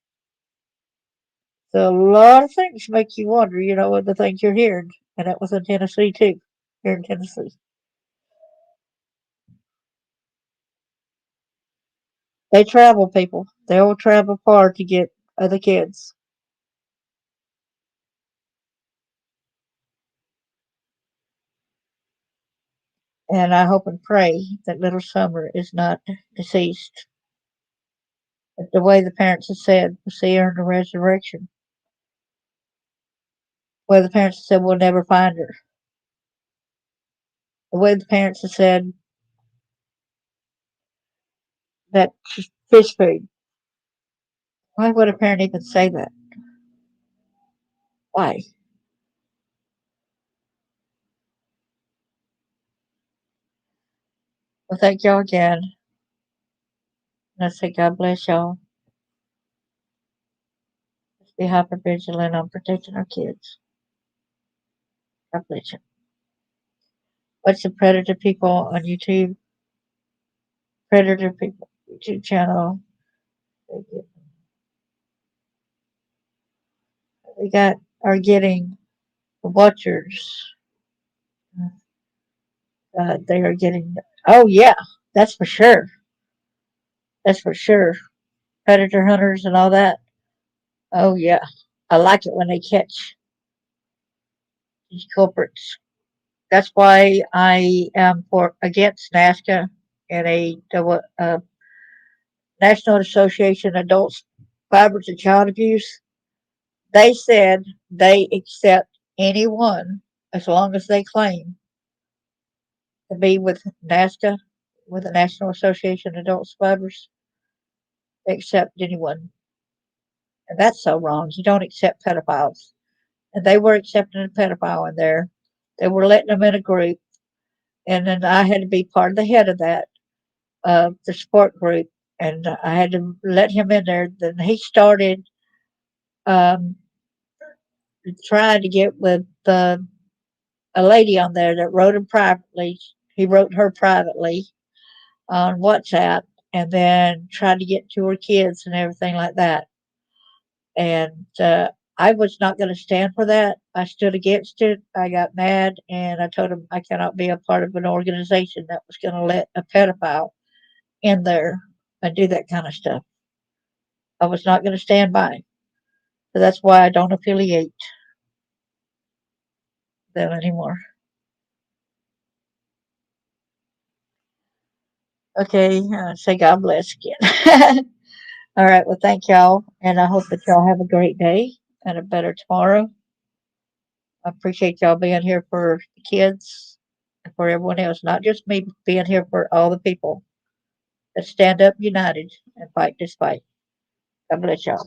So a lot of things make you wonder, of the things you're hearing. And that was in Tennessee too. Here in Tennessee. They travel, people. They will travel far to get other kids. And I hope and pray that little Summer is not deceased. But the way the parents have said, we'll see her in the resurrection. The way the parents have said, we'll never find her. The way the parents have said that she's fish food. Why would a parent even say that? Why? Well, thank y'all again. And I say God bless y'all. Let's be hyper vigilant on protecting our kids. God bless you. What's the Predator People on YouTube? Predator People YouTube channel. We are getting the watchers. They are getting. Oh yeah, that's for sure. That's for sure. Predator hunters and all that. Oh yeah, I like it when they catch these culprits. That's why I am against NASCA and a National Association of Adult Survivors of Child Abuse. They said they accept anyone as long as they claim to be with NASCA, with the National Association of Adult Survivors. They accept anyone. And that's so wrong. You don't accept pedophiles. And they were accepting a pedophile in there. They were letting them in a group. And then I had to be part of the head of that, the support group. And I had to let him in there. Then he started um, trying to get with a lady on there that wrote him privately. He wrote her privately on WhatsApp and then tried to get to her kids and everything like that. And I was not going to stand for that. I stood against it. I got mad and I told him I cannot be a part of an organization that was going to let a pedophile in there and do that kind of stuff. I was not going to stand by. So that's why I don't affiliate them anymore. Okay, say God bless again. All right, well, thank y'all, and I hope that y'all have a great day and a better tomorrow. I appreciate y'all being here for the kids and for everyone else, not just me, being here for all the people that stand up united and fight this fight. God bless y'all.